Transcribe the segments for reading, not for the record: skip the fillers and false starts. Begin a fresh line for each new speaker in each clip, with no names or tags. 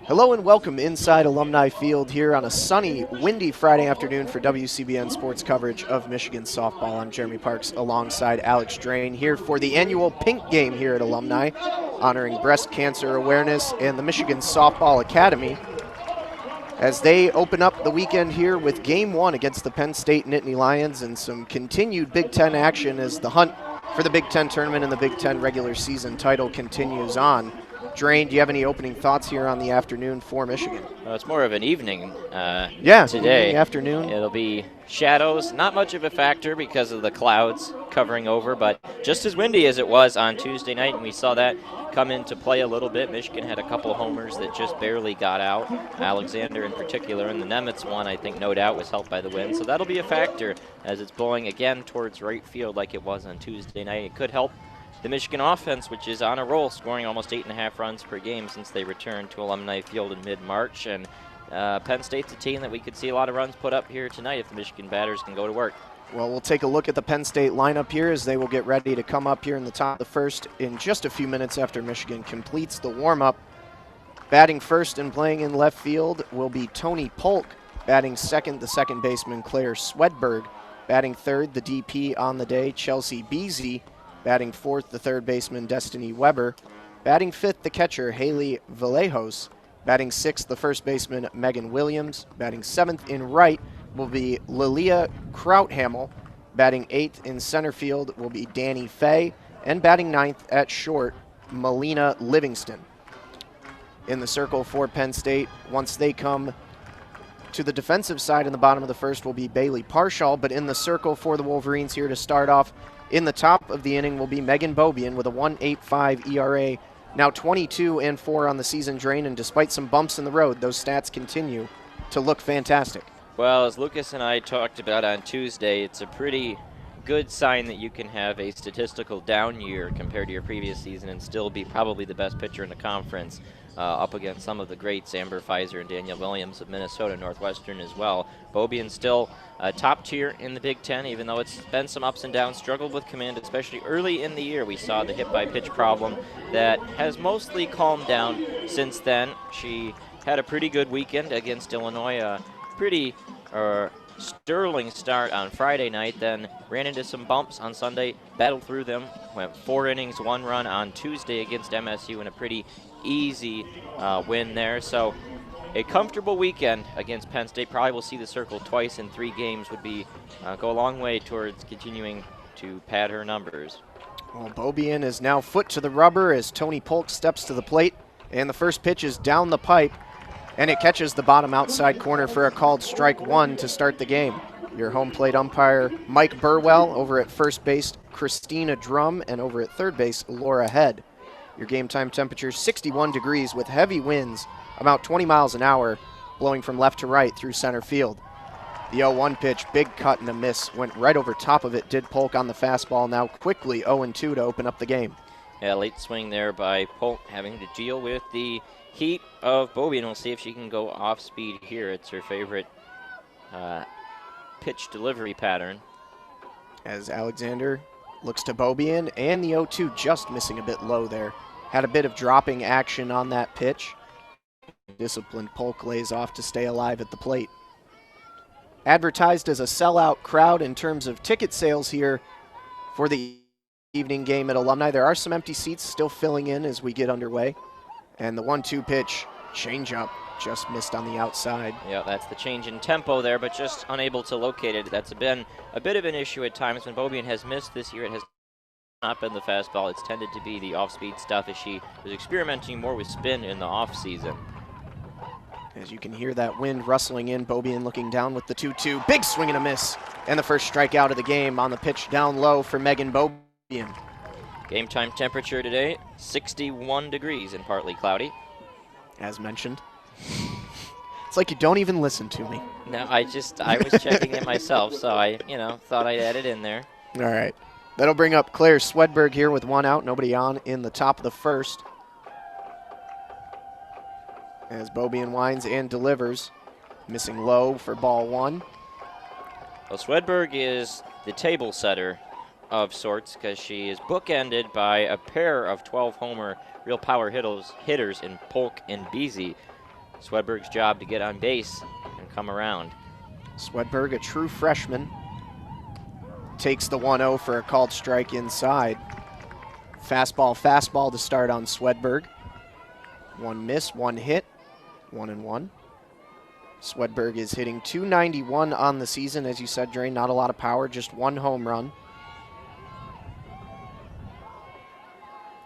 Hello and welcome inside Alumni Field here on a sunny, windy Friday afternoon for WCBN Sports coverage of Michigan softball. I'm Jeremy Parks alongside Alex Drain here for the annual Pink Game here at Alumni, honoring breast cancer awareness and the Michigan Softball Academy as they open up the weekend here with Game 1 against the Penn State Nittany Lions and some continued Big Ten action as the hunt for the Big Ten Tournament and the Big Ten regular season title continues on. Drain, do you have any opening thoughts here on the afternoon for Michigan?
Well, it's more of an evening
today.
Evening,
afternoon.
It'll be shadows, not much of a factor because of the clouds covering over, but just as windy as it was on Tuesday night, and we saw that come into play a little bit. Michigan had a couple homers that just barely got out. Alexander in particular, and the Nemitz one, I think, no doubt, was helped by the wind. So that'll be a factor as it's blowing again towards right field like it was on Tuesday night. It could help the Michigan offense, which is on a roll, scoring almost 8.5 runs per game since they returned to Alumni Field in mid-March. And Penn State's a team that we could see a lot of runs put up here tonight if the Michigan batters can go to work.
Well, we'll take a look at the Penn State lineup here as they will get ready to come up here in the top of the first in just a few minutes after Michigan completes the warm-up. Batting first and playing in left field will be Tony Polk. Batting second, the second baseman Claire Swedberg. Batting third, the DP on the day, Chelsea Beasy. Batting fourth, the third baseman, Destiny Weber. Batting fifth, the catcher, Haley Vallejos. Batting sixth, the first baseman, Megan Williams. Batting seventh in right will be Lilia Krauthamel. Batting eighth in center field will be Danny Fay. And batting ninth at short, Melina Livingston. In the circle for Penn State, once they come to the defensive side in the bottom of the first will be Bailey Parshall, but in the circle for the Wolverines here to start off in the top of the inning will be Megan Beaubien with a 1.85 ERA, now 22-4 on the season, Drain, and despite some bumps in the road, those stats continue to look fantastic.
Well, as Lucas and I talked about on Tuesday, it's a pretty good sign that you can have a statistical down year compared to your previous season and still be probably the best pitcher in the conference, up against some of the greats, Amber Pfizer and Danielle Williams of Minnesota Northwestern as well. Beaubien still top tier in the Big Ten, even though it's been some ups and downs, struggled with command, especially early in the year. We saw the hit-by-pitch problem that has mostly calmed down since then. She had a pretty good weekend against Illinois, a pretty sterling start on Friday night, then ran into some bumps on Sunday, battled through them, went 4 innings, 1 run on Tuesday against MSU in a pretty easy win there. So a comfortable weekend against Penn State. Probably will see the circle twice in 3 games would be go a long way towards continuing to pad her numbers.
Well, Beaubien is now foot to the rubber as Tony Polk steps to the plate, and the first pitch is down the pipe, and it catches the bottom outside corner for a called strike 1 to start the game. Your home plate umpire, Mike Burwell, over at first base, Christina Drum, and over at third base, Laura Head. Your game time temperature, 61 degrees with heavy winds, about 20 miles an hour, blowing from left to right through center field. The 0-1 pitch, big cut and a miss, went right over top of it, did Polk on the fastball, now quickly 0-2 to open up the game.
Yeah, late swing there by Polk, having to deal with the heat of Beaubien. We'll see if she can go off speed here. It's her favorite pitch delivery pattern.
As Alexander looks to Beaubien, and the 0-2 just missing a bit low there. Had a bit of dropping action on that pitch. Disciplined Polk lays off to stay alive at the plate. Advertised as a sellout crowd in terms of ticket sales here for the evening game at Alumni. There are some empty seats still filling in as we get underway. And the 1-2 pitch, changeup, just missed on the outside.
Yeah, that's the change in tempo there, but just unable to locate it. That's been a bit of an issue at times when Beaubien has missed this year. It has not been the fastball. It's tended to be the off-speed stuff as she was experimenting more with spin in the off-season.
As you can hear that wind rustling in, Beaubien looking down with the 2-2. Big swing and a miss. And the first strikeout of the game on the pitch down low for Megan Beaubien.
Game time temperature today, 61 degrees and partly cloudy.
As mentioned. It's like you don't even listen to me.
No, I was checking it myself, so I, thought I'd add it in there.
All right. That'll bring up Claire Swedberg here with 1 out, nobody on in the top of the first. As Beaubien winds and delivers, missing low for ball 1.
Well, Swedberg is the table setter of sorts because she is bookended by a pair of 12-homer real power hitters in Polk and Beasy. Swedberg's job to get on base and come around.
Swedberg, a true freshman, takes the 1-0 for a called strike inside. Fastball to start on Swedberg. One miss, one hit, 1-1. Swedberg is hitting .291 on the season, as you said, Dre. Not a lot of power, just one home run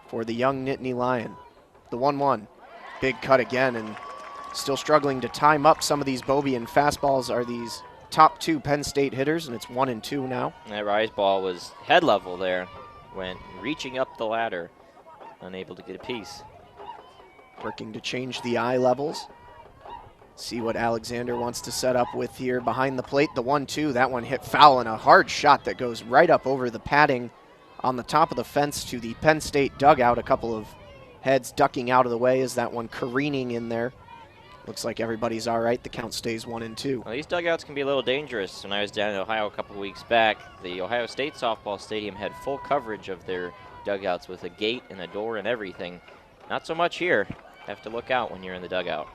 for the young Nittany Lion. The 1-1, big cut again, and still struggling to time up some of these Beaubien fastballs are these top two Penn State hitters, and it's 1-2 now.
That rise ball was head level there, went reaching up the ladder, unable to get a piece.
Working to change the eye levels. See what Alexander wants to set up with here behind the plate. The 1-2, that one hit foul, and a hard shot that goes right up over the padding on the top of the fence to the Penn State dugout. A couple of heads ducking out of the way as that one careening in there. Looks like everybody's all right. The count stays 1-2.
Well, these dugouts can be a little dangerous. When I was down in Ohio a couple of weeks back, the Ohio State softball stadium had full coverage of their dugouts with a gate and a door and everything. Not so much here. Have to look out when you're in the dugout.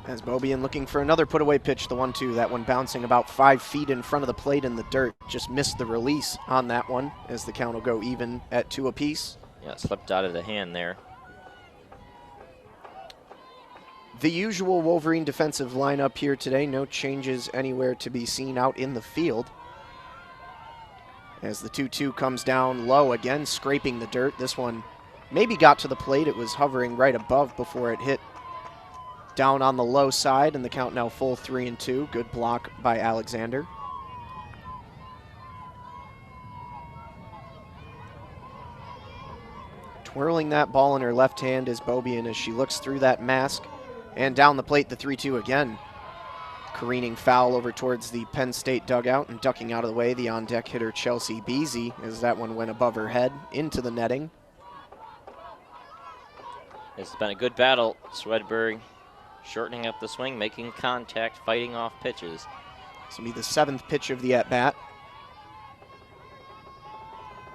As Beaubien looking for another put-away pitch, the 1-2. That one bouncing about 5 feet in front of the plate in the dirt. Just missed the release on that one as the count will go even at 2 apiece.
Yeah, it slipped out of the hand there.
The usual Wolverine defensive lineup here today. No changes anywhere to be seen out in the field. As the 2-2 comes down low again, scraping the dirt. This one maybe got to the plate. It was hovering right above before it hit down on the low side, and the count now full 3-2. Good block by Alexander. Twirling that ball in her left hand is Beaubien as she looks through that mask. And down the plate, the 3-2 again. Careening foul over towards the Penn State dugout, and ducking out of the way, the on-deck hitter Chelsea Beasy, as that one went above her head into the netting.
This has been a good battle. Swedberg shortening up the swing, making contact, fighting off pitches.
This will be the 7th pitch of the at-bat.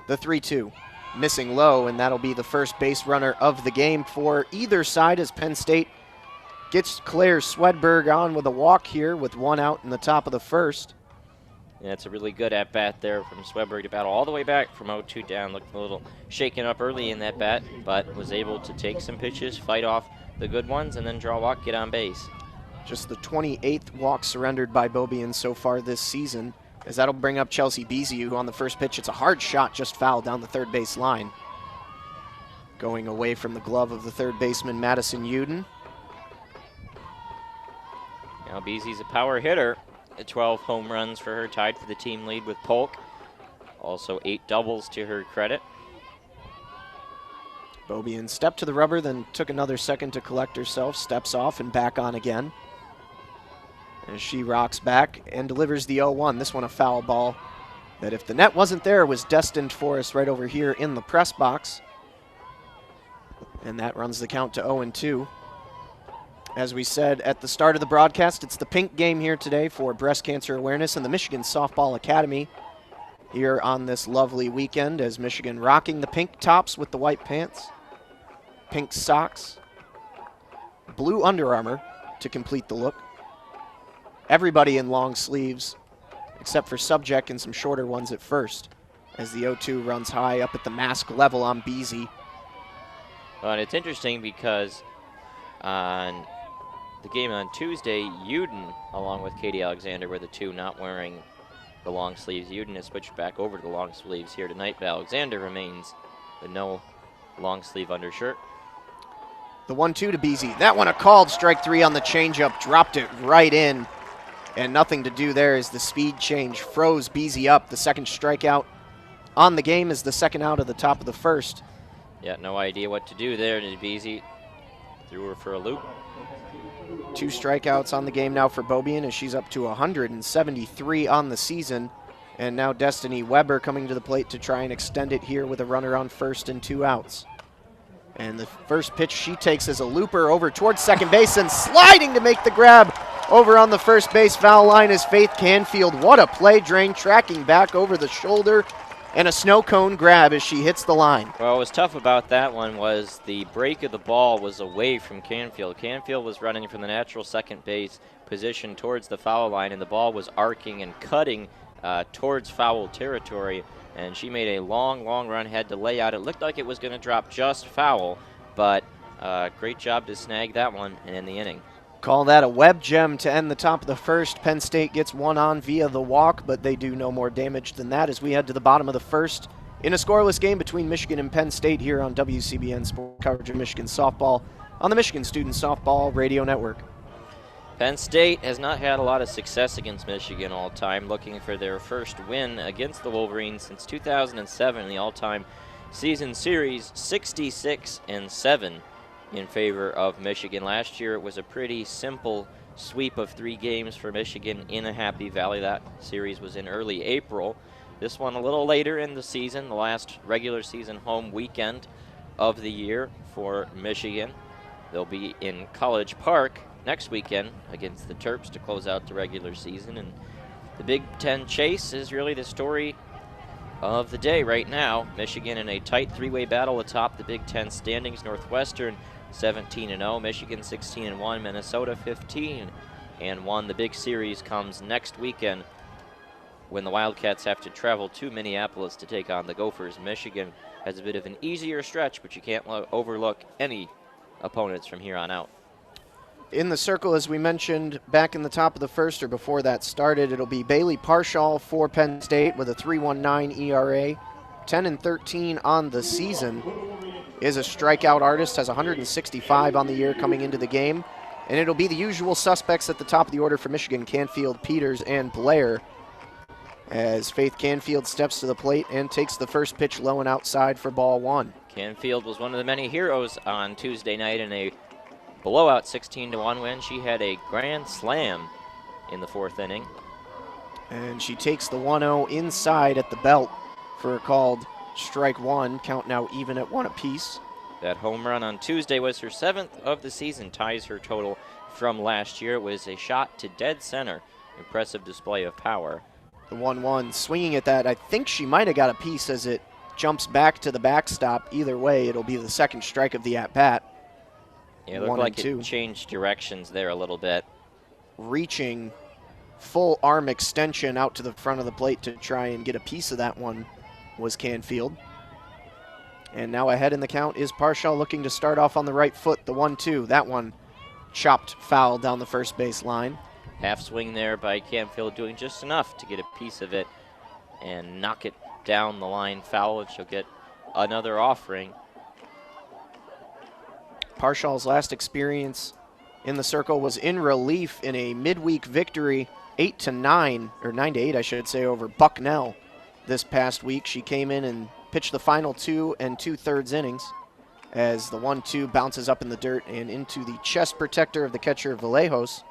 The 3-2, missing low, and that'll be the first base runner of the game for either side as Penn State gets Claire Swedberg on with a walk here with 1 out in the top of the first.
Yeah, it's a really good at-bat there from Swedberg to battle all the way back from 0-2 down. Looked a little shaken up early in that bat, but was able to take some pitches, fight off the good ones, and then draw a walk, get on base.
Just the 28th walk surrendered by Beaubien so far this season, as that'll bring up Chelsea Beasy, who on the first pitch, it's a hard shot, just fouled down the third base line. Going away from the glove of the third baseman, Madison Udin.
Now Beasy's a power hitter. 12 home runs for her, tied for the team lead with Polk. Also 8 doubles to her credit.
Beaubien stepped to the rubber, then took another second to collect herself, steps off and back on again. As she rocks back and delivers the 0-1. This one a foul ball that, if the net wasn't there, was destined for us right over here in the press box. And that runs the count to 0-2. As we said at the start of the broadcast, it's the pink game here today for breast cancer awareness and the Michigan Softball Academy here on this lovely weekend, as Michigan rocking the pink tops with the white pants, pink socks, blue Under Armour to complete the look. Everybody in long sleeves except for Subject and some shorter ones at first, as the 0-2 runs high up at the mask level on Beasy.
Well, and it's interesting because on the game on Tuesday, Udin, along with Katie Alexander, were the two not wearing the long sleeves. Udin has switched back over to the long sleeves here tonight, but Alexander remains with no long sleeve undershirt.
The 1-2 to Beasy. That one a called strike 3 on the changeup, dropped it right in, and nothing to do there as the speed change froze Beasy up. The second strikeout on the game is the second out of the top of the first.
Yeah, no idea what to do there to Beasy. Threw her for a loop.
2 strikeouts on the game now for Beaubien, as she's up to 173 on the season. And now Destiny Weber coming to the plate to try and extend it here with a runner on first and 2 outs. And the first pitch she takes is a looper over towards second base, and sliding to make the grab over on the first base foul line is Faith Canfield. What a play, Drain, tracking back over the shoulder, and a snow cone grab as she hits the line.
Well, what was tough about that one was the break of the ball was away from Canfield. Canfield was running from the natural second base position towards the foul line, and the ball was arcing and cutting towards foul territory, and she made a long run, had to lay out. It looked like it was going to drop just foul, but great job to snag that one and end the inning.
Call that a web gem to end the top of the first. Penn State gets one on via the walk, but they do no more damage than that as we head to the bottom of the first in a scoreless game between Michigan and Penn State here on WCBN Sports, coverage of Michigan softball on the Michigan Student Softball Radio Network.
Penn State has not had a lot of success against Michigan all time, looking for their first win against the Wolverines since 2007 in the all-time season series, 66-7. In favor of Michigan. Last year it was a pretty simple sweep of 3 games for Michigan in a Happy Valley. That series was in early April. This one a little later in the season, the last regular season home weekend of the year for Michigan. They'll be in College Park next weekend against the Terps to close out the regular season. And the Big Ten chase is really the story of the day right now. Michigan in a tight 3-way battle atop the Big Ten standings. Northwestern 17-0, Michigan 16-1, Minnesota 15-1. The big series comes next weekend when the Wildcats have to travel to Minneapolis to take on the Gophers. Michigan has a bit of an easier stretch, but you can't overlook any opponents from here on out.
In the circle, as we mentioned back in the top of the first, or before that started, it'll be Bailey Parshall for Penn State with a 3.19 ERA, 10-13 on the season. Is a strikeout artist, has 165 on the year coming into the game. And it'll be the usual suspects at the top of the order for Michigan, Canfield, Peters, and Blair, as Faith Canfield steps to the plate and takes the first pitch low and outside for ball 1.
Canfield was one of the many heroes on Tuesday night in a blowout 16-1 win. She had a grand slam in the 4th inning.
And she takes the 1-0 inside at the belt for a called strike 1, count now even at 1 apiece.
That home run on Tuesday was her 7th of the season, ties her total from last year. It was a shot to dead center. Impressive display of power.
The 1-1, swinging at that, I think she might have got a piece as it jumps back to the backstop. Either way, it'll be the second strike of the at-bat.
Yeah, it looked like it changed directions there a little bit.
Reaching full arm extension out to the front of the plate to try and get a piece of that one was Canfield. And now ahead in the count is Parshall, looking to start off on the right foot. The 1-2, that one chopped foul down the first base line.
Half swing there by Canfield, doing just enough to get a piece of it and knock it down the line foul, and she'll get another offering.
Parshall's last experience in the circle was in relief in a midweek victory, 8-9, or 9-8 I should say, over Bucknell this past week. She came in and pitched the final 2 2/3 innings as the 1-2 bounces up in the dirt and into the chest protector of the catcher Vallejos.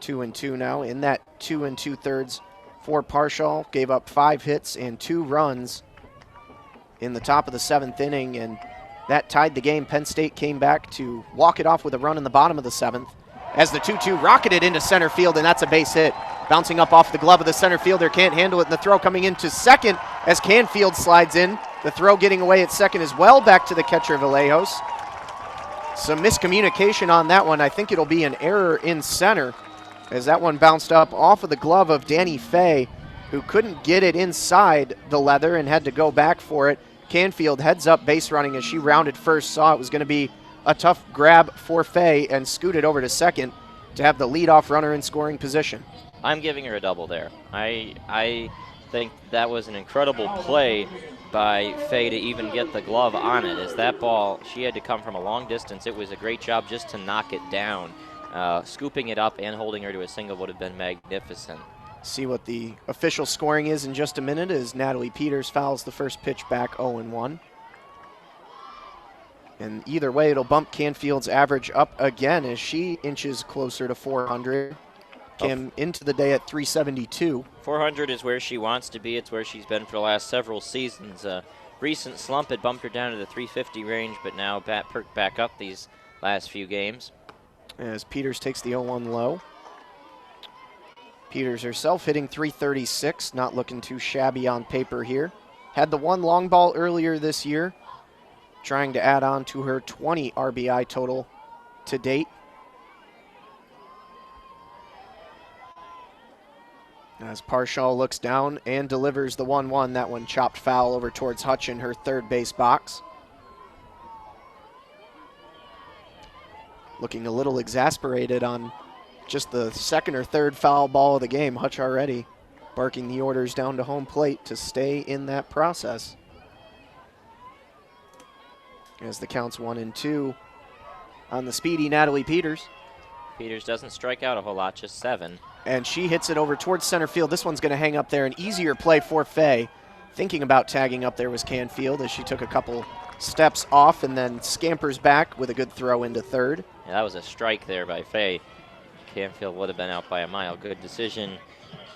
2-2 now. In that 2 2/3 for Parshall, gave up 5 hits and 2 runs in the top of the 7th inning, and that tied the game. Penn State came back to walk it off with a run in the bottom of the 7th as the 2-2 rocketed into center field, and that's a base hit. Bouncing up off the glove of the center fielder, can't handle it, and the throw coming into second as Canfield slides in. The throw getting away at second as well, back to the catcher Vallejos. Some miscommunication on that one. I think it'll be an error in center as that one bounced up off of the glove of Danny Fay, who couldn't get it inside the leather and had to go back for it. Canfield heads up base running as she rounded first, saw it was going to be a tough grab for Fay and scooted over to second to have the leadoff runner in scoring position.
I'm giving her a double there. I think that was an incredible play by Fay to even get the glove on it. As that ball, she had to come from a long distance. It was a great job just to knock it down. Scooping it up and holding her to a single would have been magnificent.
See what the official scoring is in just a minute as Natalie Peters fouls the first pitch back 0-1. And either way, it'll bump Canfield's average up again as she inches closer to 400. Came into the day at 372.
400 is where she wants to be. It's where she's been for the last several seasons. Recent slump had bumped her down to the 350 range, but now perked back up these last few games.
as Peters takes the 0-1 low. Peters herself hitting .336, not looking too shabby on paper here. Had the one long ball earlier this year, trying to add on to her 20 RBI total to date. As Parshall looks down and delivers the 1-1, that one chopped foul over towards Hutch in her third base box. Looking a little exasperated on just the second or third foul ball of the game. Hutch already barking the orders down to home plate to stay in that process. As the count's 1-2 on the speedy Natalie Peters.
Peters doesn't strike out a whole lot, just 7.
And she hits it over towards center field. This one's going to hang up there. An easier play for Fay. Thinking about tagging up there was Canfield as she took a couple steps off and then scampers back with a good throw into third.
Yeah, that was a strike there by Fay. Canfield would have been out by a mile. Good decision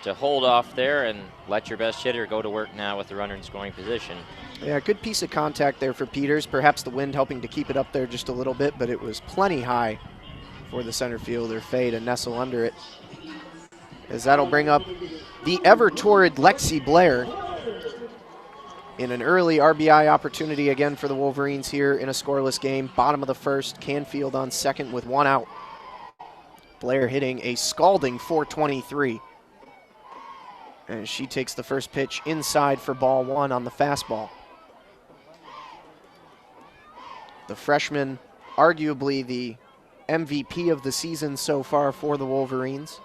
to hold off there and let your best hitter go to work now with the runner in scoring position.
Yeah, good piece of contact there for Peters. Perhaps the wind helping to keep it up there just a little bit, but it was plenty high for the center fielder, Fay, to nestle under it. As that'll bring up the ever-torrid Lexi Blair in an early RBI opportunity again for the Wolverines here in a scoreless game. Bottom of the first, Canfield on second with 1 out. Blair hitting a scalding .423. And she takes the first pitch inside for ball 1 on the fastball. The freshman, arguably the MVP of the season so far for the Wolverines.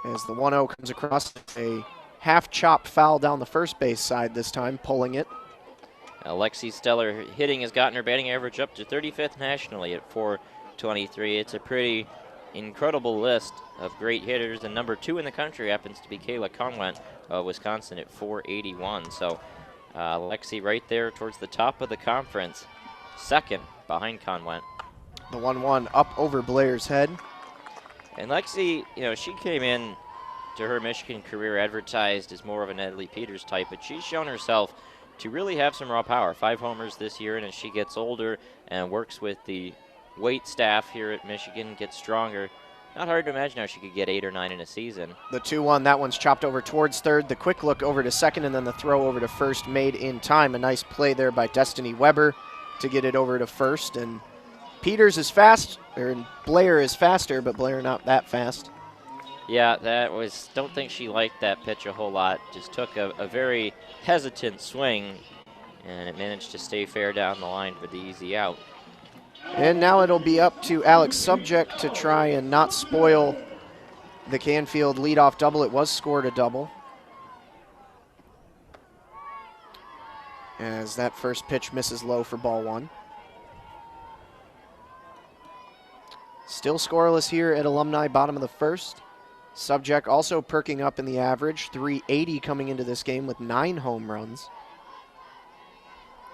As the 1-0 comes across, a half-chop foul down the first base side this time, pulling it.
Alexi Stellar hitting has gotten her batting average up to 35th nationally at .423. It's a pretty incredible list of great hitters, and number 2 in the country happens to be Kayla Conwent of Wisconsin at .481. So Alexi right there towards the top of the conference, second behind Conwent.
The 1-1 up over Blair's head.
And Lexi, you know, she came in to her Michigan career advertised as more of a Natalie Peters type, but she's shown herself to really have some raw power. 5 homers this year, and as she gets older and works with the weight staff here at Michigan, gets stronger, not hard to imagine how she could get 8 or 9 in a season.
The 2-1, that one's chopped over towards third. The quick look over to second, and then the throw over to first made in time. A nice play there by Destiny Weber to get it over to first, and Peters is fast, or Blair is faster, but Blair not that fast.
Yeah, that was, don't think she liked that pitch a whole lot. Just took a very hesitant swing, and it managed to stay fair down the line for the easy out.
And now it'll be up to Alex Subject to try and not spoil the Canfield leadoff double. It was scored a double. As that first pitch misses low for ball 1. Still scoreless here at Alumni, bottom of the first. Subject also perking up in the average, .380 coming into this game with 9 home runs.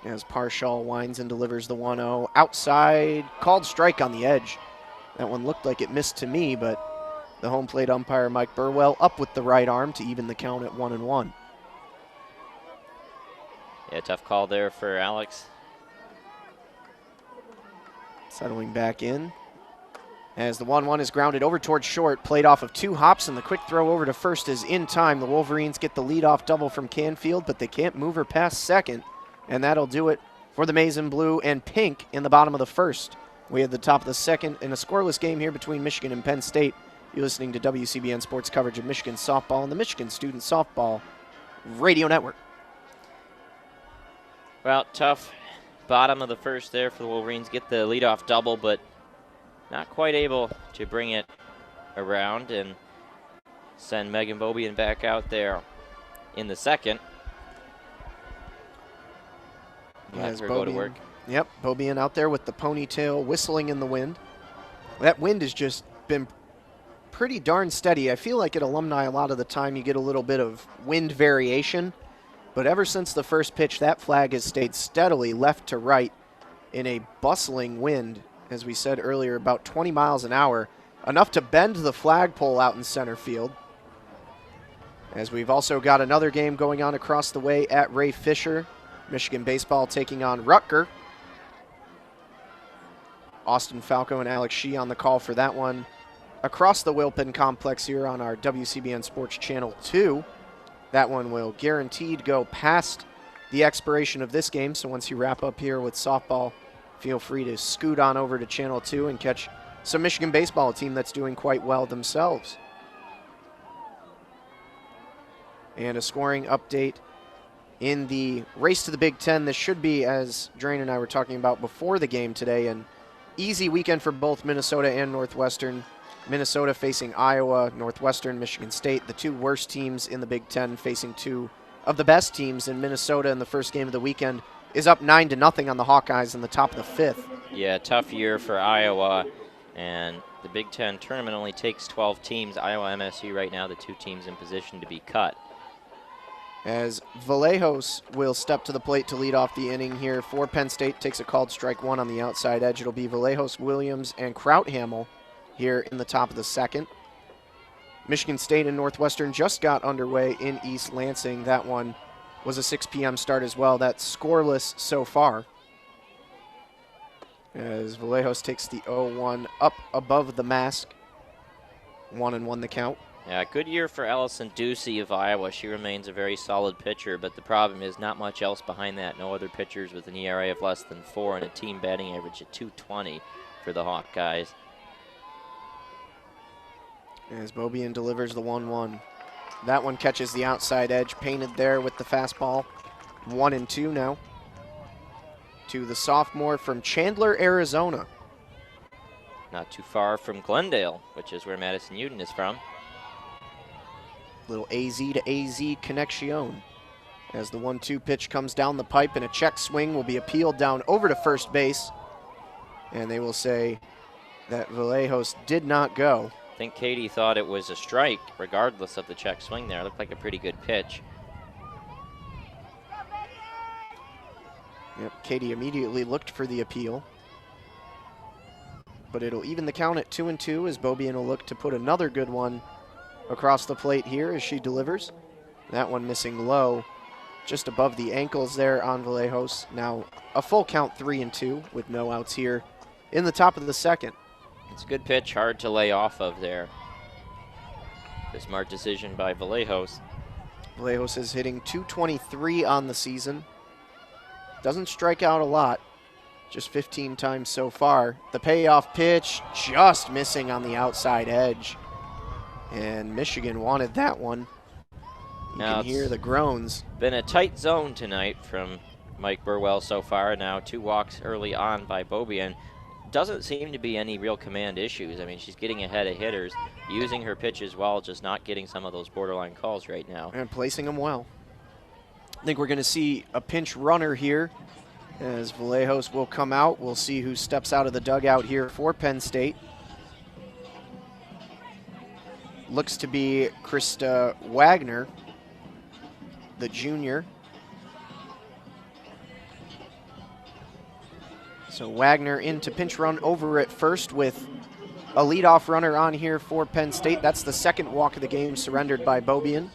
As Parshall winds and delivers the 1-0. Outside, called strike on the edge. That one looked like it missed to me, but the home plate umpire, Mike Burwell, up with the right arm to even the count at 1-1.
Yeah, tough call there for Alex.
Settling back in. As the 1-1 is grounded over towards short, played off of 2 hops, and the quick throw over to first is in time. The Wolverines get the leadoff double from Canfield, but they can't move her past second, and that'll do it for the Maize and Blue and Pink in the bottom of the first. We had the top of the second in a scoreless game here between Michigan and Penn State. You're listening to WCBN Sports coverage of Michigan softball and the Michigan Student Softball Radio Network.
Well, tough bottom of the first there for the Wolverines. Get the leadoff double, but not quite able to bring it around and send Megan Bobian back out there in the second. Let her go to work.
Yep, Bobian out there with the ponytail whistling in the wind. That wind has just been pretty darn steady. I feel like at Alumni a lot of the time you get a little bit of wind variation, but ever since the first pitch, that flag has stayed steadily left to right in a bustling wind. As we said earlier, about 20 miles an hour, enough to bend the flagpole out in center field. As we've also got another game going on across the way at Ray Fisher. Michigan baseball taking on Rutger. Austin Falco and Alex Shee on the call for that one. Across the Wilpin complex here on our WCBN Sports Channel 2. That one will guaranteed go past the expiration of this game, so once you wrap up here with softball, feel free to scoot on over to Channel 2 and catch some Michigan baseball, a team that's doing quite well themselves. And a scoring update in the race to the Big Ten. This should be, as Drain and I were talking about before the game today, an easy weekend for both Minnesota and Northwestern. Minnesota facing Iowa, Northwestern, Michigan State, the two worst teams in the Big Ten, facing two of the best teams. In Minnesota in the first game of the weekend is up 9-0 on the Hawkeyes in the top of the fifth.
Yeah, tough year for Iowa, and the Big Ten tournament only takes 12 teams. Iowa, MSU right now, the two teams in position to be cut.
As Vallejos will step to the plate to lead off the inning here for Penn State, takes a called strike one on the outside edge. It'll be Vallejos, Williams, and Krauthamel here in the top of the second. Michigan State and Northwestern just got underway in East Lansing. That one was a 6 p.m. start as well. That's scoreless so far, as Vallejos takes the 0-1 up above the mask. 1-1 the count.
Yeah, good year for Allison Ducey of Iowa. She remains a very solid pitcher, but the problem is not much else behind that. No other pitchers with an ERA of less than 4 and a team batting average of .220 for the Hawkeyes.
As Beaubien delivers the 1-1. That one catches the outside edge, painted there with the fastball. 1-2 now. To the sophomore from Chandler, Arizona.
Not too far from Glendale, which is where Madison Udin is from.
Little AZ to AZ connection. As the 1-2 pitch comes down the pipe, and a check swing will be appealed down over to first base. And they will say that Vallejos did not go.
I think Katie thought it was a strike, regardless of the check swing there. It looked like a pretty good pitch.
Yep, Katie immediately looked for the appeal. But it'll even the count at 2-2 as Beaubien will look to put another good one across the plate here as she delivers. That one missing low, just above the ankles there on Vallejos. Now a full count 3-2 with no outs here in the top of the second.
It's a good pitch, hard to lay off of there. A smart decision by Vallejos.
Vallejos is hitting .223 on the season. Doesn't strike out a lot, just 15 times so far. The payoff pitch just missing on the outside edge. And Michigan wanted that one. You
now
can hear the groans.
Been a tight zone tonight from Mike Burwell so far. Now 2 walks early on by Beaubien. Doesn't seem to be any real command issues. I mean, she's getting ahead of hitters, using her pitches well, just not getting some of those borderline calls right now.
And placing them well. I think we're going to see a pinch runner here as Vallejos will come out. We'll see who steps out of the dugout here for Penn State. Looks to be Krista Wagner, the junior. So Wagner into pinch run over at first with a leadoff runner on here for Penn State. That's the second walk of the game surrendered by Beaubien.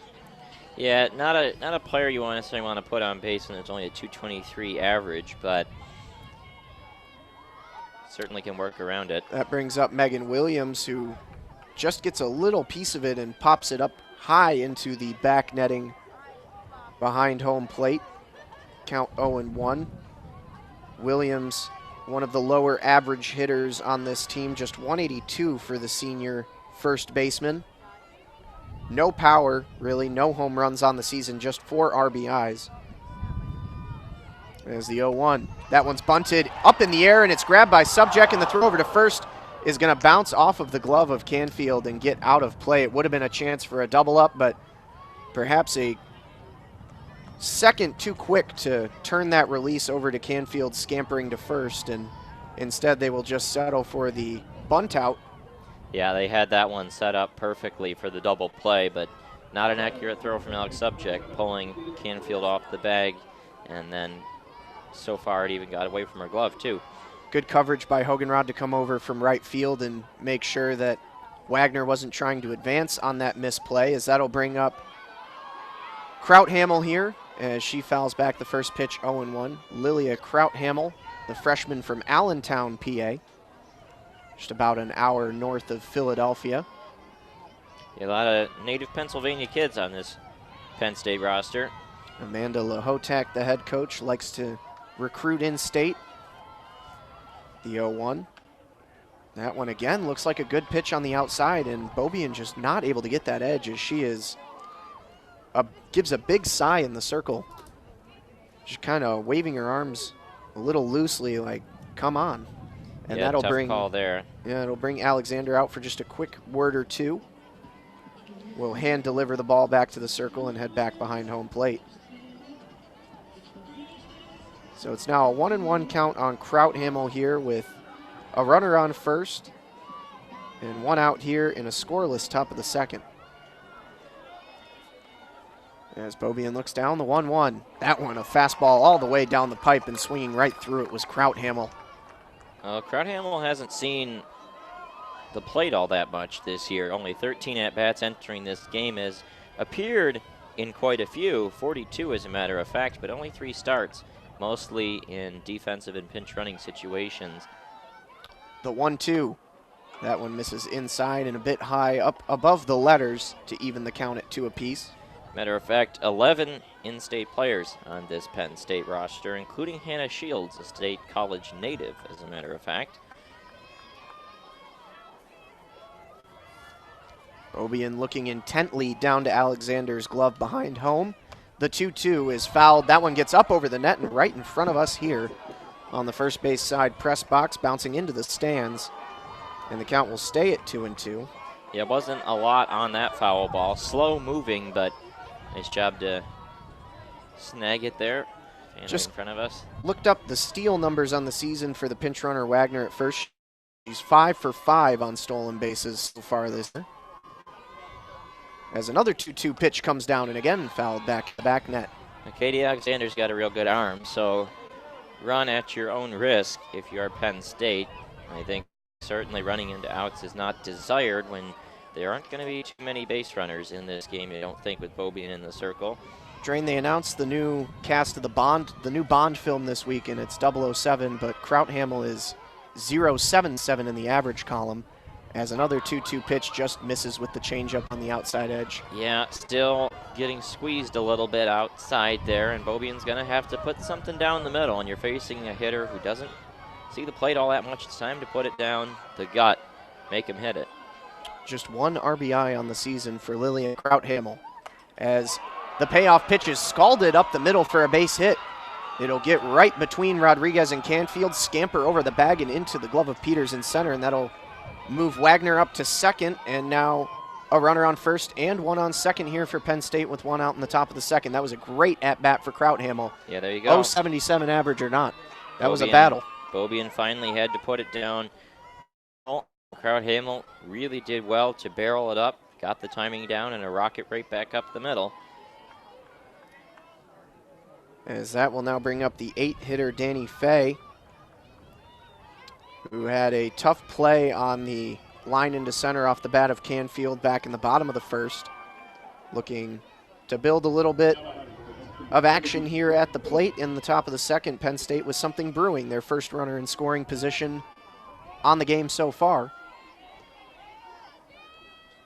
Yeah, not a player you necessarily want to put on base when it's only a .223 average, but certainly can work around it.
That brings up Megan Williams, who just gets a little piece of it and pops it up high into the back netting behind home plate. Count 0-1. Williams, one of the lower average hitters on this team, just 182 for the senior first baseman. No power, really, no home runs on the season, just 4 RBIs. There's the 0-1. That one's bunted up in the air, and it's grabbed by Subject, and the throw over to first is going to bounce off of the glove of Canfield and get out of play. It would have been a chance for a double up, but perhaps a second too quick to turn that release over to Canfield scampering to first, and instead they will just settle for the bunt out.
Yeah, they had that one set up perfectly for the double play, but not an accurate throw from Alex Subject, pulling Canfield off the bag, and then so far it even got away from her glove too.
Good coverage by Hoganrod to come over from right field and make sure that Wagner wasn't trying to advance on that misplay, as that'll bring up Krauthamel here as she fouls back the first pitch 0-1. Lilia Krauthamel, the freshman from Allentown, PA. just about an hour north of Philadelphia.
A lot of native Pennsylvania kids on this Penn State roster.
Amanda Lahotak, the head coach, likes to recruit in-state. The 0-1. That one again looks like a good pitch on the outside, and Beaubien just not able to get that edge as she gives a big sigh in the circle. Just kind of waving her arms a little loosely, like, come on. And
yeah,
that'll
tough
bring
call there.
Yeah, it'll bring Alexander out for just a quick word or two. We'll hand deliver the ball back to the circle and head back behind home plate. So it's now a 1-1 count on Krauthamel here with a runner on first and one out here in a scoreless top of the second. As Beaubien looks down, the 1-1. That one, a fastball all the way down the pipe and swinging right through it was Krauthamel.
Krauthamel hasn't seen the plate all that much this year. Only 13 at-bats entering this game, has appeared in quite a few, 42 as a matter of fact, but only 3 starts, mostly in defensive and pinch running situations.
The 1-2. That one misses inside and a bit high up above the letters to even the count at 2 apiece.
Matter of fact, 11 in-state players on this Penn State roster, including Hannah Shields, a State College native, as a matter of fact.
Beaubien looking intently down to Alexander's glove behind home. The 2-2 is fouled. That one gets up over the net and right in front of us here on the first base side press box, bouncing into the stands. And the count will stay at 2-2.
Yeah, it wasn't a lot on that foul ball. Slow moving, but nice job to snag it there. And
just
right in front of us.
Looked up the steal numbers on the season for the pinch runner Wagner at first. She's 5 for 5 on stolen bases so far this year. As another 2-2 pitch comes down and again fouled back to the back net.
Katie Alexander's got a real good arm, so run at your own risk if you are Penn State. I think certainly running into outs is not desired when there aren't going to be too many base runners in this game, I don't think, with Beaubien in the circle.
Drain, they announced the new cast of the new Bond film this week, and it's 007, but Krauthamel is 077 in the average column, as another 2-2 pitch just misses with the changeup on the outside edge.
Yeah, still getting squeezed a little bit outside there, and Beaubien's going to have to put something down the middle, and you're facing a hitter who doesn't see the plate all that much. It's time to put it down the gut, make him hit it.
Just 1 RBI on the season for Lillian Krauthamel, as the payoff pitch is scalded up the middle for a base hit. It'll get right between Rodriguez and Canfield, scamper over the bag and into the glove of Peters in center, and that'll move Wagner up to second, and now a runner on first and 1 on second here for Penn State with 1 out in the top of the second. That was a great at-bat for Krauthamel.
Yeah, there you go.
077 average or not. That was a battle.
Beaubien finally had to put it down. Krauthamel really did well to barrel it up, got the timing down, and a rocket right back up the middle.
As that will now bring up the 8-hitter Danny Fay, who had a tough play on the line into center off the bat of Canfield back in the bottom of the first. Looking to build a little bit of action here at the plate in the top of the second. Penn State with something brewing, their first runner in scoring position on the game so far.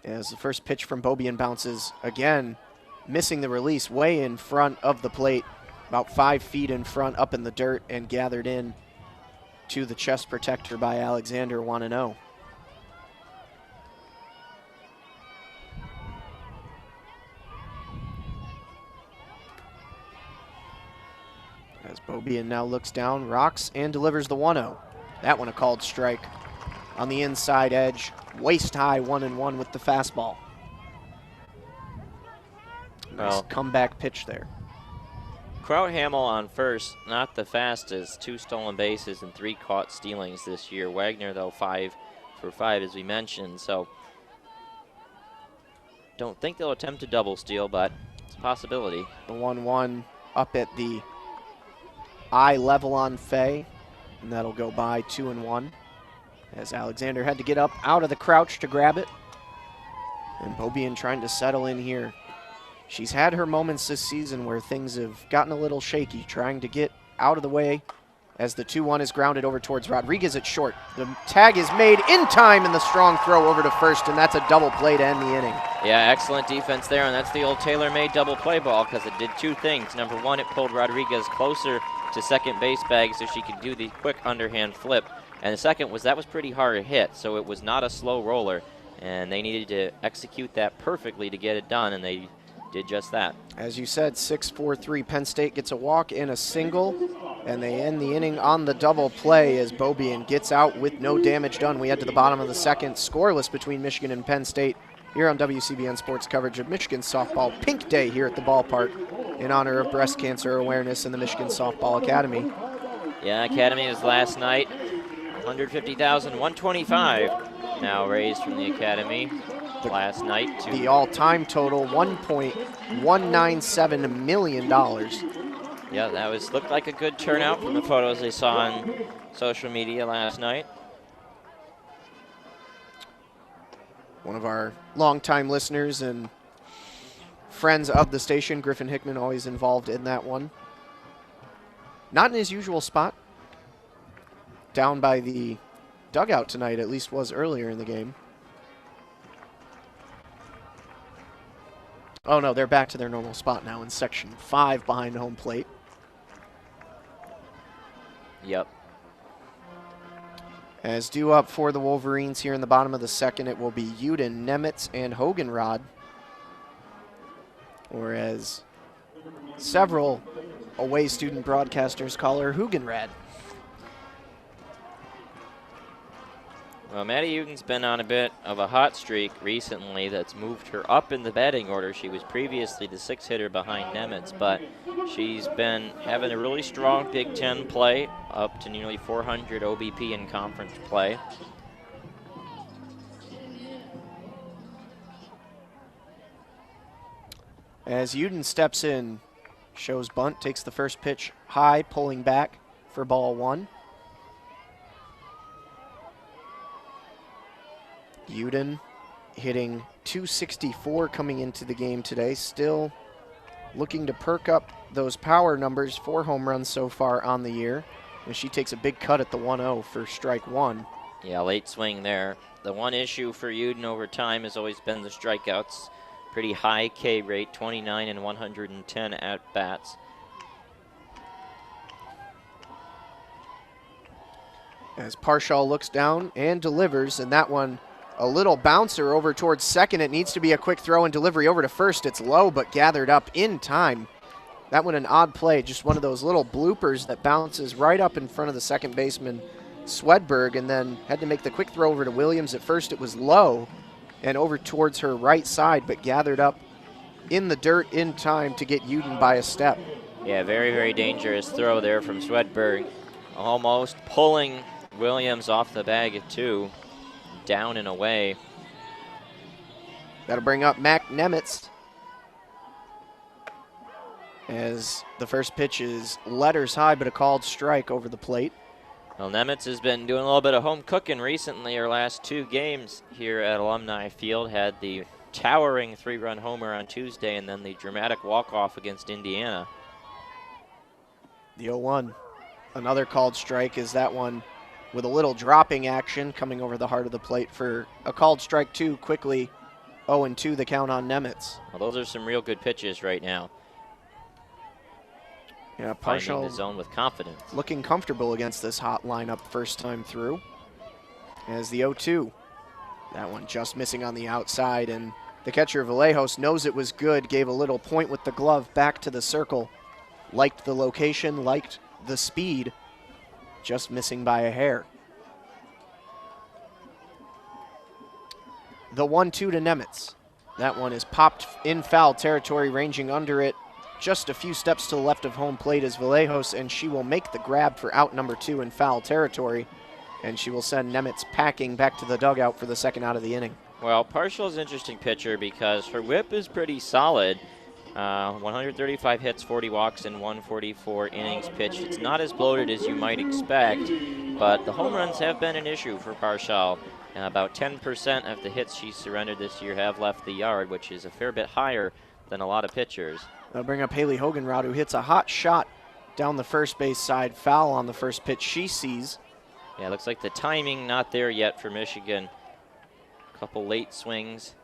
As the first pitch from Beaubien bounces again, missing the release way in front of the plate, about 5 feet in front, up in the dirt, and gathered in to the chest protector by Alexander, 1-0. As Beaubien now looks down, rocks, and delivers the 1-0. That one a called strike on the inside edge, waist high, 1-1 with the fastball. Nice comeback pitch there.
Krauthamel on first, not the fastest, 2 stolen bases and 3 caught stealings this year. Wagner, though, 5 for 5, as we mentioned. So don't think they'll attempt a double steal, but it's a possibility.
The 1-1 up at the eye level on Fay, and that'll go by 2-1. As Alexander had to get up out of the crouch to grab it. And Beaubien trying to settle in here. She's had her moments this season where things have gotten a little shaky, trying to get out of the way as the 2-1 is grounded over towards Rodriguez at short. The tag is made in time, and the strong throw over to first, and that's a double play to end the inning.
Yeah, excellent defense there, and that's the old tailor-made double play ball because it did two things. Number one, it pulled Rodriguez closer to second base bag so she could do the quick underhand flip. And the second was that was pretty hard hit, so it was not a slow roller, and they needed to execute that perfectly to get it done, and they did just that.
As you said, 6-4-3, Penn State gets a walk and a single, and they end the inning on the double play as Beaubien gets out with no damage done. We head to the bottom of the second, scoreless between Michigan and Penn State here on WCBN Sports coverage of Michigan Softball Pink Day here at the ballpark in honor of breast cancer awareness in the Michigan Softball Academy.
Yeah, Academy was last night, $150,125 now raised from the Academy last night.
The all-time total, $1.197 million.
Yeah, that looked like a good turnout from the photos they saw on social media last night.
One of our longtime listeners and friends of the station, Griffin Hickman, always involved in that one. Not in his usual spot. Down by the dugout tonight, at least was earlier in the game. Oh no, they're back to their normal spot now in section 5 behind home plate.
Yep.
As due up for the Wolverines here in the bottom of the second, it will be Udin, Nemitz, and Hoganrod. Or as several away student broadcasters call her, Hugenrad.
Well, Maddie Udin's been on a bit of a hot streak recently that's moved her up in the batting order. She was previously the 6th hitter behind Nemitz, but she's been having a really strong Big Ten play, up to nearly 400 OBP in conference play.
As Udin steps in, shows bunt, takes the first pitch high, pulling back for ball 1. Udin hitting .264 coming into the game today, still looking to perk up those power numbers, 4 home runs so far on the year. And she takes a big cut at the 1-0 for strike 1.
Yeah, late swing there. The one issue for Udin over time has always been the strikeouts. Pretty high K rate, 29 and 110 at bats.
As Parshall looks down and delivers, and that one a little bouncer over towards second. It needs to be a quick throw and delivery over to first. It's low but gathered up in time. That one an odd play, just one of those little bloopers that bounces right up in front of the second baseman, Swedberg, and then had to make the quick throw over to Williams. At first it was low and over towards her right side, but gathered up in the dirt in time to get Udin by a step.
Yeah, very, very dangerous throw there from Swedberg. Almost pulling Williams off the bag at 2. Down and away.
That'll bring up Mac Nemitz. As the first pitch is letters high, but a called strike over the plate.
Well, Nemitz has been doing a little bit of home cooking recently. Her last 2 games here at Alumni Field had the towering 3-run homer on Tuesday and then the dramatic walk-off against Indiana.
The 0-1. Another called strike is that one with a little dropping action coming over the heart of the plate for a called strike 2 quickly. 0-2 the count on Nemitz.
Well, those are some real good pitches right now.
Yeah,
finding
Parshall
the zone with confidence.
Looking comfortable against this hot lineup first time through. As the 0-2. That one just missing on the outside, and the catcher Vallejos knows it was good, gave a little point with the glove back to the circle. Liked the location, liked the speed. Just missing by a hair. The 1-2 to Nemitz. That one is popped in foul territory, ranging under it just a few steps to the left of home plate is Vallejos, and she will make the grab for out number 2 in foul territory, and she will send Nemitz packing back to the dugout for the second out of the inning.
Well, Parshall's an interesting pitcher because her whip is pretty solid. 135 hits, 40 walks, and 144 innings pitched. It's not as bloated as you might expect, but the home runs have been an issue for Parshall. About 10% of the hits she surrendered this year have left the yard, which is a fair bit higher than a lot of pitchers.
That'll bring up Haley Hoganrod, who hits a hot shot down the first base side, foul on the first pitch she sees.
Yeah, looks like the timing not there yet for Michigan. Couple late swings,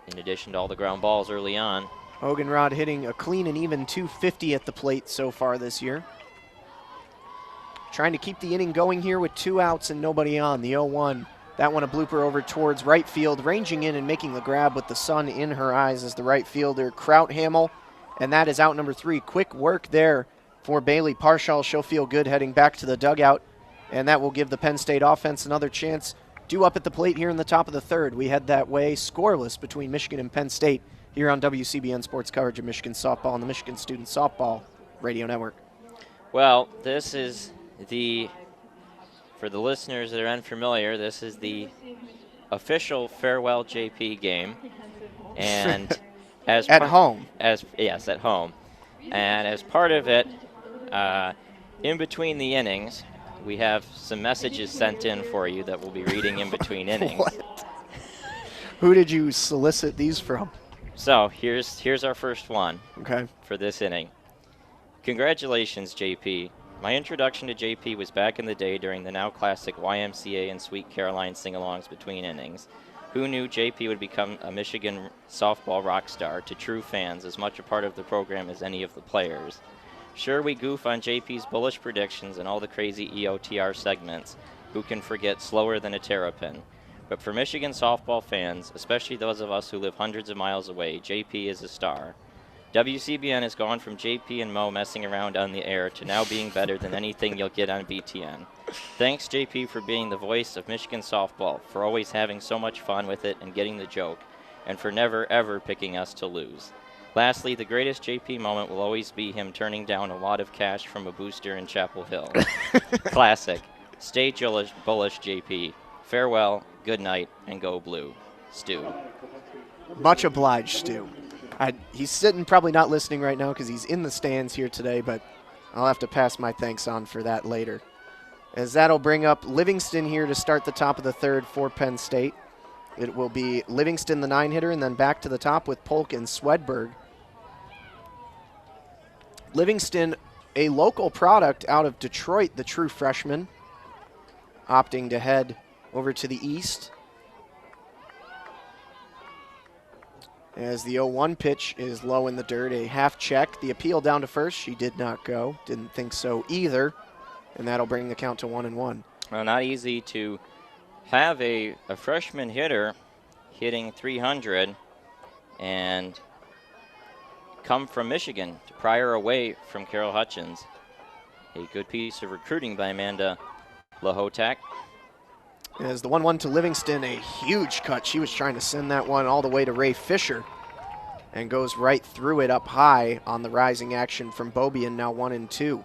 in addition to all the ground balls early on.
Ogenrod hitting a clean and even 250 at the plate so far this year. Trying to keep the inning going here with 2 outs and nobody on. The 0-1. That one a blooper over towards right field, ranging in and making the grab with the sun in her eyes as the right fielder, Krauthamel. And that is out number 3. Quick work there for Bailey Parshall. She'll feel good heading back to the dugout. And that will give the Penn State offense another chance. Due up at the plate here in the top of the third. We head that way, scoreless between Michigan and Penn State here on WCBN Sports coverage of Michigan softball and the Michigan Student Softball Radio Network.
Well, this is for the listeners that are unfamiliar, this is the official farewell JP game. And as
at home.
Yes, at home. And as part of it, in between the innings, we have some messages sent in for you that we'll be reading in between innings.
What? Who did you solicit these from?
So here's our first one.
Okay.
For this inning. Congratulations, JP. My introduction to JP was back in the day during the now classic YMCA and Sweet Caroline sing-alongs between innings. Who knew JP would become a Michigan softball rock star to true fans, as much a part of the program as any of the players? Sure, we goof on JP's bullish predictions and all the crazy EOTR segments. Who can forget slower than a terrapin? But for Michigan softball fans, especially those of us who live hundreds of miles away, JP is a star. WCBN has gone from JP and Mo messing around on the air to now being better than anything you'll get on BTN. Thanks, JP, for being the voice of Michigan softball, for always having so much fun with it and getting the joke, and for never, ever picking us to lose. Lastly, the greatest JP moment will always be him turning down a lot of cash from a booster in Chapel Hill. Classic. Stay bullish, JP. Farewell, good night, and go blue. Stu.
Much obliged, Stu. He's sitting, probably not listening right now because he's in the stands here today, but I'll have to pass my thanks on for that later. As that'll bring up Livingston here to start the top of the third for Penn State. It will be Livingston, the 9-hitter, and then back to the top with Polk and Swedberg. Livingston, a local product out of Detroit, the true freshman, opting to head over to the east. As the 0-1 pitch is low in the dirt, a half check. The appeal down to first, she did not go. Didn't think so either. And that'll bring the count to 1-1.
Well, not easy to have a freshman hitter hitting 300 and come from Michigan to pry her away from Carol Hutchins. A good piece of recruiting by Amanda Lahotak.
As the 1-1 to Livingston, a huge cut. She was trying to send that one all the way to Ray Fisher and goes right through it up high on the rising action from Bobian, now 1-2.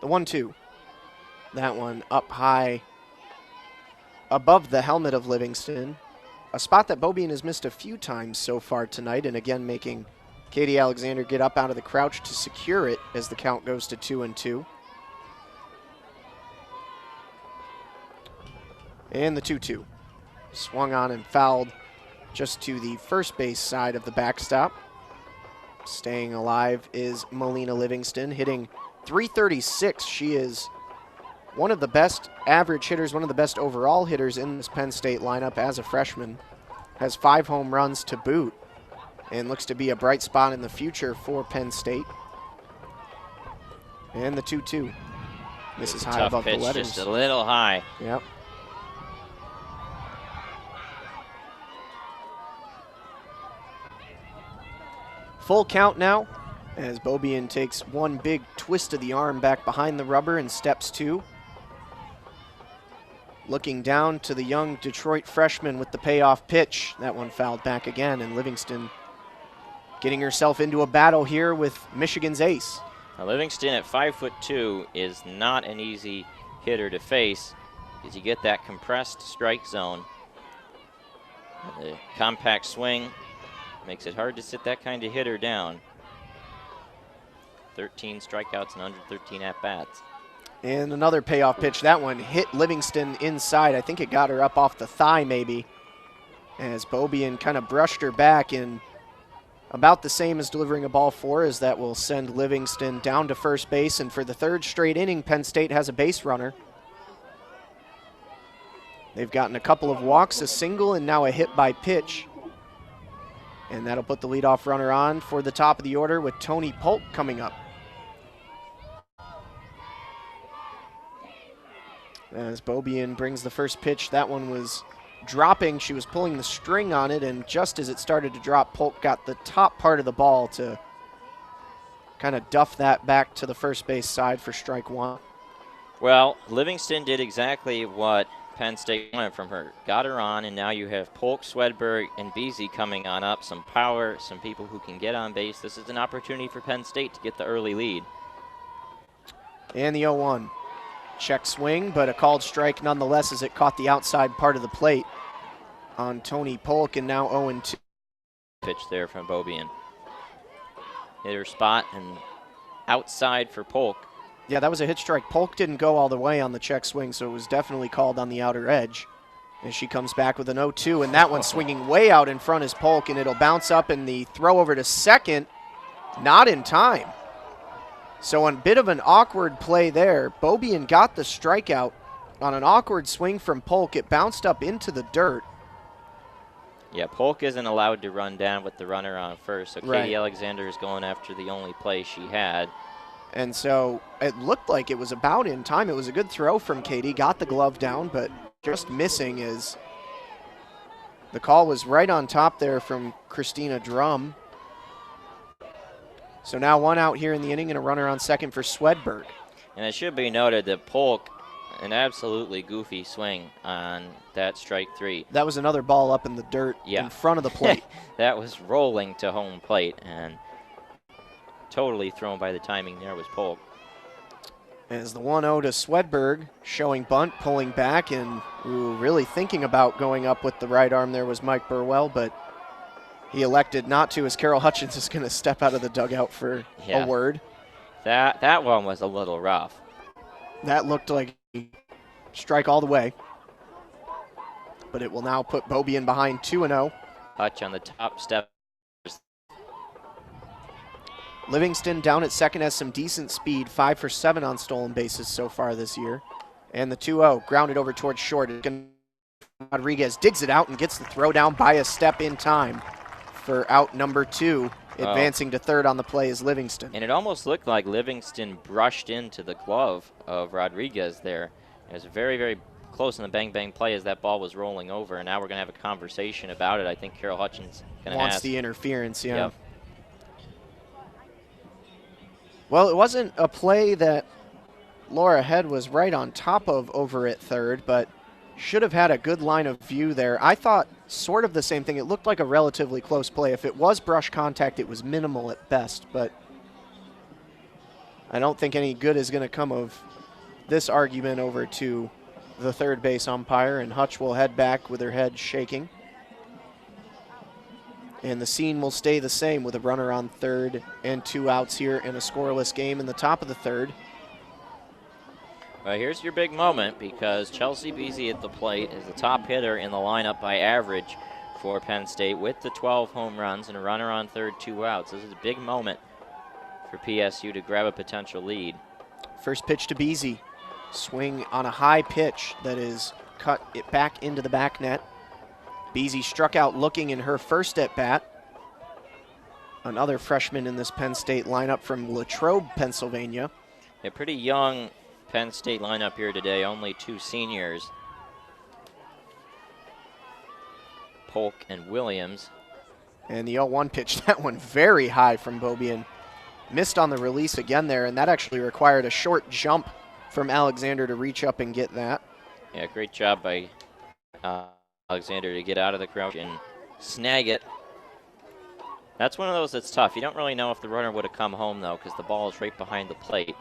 The 1-2. That one up high above the helmet of Livingston. A spot that Bobian has missed a few times so far tonight, and again making Katie Alexander get up out of the crouch to secure it as the count goes to 2-2. And the 2-2. Swung on and fouled just to the first base side of the backstop. Staying alive is Melina Livingston, hitting .336. She is one of the best average hitters, one of the best overall hitters in this Penn State lineup as a freshman. Has 5 home runs to boot and looks to be a bright spot in the future for Penn State. And the 2-2. This is high above the letters.
Just a little high.
Yep. Full count now as Bobian takes one big twist of the arm back behind the rubber and steps 2. Looking down to the young Detroit freshman with the payoff pitch. That one fouled back again, and Livingston getting herself into a battle here with Michigan's ace.
Now, Livingston at 5'2" is not an easy hitter to face because you get that compressed strike zone. The compact swing makes it hard to sit that kind of hitter down. 13 strikeouts and 113 at-bats.
And another payoff pitch. That one hit Livingston inside. I think it got her up off the thigh maybe, as Beaubien kind of brushed her back, and about the same as delivering a ball four, as that will send Livingston down to first base. And for the third straight inning, Penn State has a base runner. They've gotten a couple of walks, a single, and now a hit by pitch. And that'll put the leadoff runner on for the top of the order with Tony Polk coming up. As Beaubien brings the first pitch, that one was dropping. She was pulling the string on it, and just as it started to drop, Polk got the top part of the ball to kind of duff that back to the first base side for strike one.
Well, Livingston did exactly what Penn State wanted from her. Got her on, and now you have Polk, Swedberg, and Beasy coming on up. Some power, some people who can get on base. This is an opportunity for Penn State to get the early lead.
And the 0-1. Check swing, but a called strike nonetheless, as it caught the outside part of the plate on Tony Polk, and now 0-2.
Pitch there from Beaubien. Hit her spot and outside for Polk.
Yeah, that was a hit strike. Polk didn't go all the way on the check swing, so it was definitely called on the outer edge. And she comes back with an 0-2, and that one swinging way out in front is Polk, and it'll bounce up, and the throw over to second, not in time. So a bit of an awkward play there. Beaubien got the strikeout on an awkward swing from Polk. It bounced up into the dirt.
Yeah, Polk isn't allowed to run down with the runner on first, so
Right.
Katie Alexander is going after the only play she had.
And so it looked like it was about in time. It was a good throw from Katie, got the glove down, but just missing as the call was right on top there from Christina Drum. So now one out here in the inning and a runner on second for Swedberg.
And it should be noted that Polk, an absolutely goofy swing on that strike three.
That was another ball up in the dirt in front of the plate.
That was rolling to home plate, and totally thrown by the timing there was Polk.
As the 1-0 to Swedberg, showing bunt, pulling back, and really thinking about going up with the right arm there was Mike Burwell, but he elected not to, as Carol Hutchins is going to step out of the dugout for a word.
That one was a little rough.
That looked like a strike all the way. But it will now put Beaubien behind 2-0.
Hutch on the top step.
Livingston down at second has some decent speed, 5 for 7 on stolen bases so far this year. And the 2-0 grounded over towards short. Rodriguez digs it out and gets the throw down by a step in time for out number 2. Advancing to third on the play is Livingston.
And it almost looked like Livingston brushed into the glove of Rodriguez there. It was very, very close in the bang-bang play as that ball was rolling over, and now we're going to have a conversation about it. I think Carol Hutchins going to
wants the interference, yeah.
Yep.
Well, it wasn't a play that Laura Head was right on top of over at third, but should have had a good line of view there. I thought sort of the same thing. It looked like a relatively close play. If it was brush contact, it was minimal at best, but I don't think any good is going to come of this argument over to the third base umpire, and Hutch will head back with her head shaking. And the scene will stay the same with a runner on third and 2 outs here in a scoreless game in the top of the third.
Well, here's your big moment, because Chelsea Beasy at the plate is the top hitter in the lineup by average for Penn State with the 12 home runs and a runner on third, 2 outs. This is a big moment for PSU to grab a potential lead.
First pitch to Beasy. Swing on a high pitch that is cut it back into the back net. Beasy struck out looking in her first at-bat. Another freshman in this Penn State lineup from Latrobe, Pennsylvania.
A pretty young Penn State lineup here today, only 2 seniors. Polk and Williams.
And the 0-1 pitch, that one very high from Beaubien. Missed on the release again there, and that actually required a short jump from Alexander to reach up and get that.
Yeah, great job by Alexander to get out of the crouch and snag it. That's one of those that's tough. You don't really know if the runner would have come home, though, because the ball is right behind the plate.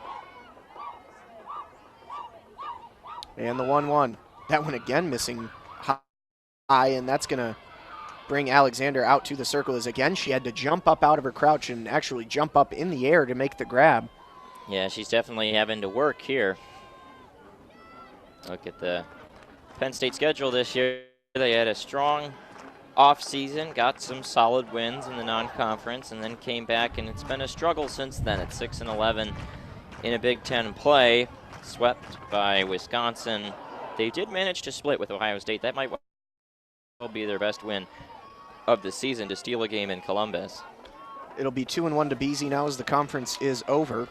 And the 1-1. That one again missing high, and that's going to bring Alexander out to the circle, as again she had to jump up out of her crouch and actually jump up in the air to make the grab.
Yeah, she's definitely having to work here. Look at the Penn State schedule this year. They had a strong off-season, got some solid wins in the non-conference, and then came back, and it's been a struggle since then. At 6-11 in a Big Ten play, swept by Wisconsin. They did manage to split with Ohio State. That might well be their best win of the season, to steal a game in Columbus.
It'll be 2-1 to BZ now as the conference is over.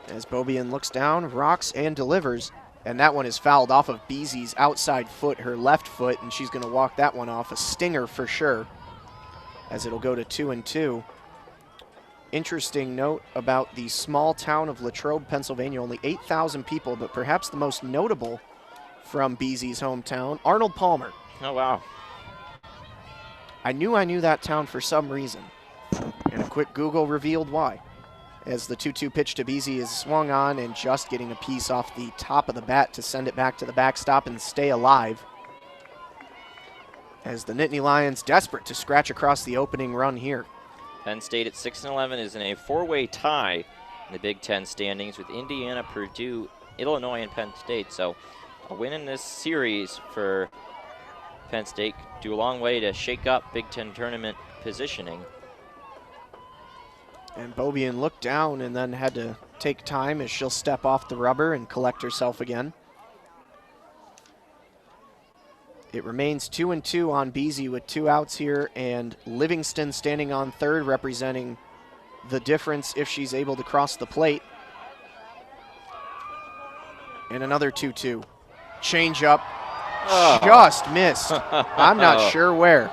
As Beaubien looks down, rocks, and delivers. And that one is fouled off of BZ's outside foot, her left foot, and she's going to walk that one off. A stinger for sure, as it'll go to 2-2. Interesting note about the small town of Latrobe, Pennsylvania. Only 8,000 people, but perhaps the most notable from BZ's hometown, Arnold Palmer.
Oh, wow.
I knew that town for some reason, and a quick Google revealed why. As the 2-2 pitch to BZ is swung on and just getting a piece off the top of the bat to send it back to the backstop and stay alive. As the Nittany Lions desperate to scratch across the opening run here.
Penn State at 6-11 is in a four-way tie in the Big Ten standings with Indiana, Purdue, Illinois, and Penn State. So a win in this series for Penn State do a long way to shake up Big Ten tournament positioning.
And Beaubien looked down and then had to take time as she'll step off the rubber and collect herself again. It remains 2-2 on BZ with 2 outs here, and Livingston standing on third, representing the difference if she's able to cross the plate. And another 2-2. Change up, just missed. I'm not sure where.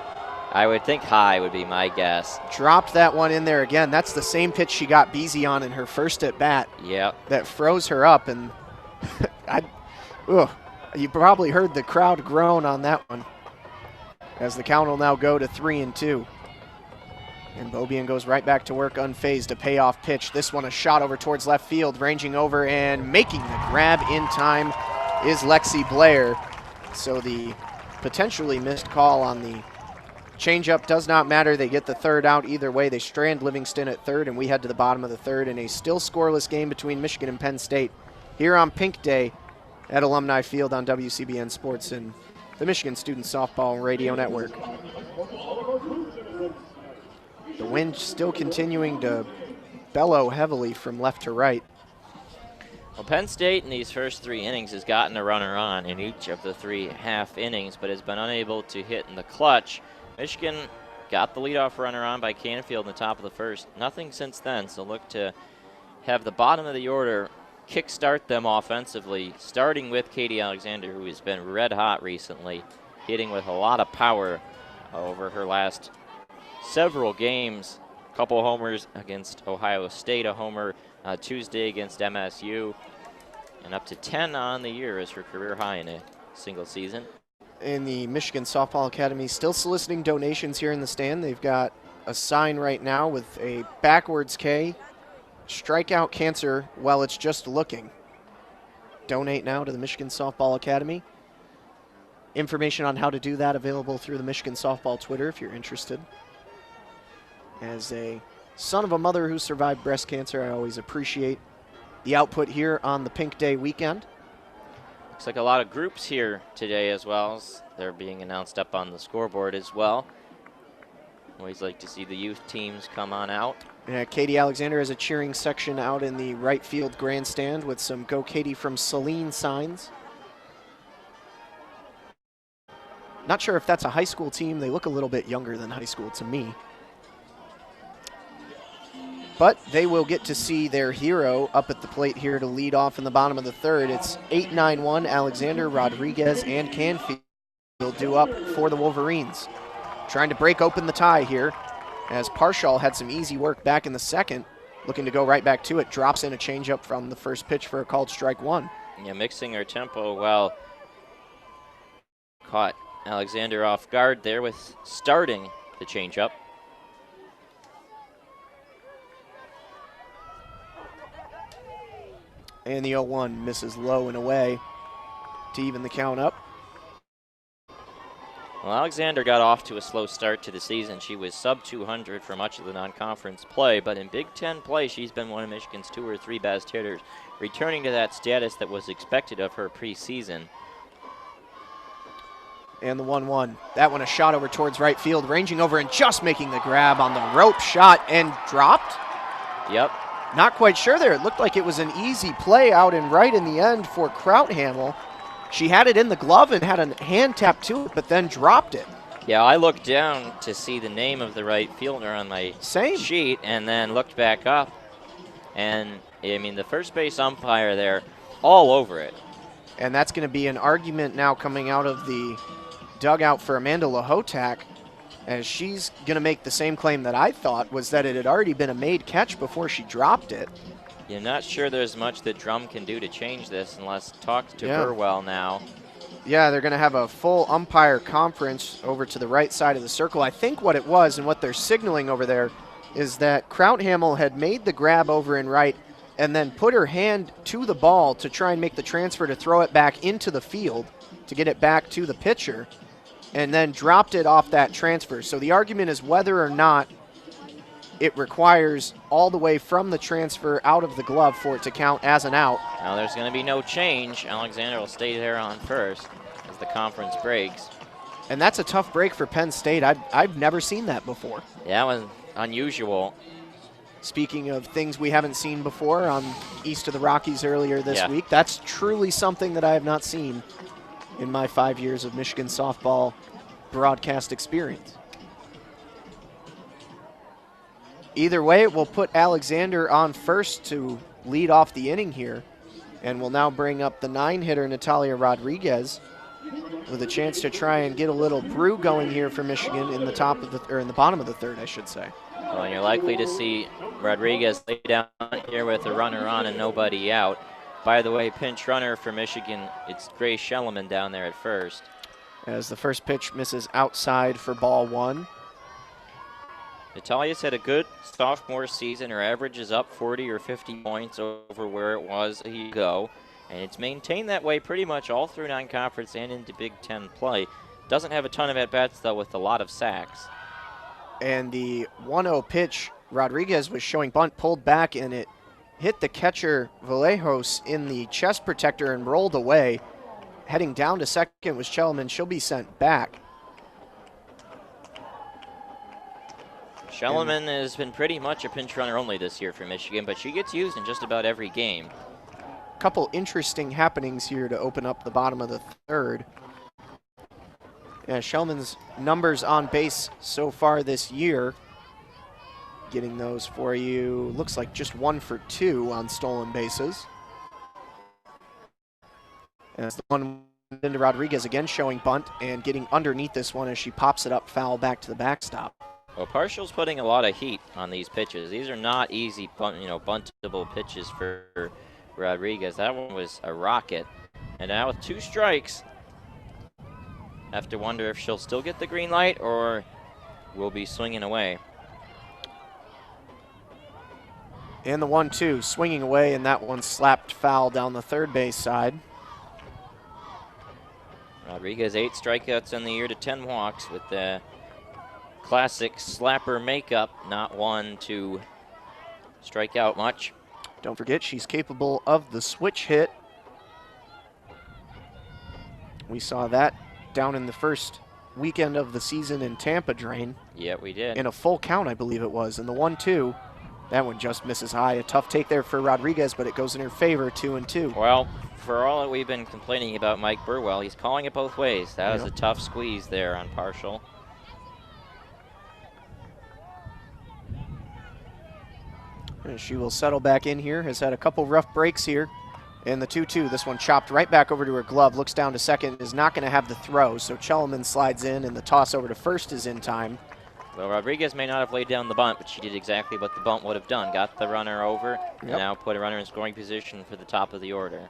I would think high would be my guess.
Dropped that one in there again. That's the same pitch she got BZ on in her first at bat.
Yep.
That froze her up, and you probably heard the crowd groan on that one. As the count will now go to 3-2. And Beaubien goes right back to work unfazed. A payoff pitch. This one a shot over towards left field, ranging over and making the grab in time is Lexi Blair. So the potentially missed call on the changeup does not matter. They get the third out either way. They strand Livingston at third, and we head to the bottom of the third in a still scoreless game between Michigan and Penn State here on Pink Day at Alumni Field on WCBN Sports and the Michigan Student Softball Radio Network. The wind still continuing to bellow heavily from left to right.
Well, Penn State in these first 3 innings has gotten a runner on in each of the 3 half innings, but has been unable to hit in the clutch. Michigan got the leadoff runner on by Canfield in the top of the first. Nothing since then, so look to have the bottom of the order kickstart them offensively, starting with Katie Alexander, who has been red hot recently, hitting with a lot of power over her last several games. A couple homers against Ohio State, a homer Tuesday against MSU, and up to 10 on the year is her career high in a single season.
In the Michigan Softball Academy, still soliciting donations here in the stand. They've got a sign right now with a backwards K, strikeout cancer while it's just looking. Donate now to the Michigan Softball Academy. Information on how to do that available through the Michigan Softball Twitter if you're interested. As a son of a mother who survived breast cancer, I always appreciate the output here on the Pink Day weekend.
Looks like a lot of groups here today as well. They're being announced up on the scoreboard as well. Always like to see the youth teams come on out.
Yeah, Katie Alexander has a cheering section out in the right field grandstand with some Go Katie from Saline signs. Not sure if that's a high school team. They look a little bit younger than high school to me. But they will get to see their hero up at the plate here to lead off in the bottom of the third. It's 8-9-1, Alexander, Rodriguez, and Canfield due up for the Wolverines. Trying to break open the tie here, as Parshall had some easy work back in the second, looking to go right back to it. Drops in a changeup from the first pitch for a called strike one.
Yeah, mixing her tempo well. Caught Alexander off guard there with starting the changeup.
And the 0-1 misses low and away to even the count up.
Well, Alexander got off to a slow start to the season. She was sub 200 for much of the non-conference play, but in Big Ten play, she's been one of Michigan's 2 or 3 best hitters, returning to that status that was expected of her preseason.
And the 1-1. That one a shot over towards right field, ranging over and just making the grab on the rope shot and dropped.
Yep.
Not quite sure there. It looked like it was an easy play out and right in the end for Krauthamel. She had it in the glove and had a hand tap to it, but then dropped it.
Yeah, I looked down to see the name of the right fielder on my sheet and then looked back up. And, I mean, the first base umpire there, all over it.
And that's going to be an argument now coming out of the dugout for Amanda Lahotak, as she's going to make the same claim that I thought, was that it had already been a made catch before she dropped it.
You're not sure there's much that Drum can do to change this unless talk to Burwell now.
Yeah, they're going to have a full umpire conference over to the right side of the circle. I think what it was and what they're signaling over there is that Krauthamel had made the grab over in right and then put her hand to the ball to try and make the transfer to throw it back into the field to get it back to the pitcher, and then dropped it off that transfer. So the argument is whether or not it requires all the way from the transfer out of the glove for it to count as an out.
Now there's going to be no change. Alexander will stay there on first as the conference breaks.
And that's a tough break for Penn State. I've never seen that before.
Yeah, it was unusual.
Speaking of things we haven't seen before on east of the Rockies earlier this week, that's truly something that I have not seen in my 5 years of Michigan softball broadcast experience. Either way, it will put Alexander on first to lead off the inning here, and will now bring up the 9-hitter Natalia Rodriguez with a chance to try and get a little brew going here for Michigan in the top of the, or in the bottom of the third, I should say.
Well, you're likely to see Rodriguez lay down here with a runner on and nobody out. By the way, pinch runner for Michigan, it's Grace Schelleman down there at first.
As the first pitch misses outside for ball 1.
Natalia's had a good sophomore season. Her average is up 40 or 50 points over where it was a year ago, and it's maintained that way pretty much all through non-conference and into Big Ten play. Doesn't have a ton of at-bats, though, with a lot of sacks.
And the 1-0 pitch, Rodriguez was showing bunt, pulled back, and it hit the catcher Vallejos in the chest protector and rolled away. Heading down to second was Schelleman. She'll be sent back.
Schelleman has been pretty much a pinch runner only this year for Michigan, but she gets used in just about every game.
A couple interesting happenings here to open up the bottom of the third. Yeah, Schelleman's numbers on base so far this year, getting those for you, looks like just 1 for 2 on stolen bases. And that's the one into Rodriguez again, showing bunt and getting underneath this one as she pops it up foul back to the backstop.
Well, Partial's putting a lot of heat on these pitches. These are not easy, buntable pitches for Rodriguez. That one was a rocket. And now with 2 strikes, have to wonder if she'll still get the green light or will be swinging away.
And the 1-2 swinging away, and that one slapped foul down the third base side.
Rodriguez 8 strikeouts in the year to 10 walks with the classic slapper makeup, not one to strike out much.
Don't forget, she's capable of the switch hit. We saw that down in the first weekend of the season in Tampa Drain.
Yeah, we did.
In a full count, I believe it was. And the 1-2, that one just misses high. A tough take there for Rodriguez, but it goes in her favor, 2-2.
Well, for all that we've been complaining about Mike Burwell, he's calling it both ways. That was a tough squeeze there on Partial.
And she will settle back in here, has had a couple rough breaks here. And the 2-2, this one chopped right back over to her glove, looks down to second, is not going to have the throw, so Schelleman slides in, and the toss over to first is in time.
Well, Rodriguez may not have laid down the bunt, but she did exactly what the bunt would have done. Got the runner over, and now put a runner in scoring position for the top of the order.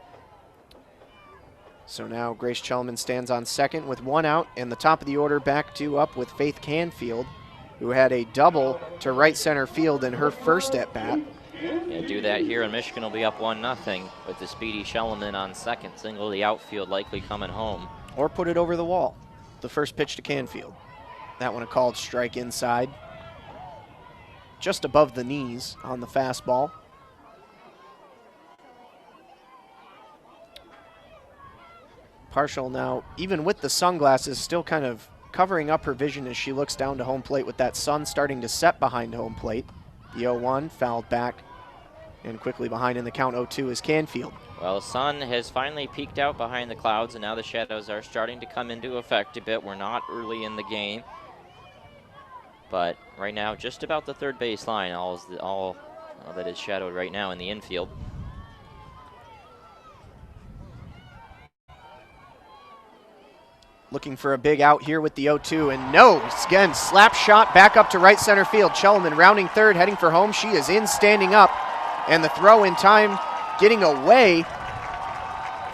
So now Grace Schelleman stands on second with 1 out, and the top of the order back to up with Faith Canfield, who had a double to right center field in her first at-bat.
Yeah, do that here, and Michigan will be up 1-0 with the speedy Schelleman on second. Single the outfield, likely coming home.
Or put it over the wall. the first pitch to Canfield. That one a called strike inside. Just above the knees on the fastball. Partial now, even with the sunglasses, still kind of covering up her vision as she looks down to home plate with that sun starting to set behind home plate. The 0-1 fouled back and quickly behind in the count. 0-2 is Canfield.
Well, the sun has finally peeked out behind the clouds, and now the shadows are starting to come into effect a bit. We're not early in the game, but right now just about the third base line, all that is shadowed right now in the infield.
Looking for a big out here with the 0-2, and no, again, slap shot back up to right center field. Chelman rounding third, heading for home. She is in, standing up, and the throw in time getting away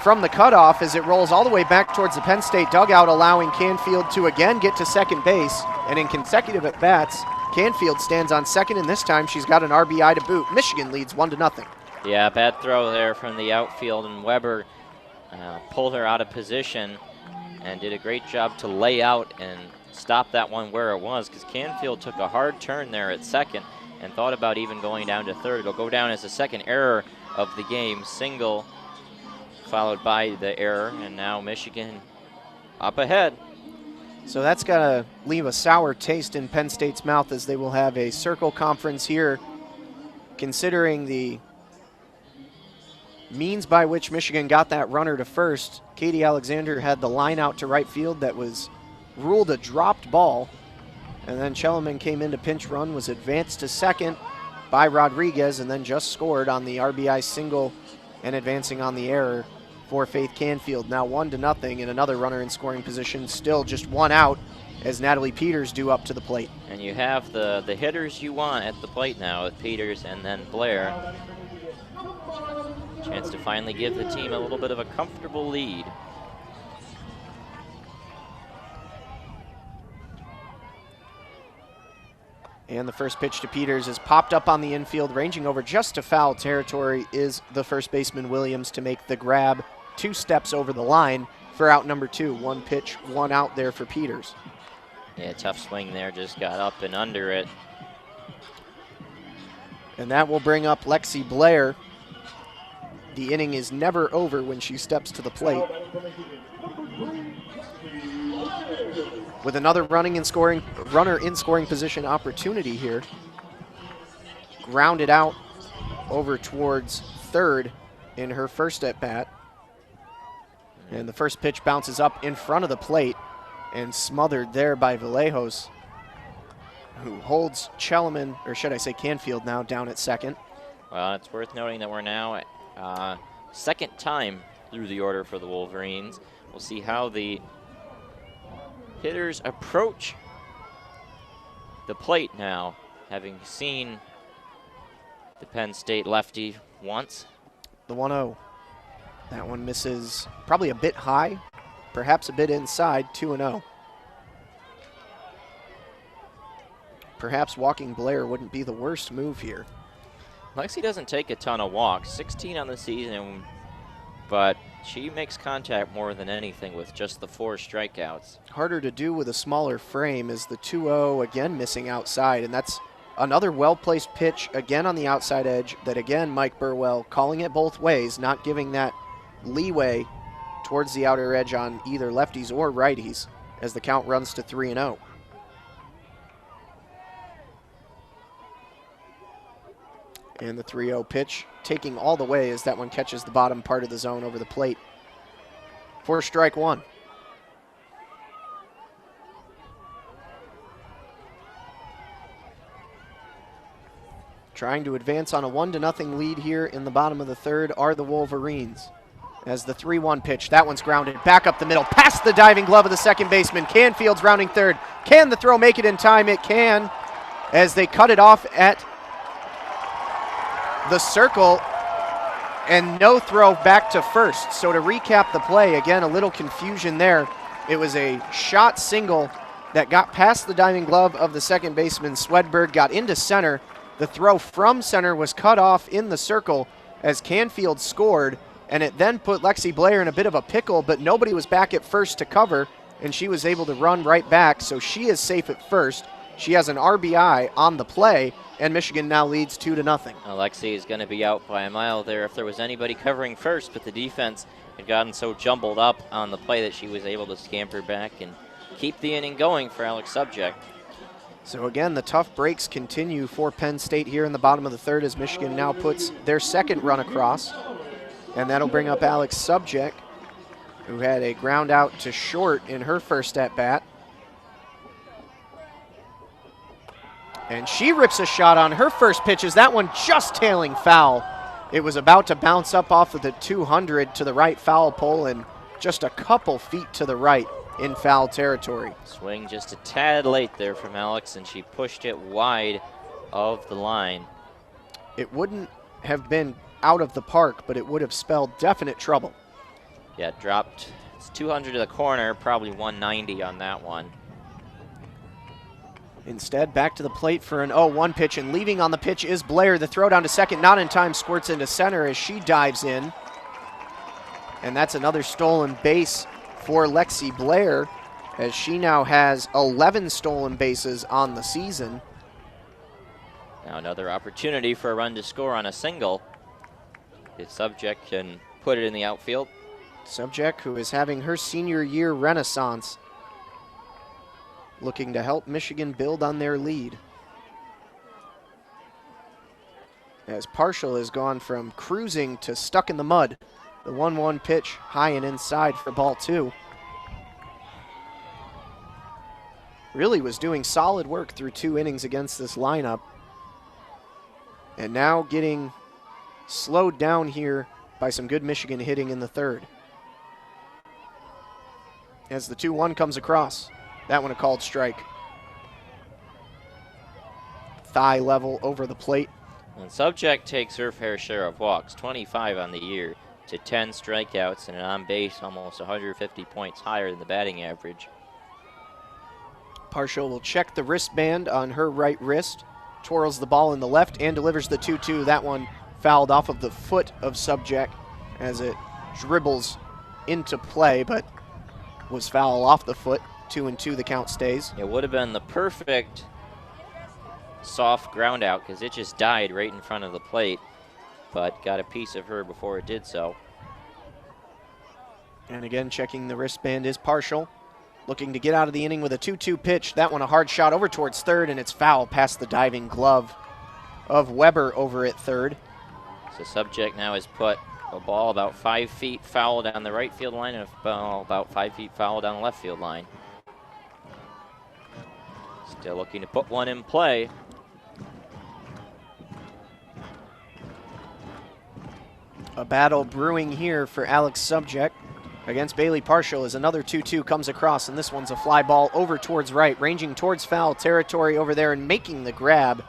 from the cutoff as it rolls all the way back towards the Penn State dugout, allowing Canfield to again get to second base. And in consecutive at-bats, Canfield stands on second, and this time she's got an RBI to boot. Michigan leads 1-0.
Yeah, bad throw there from the outfield, and Weber pulled her out of position and did a great job to lay out and stop that one where it was, because Canfield took a hard turn there at second and thought about even going down to third. It'll go down as the second error of the game. Single followed by the error, and now Michigan up ahead.
So that's got to leave a sour taste in Penn State's mouth, as they will have a circle conference here, considering the means by which Michigan got that runner to first. Katie Alexander had the line out to right field that was ruled a dropped ball, and then Chelman came in to pinch run, was advanced to second by Rodriguez, and then just scored on the RBI single and advancing on the error for Faith Canfield. Now 1-0, and another runner in scoring position, still just one out as Natalie Peters due up to the plate.
And you have the hitters you want at the plate now with Peters and then Blair. Chance to finally give the team a little bit of a comfortable lead.
And the first pitch to Peters is popped up on the infield. Ranging over just to foul territory is the first baseman Williams to make the grab 2 steps over the line for out number 2. 1 pitch, 1 out there for Peters.
Yeah, tough swing there, just got up and under it.
And that will bring up Lexi Blair. The inning is never over when she steps to the plate. With another runner in scoring position opportunity here. Grounded out over towards third in her first at bat. And the first pitch bounces up in front of the plate and smothered there by Vallejos, who holds Chelman, or should I say Canfield, now down at second.
Well, it's worth noting that we're now at second time through the order for the Wolverines. We'll see how the hitters approach the plate now, having seen the Penn State lefty once.
The 1-0. That one misses probably a bit high, perhaps a bit inside. 2-0. Perhaps walking Blair wouldn't be the worst move here.
Lexi doesn't take a ton of walks, 16 on the season, but she makes contact more than anything with just the 4 strikeouts.
Harder to do with a smaller frame, as the 2-0 again missing outside, and that's another well-placed pitch again on the outside edge that again Mike Burwell calling it both ways, not giving that leeway towards the outer edge on either lefties or righties as the count runs to 3-0. And the 3-0 pitch taking all the way as that one catches the bottom part of the zone over the plate for strike 1. Trying to advance on a 1-0 lead here in the bottom of the third are the Wolverines. As the 3-1 pitch, that one's grounded back up the middle, past the diving glove of the second baseman. Canfield's rounding third. Can the throw make it in time? It can, as they cut it off at the circle, and no throw back to first. So to recap the play, again, a little confusion there. It was a shot single that got past the diving glove of the second baseman. Swedberg got into center. The throw from center was cut off in the circle as Canfield scored, and it then put Lexi Blair in a bit of a pickle, but nobody was back at first to cover. and she was able to run right back, so she is safe at first. She has an RBI on the play, and Michigan now leads 2-0.
Alexi is going to be out by a mile there if there was anybody covering first, but the defense had gotten so jumbled up on the play that she was able to scamper back and keep the inning going for Alex Subject.
So again, the tough breaks continue for Penn State here in the bottom of the third as Michigan now puts their second run across. And that'll bring up Alex Subject, who had a ground out to short in her first at-bat. And she rips a shot on her first pitches. That one just tailing foul. It was about to bounce up off of the 200 to the right foul pole and just a couple feet to the right in foul territory.
Swing just a tad late there from Alex, and she pushed it wide of the line.
It wouldn't have been out of the park, but it would have spelled definite trouble.
Yeah, dropped. It's 200 to the corner, probably 190 on that one.
Instead, back to the plate for an 0-1 pitch, and leaving on the pitch is Blair. The throw down to second, not in time, squirts into center as she dives in. And that's another stolen base for Lexi Blair, as she now has 11 stolen bases on the season.
Now another opportunity for a run to score on a single. If Subject can put it in the outfield.
Subject, who is having her senior year renaissance, looking to help Michigan build on their lead. As Partial has gone from cruising to stuck in the mud. The 1-1 pitch high and inside for ball 2. Really was doing solid work through 2 innings against this lineup. And now getting slowed down here by some good Michigan hitting in the third. As the 2-1 comes across. That one a called strike. Thigh level over the plate.
And Subject takes her fair share of walks, 25 on the year, to 10 strikeouts and an on base almost 150 points higher than the batting average.
Partial will check the wristband on her right wrist, twirls the ball in the left, and delivers the 2-2. That one fouled off of the foot of Subject as it dribbles into play, but was foul off the foot. 2-2, the count stays.
It would have been the perfect soft ground out because it just died right in front of the plate, but got a piece of her before it did so.
And again, checking the wristband is Partial. Looking to get out of the inning with a 2-2 pitch. That one a hard shot over towards third, and it's foul past the diving glove of Weber over at third.
So Subject now has put a ball about 5 feet foul down the right field line and a ball about 5 feet foul down the left field line. Still looking to put one in play.
A battle brewing here for Alex Subject against Bailey Partial as another 2-2 comes across, and this one's a fly ball over towards right, ranging towards foul territory over there and making the grab.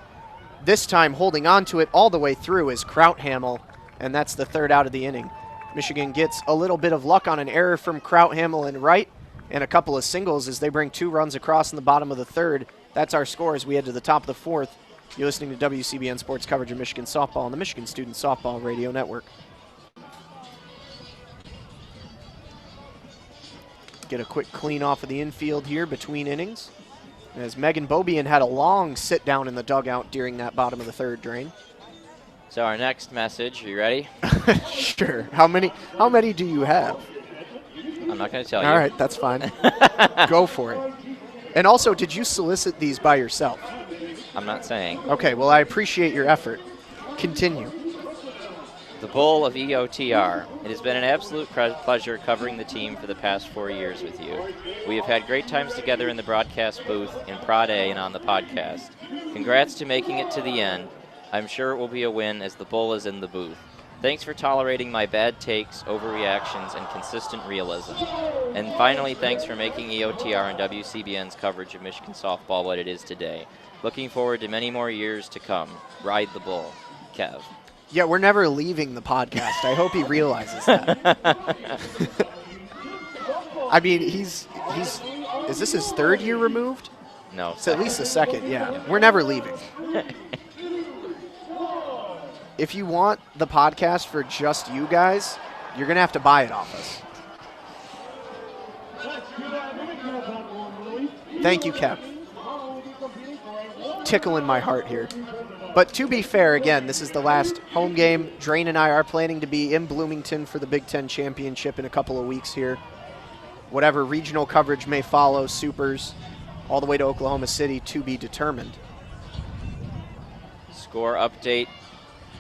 This time holding on to it all the way through is Krauthamel, and that's the third out of the inning. Michigan gets a little bit of luck on an error from Krauthamel in right and a couple of singles as they bring 2 runs across in the bottom of the third. That's our score as we head to the top of the fourth. You're listening to WCBN Sports coverage of Michigan softball on the Michigan Student Softball Radio Network. Get a quick clean off of the infield here between innings, as Megan Bobian had a long sit down in the dugout during that bottom of the third drain.
So our next message, are you ready?
Sure. How many do you have?
I'm not going to tell you.
All right, that's fine. Go for it. And also, did you solicit these by yourself?
I'm not saying.
Okay, well, I appreciate your effort. Continue.
The Bull of EOTR. It has been an absolute pleasure covering the team for the past 4 years with you. We have had great times together in the broadcast booth, in Prod A, and on the podcast. Congrats to making it to the end. I'm sure it will be a win as the Bull is in the booth. Thanks for tolerating my bad takes, overreactions, and consistent realism. And finally, thanks for making EOTR and WCBN's coverage of Michigan softball what it is today. Looking forward to many more years to come. Ride the Bull. Kev.
Yeah, we're never leaving the podcast. I hope he realizes that. I mean, is this his third year removed?
No.
It's at least the second, yeah. We're never leaving. If you want the podcast for just you guys, you're going to have to buy it off us. Thank you, Kev. Tickling my heart here. But to be fair, again, this is the last home game. Drain and I are planning to be in Bloomington for the Big Ten Championship in a couple of weeks here. Whatever regional coverage may follow, Supers, all the way to Oklahoma City to be determined.
Score update,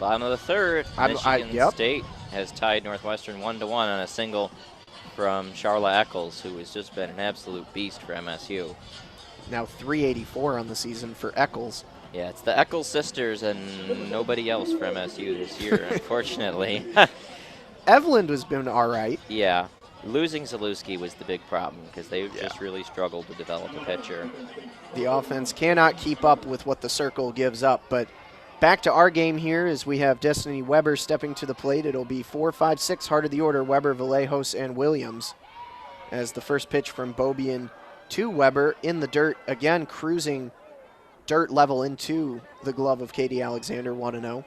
bottom of the third. Michigan State has tied Northwestern 1-1 on a single from Charla Eccles, who has just been an absolute beast for MSU.
Now 384 on the season for Eccles.
Yeah, it's the Eccles sisters and nobody else for MSU this year, unfortunately.
Eveland has been all right.
Yeah, losing Zalewski was the big problem because they've just really struggled to develop a pitcher.
The offense cannot keep up with what the circle gives up, but back to our game here as we have Destiny Weber stepping to the plate. It'll be 4, 5, 6, heart of the order, Weber, Vallejos, and Williams. As the first pitch from Bobian to Weber in the dirt, again cruising dirt level into the glove of Katie Alexander, 1-0.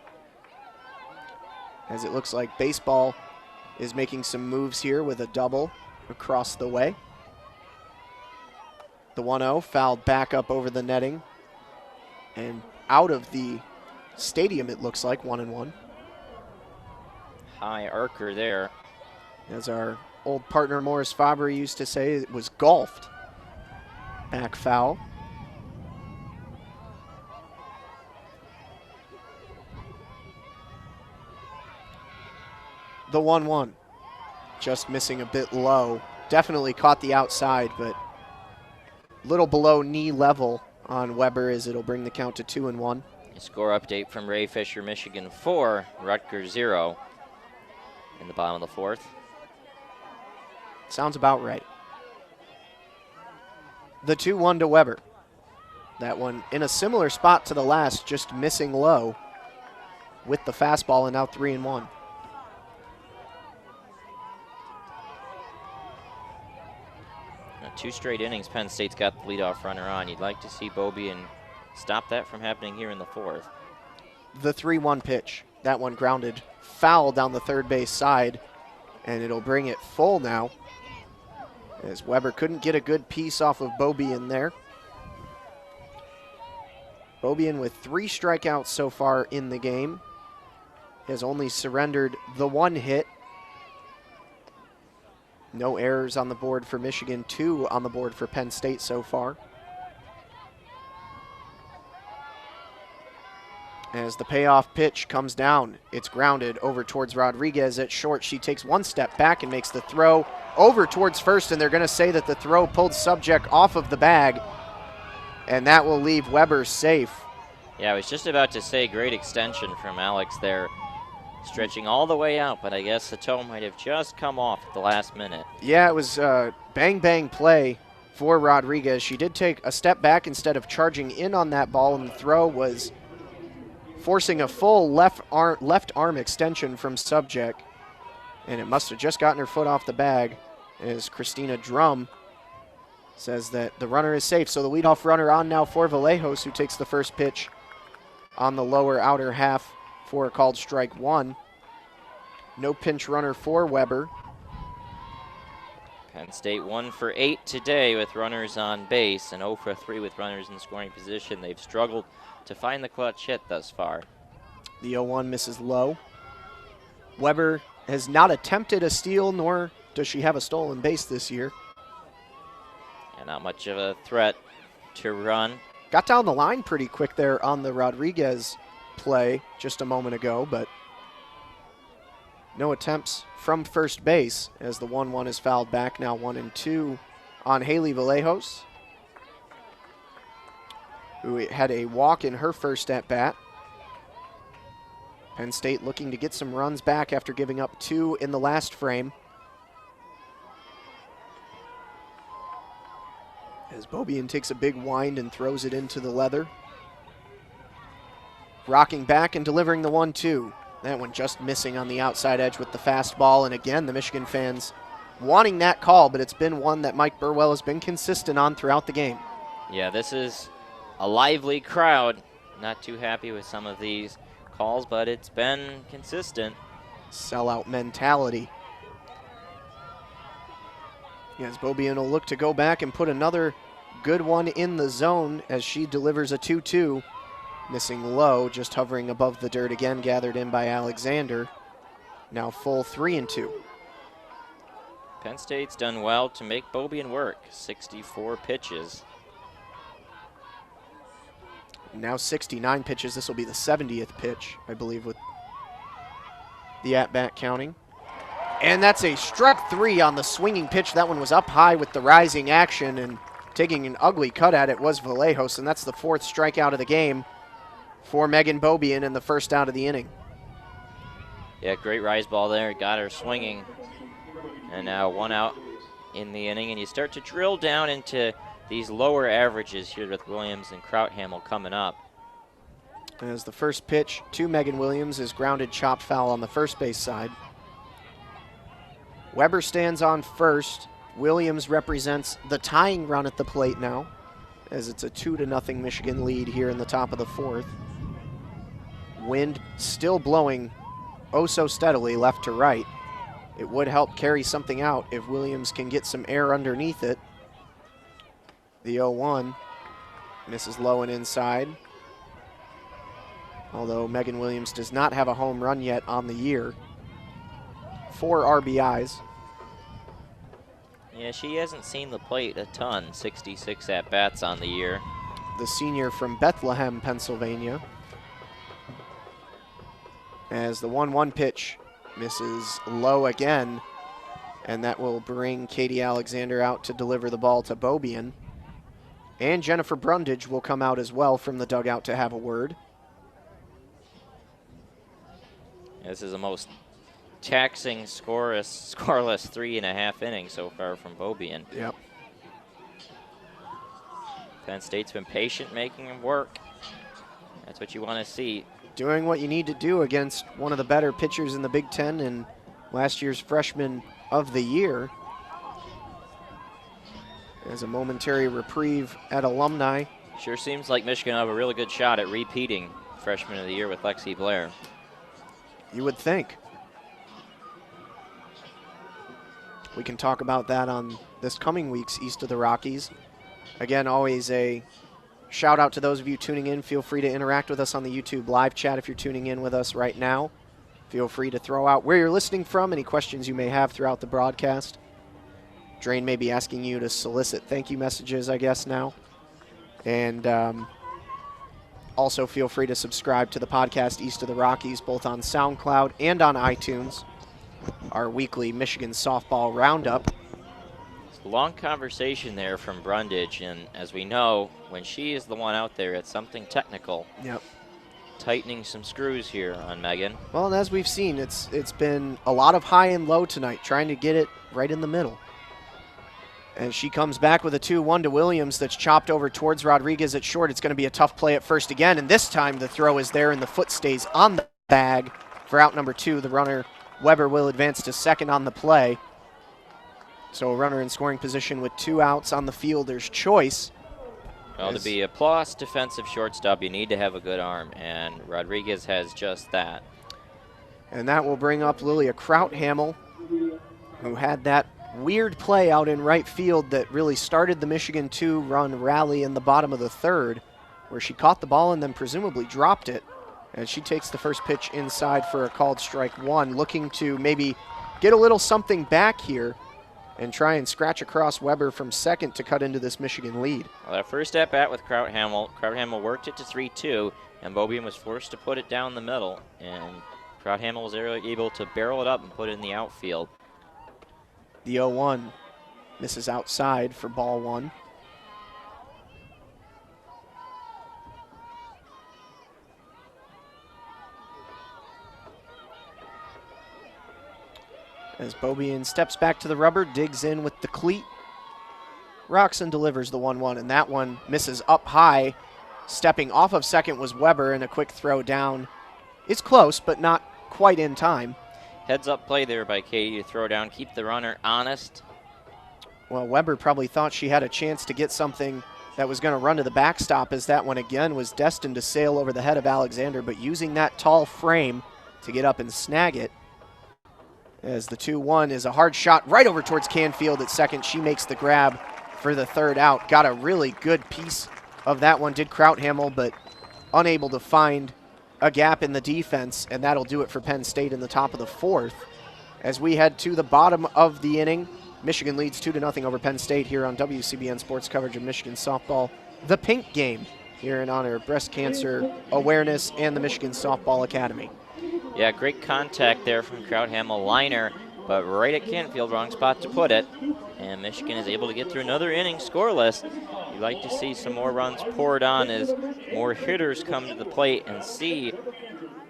As it looks like baseball is making some moves here with a double across the way. The 1-0 fouled back up over the netting and out of the stadium, it looks like, 1-1.
High arcer there.
As our old partner Morris Faber used to say, it was golfed. Back foul. The 1-1. Just missing a bit low. Definitely caught the outside, but a little below knee level on Weber as it'll bring the count to 2-1.
Score update from Ray Fisher, Michigan 4, Rutgers 0 in the bottom of the fourth.
Sounds about right. The 2-1 to Weber. That one in a similar spot to the last, just missing low with the fastball, and now 3-1.
Two straight innings, Penn State's got the leadoff runner on. You'd like to see Bobian stop that from happening here in the fourth.
The 3-1 pitch. That one grounded foul down the third base side, and it'll bring it full now as Weber couldn't get a good piece off of Bobian there. Bobian with 3 strikeouts so far in the game. Has only surrendered the 1 hit. No errors on the board for Michigan, 2 on the board for Penn State so far. As the payoff pitch comes down, it's grounded over towards Rodriguez at short. She takes 1 step back and makes the throw over towards first, and they're going to say that the throw pulled subject off of the bag, and that will leave Weber safe.
Yeah, I was just about to say great extension from Alex there, stretching all the way out, but I guess the toe might have just come off at the last minute.
Yeah, it was a bang-bang play for Rodriguez. She did take a step back instead of charging in on that ball, and the throw was forcing a full left arm extension from subject, and it must have just gotten her foot off the bag, as Christina Drum says that the runner is safe. So the leadoff runner on now for Vallejos, who takes the first pitch on the lower outer half for a called strike 1. No pinch runner for Weber.
Penn State 1 for 8 today with runners on base, and 0 for 3 with runners in scoring position. They've struggled to find the clutch hit thus far.
The 0-1 misses low. Weber has not attempted a steal, nor does she have a stolen base this year.
And not much of a threat to run.
Got down the line pretty quick there on the Rodriguez play just a moment ago, but no attempts from first base as the 1-1 is fouled back. Now 1-2 on Haley Vallejos, who had a walk in her first at-bat. Penn State looking to get some runs back after giving up 2 in the last frame. As Bobian takes a big wind and throws it into the leather. Rocking back and delivering the 1-2. That one just missing on the outside edge with the fastball. And again, the Michigan fans wanting that call, but it's been one that Mike Burwell has been consistent on throughout the game.
Yeah, this is a lively crowd. Not too happy with some of these calls, but it's been consistent.
Sellout mentality. Yes, Beaubien will look to go back and put another good one in the zone as she delivers a 2-2. Missing low, just hovering above the dirt again, gathered in by Alexander. Now full 3-2.
Penn State's done well to make Beaubien work. 64 pitches.
Now 69 pitches. This will be the 70th pitch, I believe, with the at-bat counting. And that's a strike 3 on the swinging pitch. That one was up high with the rising action, and taking an ugly cut at it was Vallejos, and that's the 4th strikeout of the game for Megan Beaubien in the first out of the inning.
Yeah, great rise ball there. Got her swinging. And now 1 out in the inning, and you start to drill down into these lower averages here with Williams and Krauthamel coming up.
As the first pitch to Megan Williams is grounded chopped foul on the first base side. Weber stands on first. Williams represents the tying run at the plate now, as it's a 2-0 Michigan lead here in the top of the 4th. Wind still blowing oh so steadily left to right. It would help carry something out if Williams can get some air underneath it. The 0-1 misses low and inside. Although Megan Williams does not have a home run yet on the year. 4 RBIs.
Yeah, she hasn't seen the plate a ton. 66 at-bats on the year.
The senior from Bethlehem, Pennsylvania. As the 1-1 pitch misses low again, and that will bring Katie Alexander out to deliver the ball to Beaubien. And Jennifer Brundage will come out as well from the dugout to have a word.
This is the most taxing scoreless 3.5 innings so far from Beaubien.
Yep.
Penn State's been patient making him work. That's what you want to see.
Doing what you need to do against one of the better pitchers in the Big Ten and last year's freshman of the year. As a momentary reprieve at Alumni.
Sure seems like Michigan will have a really good shot at repeating freshman of the year with Lexi Blair.
You would think. We can talk about that on this coming week's East of the Rockies. Again, always a shout out to those of you tuning in. Feel free to interact with us on the YouTube live chat if you're tuning in with us right now. Feel free to throw out where you're listening from, any questions you may have throughout the broadcast. Drain may be asking you to solicit thank you messages, I guess, now. And also feel free to subscribe to the podcast East of the Rockies, both on SoundCloud and on iTunes. Our weekly Michigan softball roundup.
It's a long conversation there from Brundage, and as we know, when she is the one out there, it's something technical.
Yep.
Tightening some screws here on Megan.
Well, and as we've seen, it's been a lot of high and low tonight, trying to get it right in the middle. And she comes back with a 2-1 to Williams that's chopped over towards Rodriguez at short. It's going to be a tough play at first again, and this time the throw is there and the foot stays on the bag for out number 2. The runner, Weber, will advance to second on the play. So a runner in scoring position with 2 outs on the fielder's choice.
Well, to be a plus defensive shortstop, you need to have a good arm, and Rodriguez has just that.
And that will bring up Lilia Krauthamel, who had that weird play out in right field that really started the Michigan 2-run rally in the bottom of the 3rd, where she caught the ball and then presumably dropped it. And she takes the first pitch inside for a called strike 1, looking to maybe get a little something back here and try and scratch across Weber from second to cut into this Michigan lead.
Well, that first at-bat with Krauthamel worked it to 3-2, and Beaubien was forced to put it down the middle, and Krauthamel was able to barrel it up and put it in the outfield.
The 0-1 misses outside for ball 1. As Beaubien steps back to the rubber, digs in with the cleat. Roxon delivers the 1-1, and that one misses up high. Stepping off of second was Weber, and a quick throw down. It's close, but not quite in time.
Heads-up play there by Katie to throw down, keep the runner honest.
Well, Weber probably thought she had a chance to get something that was going to run to the backstop, as that one again was destined to sail over the head of Alexander, but using that tall frame to get up and snag it. As the 2-1 is a hard shot right over towards Canfield at second. She makes the grab for the third out. Got a really good piece of that one, did Krauthamel, but unable to find a gap in the defense, and that'll do it for Penn State in the top of the fourth. As we head to the bottom of the inning, Michigan leads 2-0 over Penn State here on WCBN Sports coverage of Michigan softball. The Pink Game here in honor of breast cancer awareness and the Michigan Softball Academy.
Yeah, great contact there from Krauthamel, liner, but right at Canfield, wrong spot to put it. And Michigan is able to get through another inning scoreless. You'd like to see some more runs poured on as more hitters come to the plate and see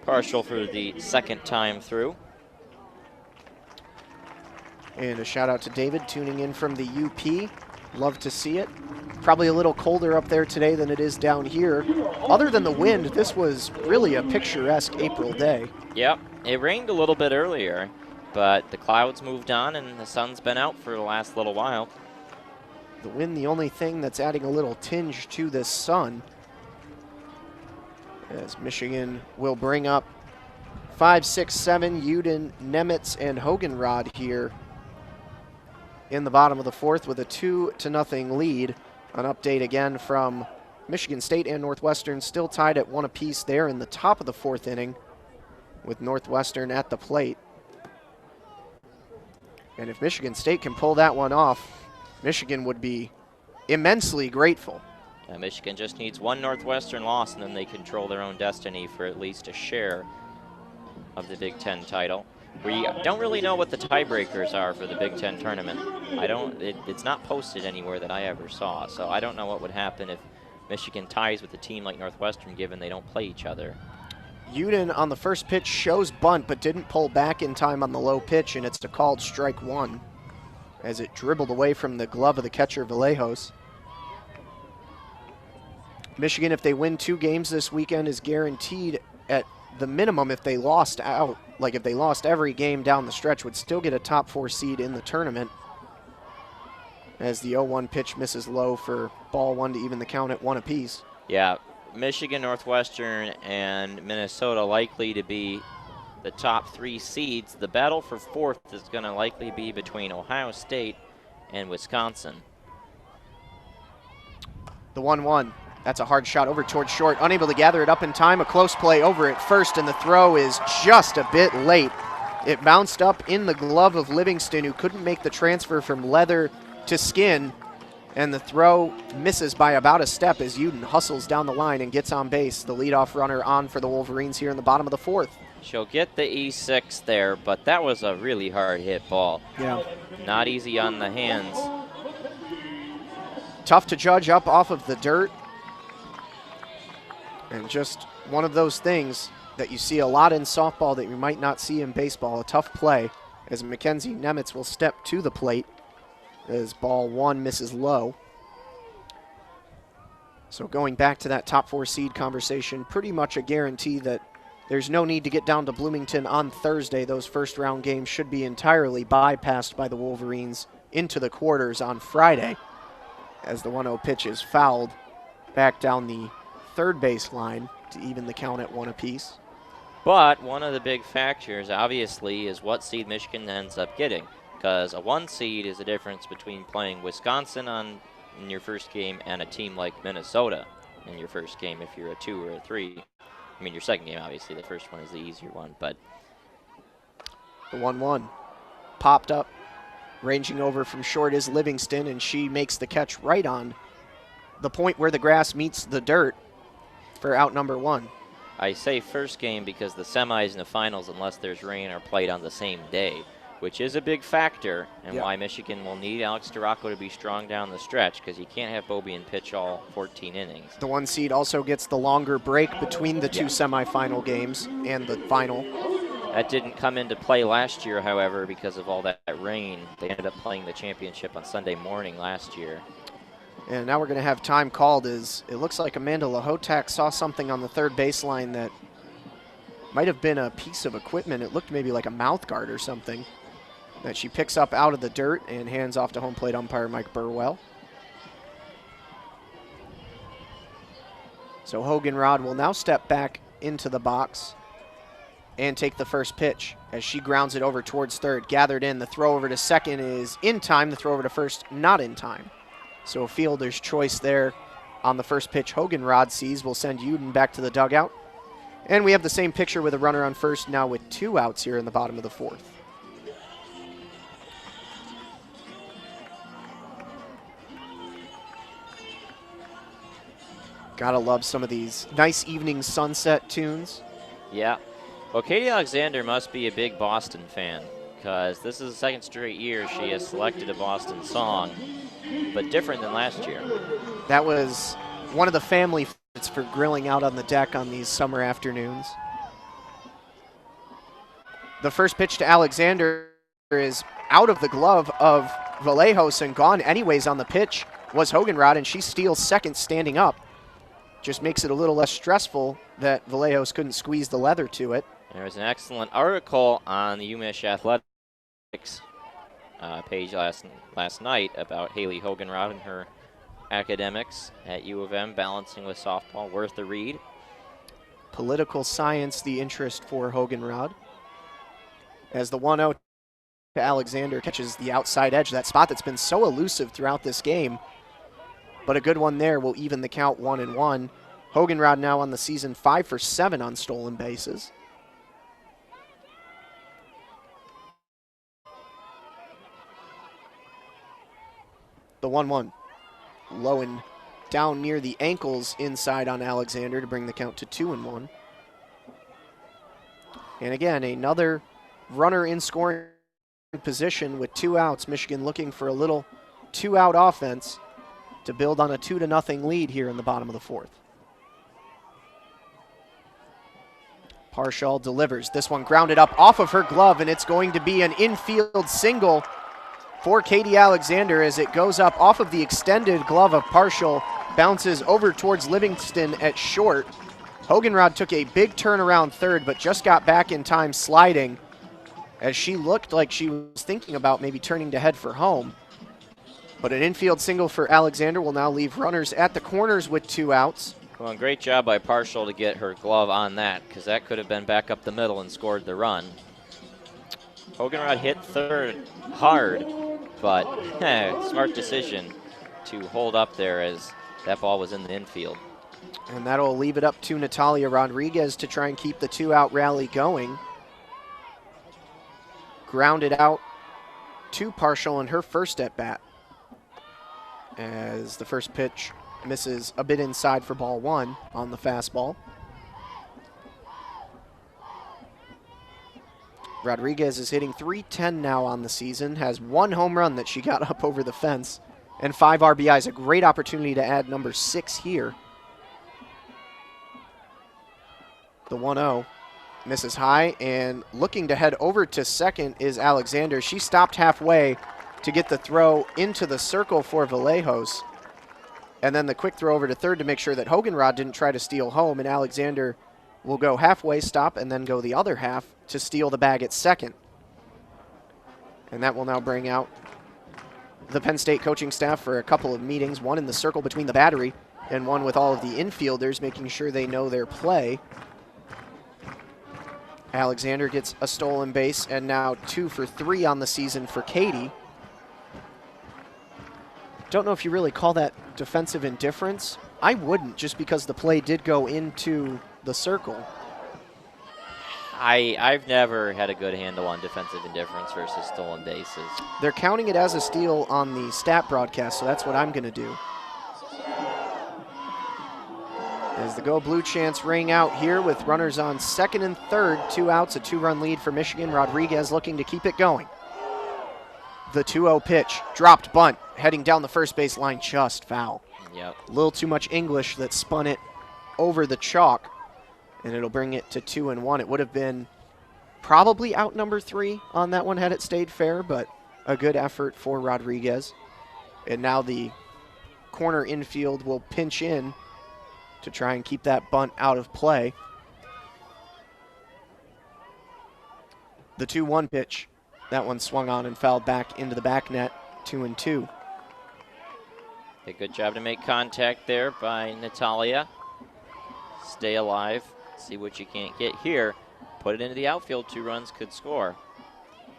Partial for the second time through.
And a shout out to David tuning in from the UP. Love to see it. Probably a little colder up there today than it is down here. Other than the wind, this was really a picturesque April day.
Yep, it rained a little bit earlier, but the clouds moved on and the sun's been out for the last little while.
The wind, the only thing that's adding a little tinge to this sun. As Michigan will bring up 5, 6, 7, Udin, Nemitz, and Hoganrod here in the bottom of the fourth with a 2-0 lead. An update again from Michigan State and Northwestern, still tied at 1 apiece there in the top of the fourth inning with Northwestern at the plate. And if Michigan State can pull that one off, Michigan would be immensely grateful.
Yeah, Michigan just needs one Northwestern loss and then they control their own destiny for at least a share of the Big Ten title. We don't really know what the tiebreakers are for the Big Ten tournament. It's not posted anywhere that I ever saw, so I don't know what would happen if Michigan ties with a team like Northwestern, given they don't play each other.
Udin on the first pitch shows bunt, but didn't pull back in time on the low pitch, and it's a called strike one as it dribbled away from the glove of the catcher, Vallejos. Michigan, if they win 2 games this weekend, is guaranteed at the minimum, if they lost out, like if they lost every game down the stretch, would still get a top 4 seed in the tournament. As the 0-1 pitch misses low for ball 1 to even the count at 1 apiece.
Yeah, Michigan, Northwestern, and Minnesota likely to be the top 3 seeds. The battle for 4th is going to likely be between Ohio State and Wisconsin.
The 1-1. That's a hard shot over towards short. Unable to gather it up in time. A close play over at first, and the throw is just a bit late. It bounced up in the glove of Livingston, who couldn't make the transfer from leather to skin, and the throw misses by about a step as Udin hustles down the line and gets on base. The leadoff runner on for the Wolverines here in the bottom of the fourth.
She'll get the E6 there, but that was a really hard hit ball.
Yeah.
Not easy on the hands.
Tough to judge up off of the dirt. And just one of those things that you see a lot in softball that you might not see in baseball. A tough play as Mackenzie Nemitz will step to the plate as ball 1 misses low. So going back to that top 4 seed conversation, pretty much a guarantee that there's no need to get down to Bloomington on Thursday. Those first round games should be entirely bypassed by the Wolverines into the quarters on Friday as the 1-0 pitch is fouled back down the third base line to even the count at 1 apiece.
But one of the big factors, obviously, is what seed Michigan ends up getting, because a 1 seed is the difference between playing Wisconsin in your first game and a team like Minnesota in your first game if you're a 2 or a 3. I mean, your second game, obviously. The first one is the easier one, but...
The 1-1 popped up. Ranging over from short is Livingston, and she makes the catch right on the point where the grass meets the dirt for out number 1.
I say first game because the semis and the finals, unless there's rain, are played on the same day, which is a big factor and why Michigan will need Alex Duraco to be strong down the stretch, because you can't have Bobian pitch all 14 innings.
The 1 seed also gets the longer break between the 2 semifinal games and the final.
That didn't come into play last year, however, because of all that rain. They ended up playing the championship on Sunday morning last year.
And now we're going to have time called as it looks like Amanda Lahotak saw something on the third baseline that might have been a piece of equipment. It looked maybe like a mouth guard or something that she picks up out of the dirt and hands off to home plate umpire Mike Burwell. So Hoganrod will now step back into the box and take the first pitch as she grounds it over towards third. Gathered in. The throw over to second is in time. The throw over to first, not in time. So a fielder's choice there on the first pitch. Hoganrod sees will send Udin back to the dugout. And we have the same picture with a runner on first now with 2 outs here in the bottom of the 4th. Gotta love some of these nice evening sunset tunes.
Yeah. Well, Katie Alexander must be a big Boston fan, because this is the second straight year she has selected a Boston song, but different than last year.
That was one of the family favorites for grilling out on the deck on these summer afternoons. The first pitch to Alexander is out of the glove of Vallejos and gone anyways on the pitch was Hoganrod, and she steals second standing up. Just makes it a little less stressful that Vallejos couldn't squeeze the leather to it.
There was an excellent article on the UMich Athletics page last night about Haley Hoganrod and her academics at U of M, balancing with softball. Worth a read.
Political science, the interest for Hoganrod. As the 1-0 to Alexander catches the outside edge, that spot that's been so elusive throughout this game. But a good one there will even the count 1-1. Hoganrod now on the season 5 for 7 on stolen bases. The 1-1. Low and down near the ankles inside on Alexander to bring the count to 2-1. And again, another runner in scoring position with 2 outs. Michigan looking for a little 2-out offense to build on a 2-0 lead here in the bottom of the 4th. Parshall delivers. This one grounded up off of her glove, and it's going to be an infield single for Katie Alexander as it goes up off of the extended glove of Parshall, bounces over towards Livingston at short. Hoganrod took a big turn around third, but just got back in time sliding as she looked like she was thinking about maybe turning to head for home. But an infield single for Alexander will now leave runners at the corners with 2 outs.
Well, and great job by Parshall to get her glove on that, because that could have been back up the middle and scored the run. Hoganrod hit third hard, but smart decision to hold up there as that ball was in the infield.
And that'll leave it up to Natalia Rodriguez to try and keep the 2-out rally going. Grounded out to Parshall in her first at-bat, as the first pitch misses a bit inside for ball 1 on the fastball. Rodriguez is hitting .310 now on the season, has 1 home run that she got up over the fence, and 5 RBIs. A great opportunity to add number 6 here. The 1-0 misses high, and looking to head over to second is Alexander. She stopped halfway to get the throw into the circle for Vallejos. And then the quick throw over to third to make sure that Hoganrod didn't try to steal home, and Alexander will go halfway, stop, and then go the other half to steal the bag at second. And that will now bring out the Penn State coaching staff for a couple of meetings, one in the circle between the battery and one with all of the infielders, making sure they know their play. Alexander gets a stolen base, and now 2 for 3 on the season for Katie. Don't know if you really call that defensive indifference. I wouldn't, just because the play did go into the circle.
I've never had a good handle on defensive indifference versus stolen bases.
They're counting it as a steal on the stat broadcast, so that's what I'm going to do. As the Go Blue chants ring out here with runners on second and third, 2 outs, a 2-run lead for Michigan. Rodriguez looking to keep it going. The 2-0 pitch, dropped bunt, heading down the first base line, just foul.
Yep.
A little too much English that spun it over the chalk, and it'll bring it to 2-1. It would have been probably out number 3 on that one had it stayed fair, but a good effort for Rodriguez. And now the corner infield will pinch in to try and keep that bunt out of play. The 2-1 pitch, that one swung on and fouled back into the back net, 2-2.
A good job to make contact there by Natalia. Stay alive, see what you can't get here. put it into the outfield, 2 runs could score.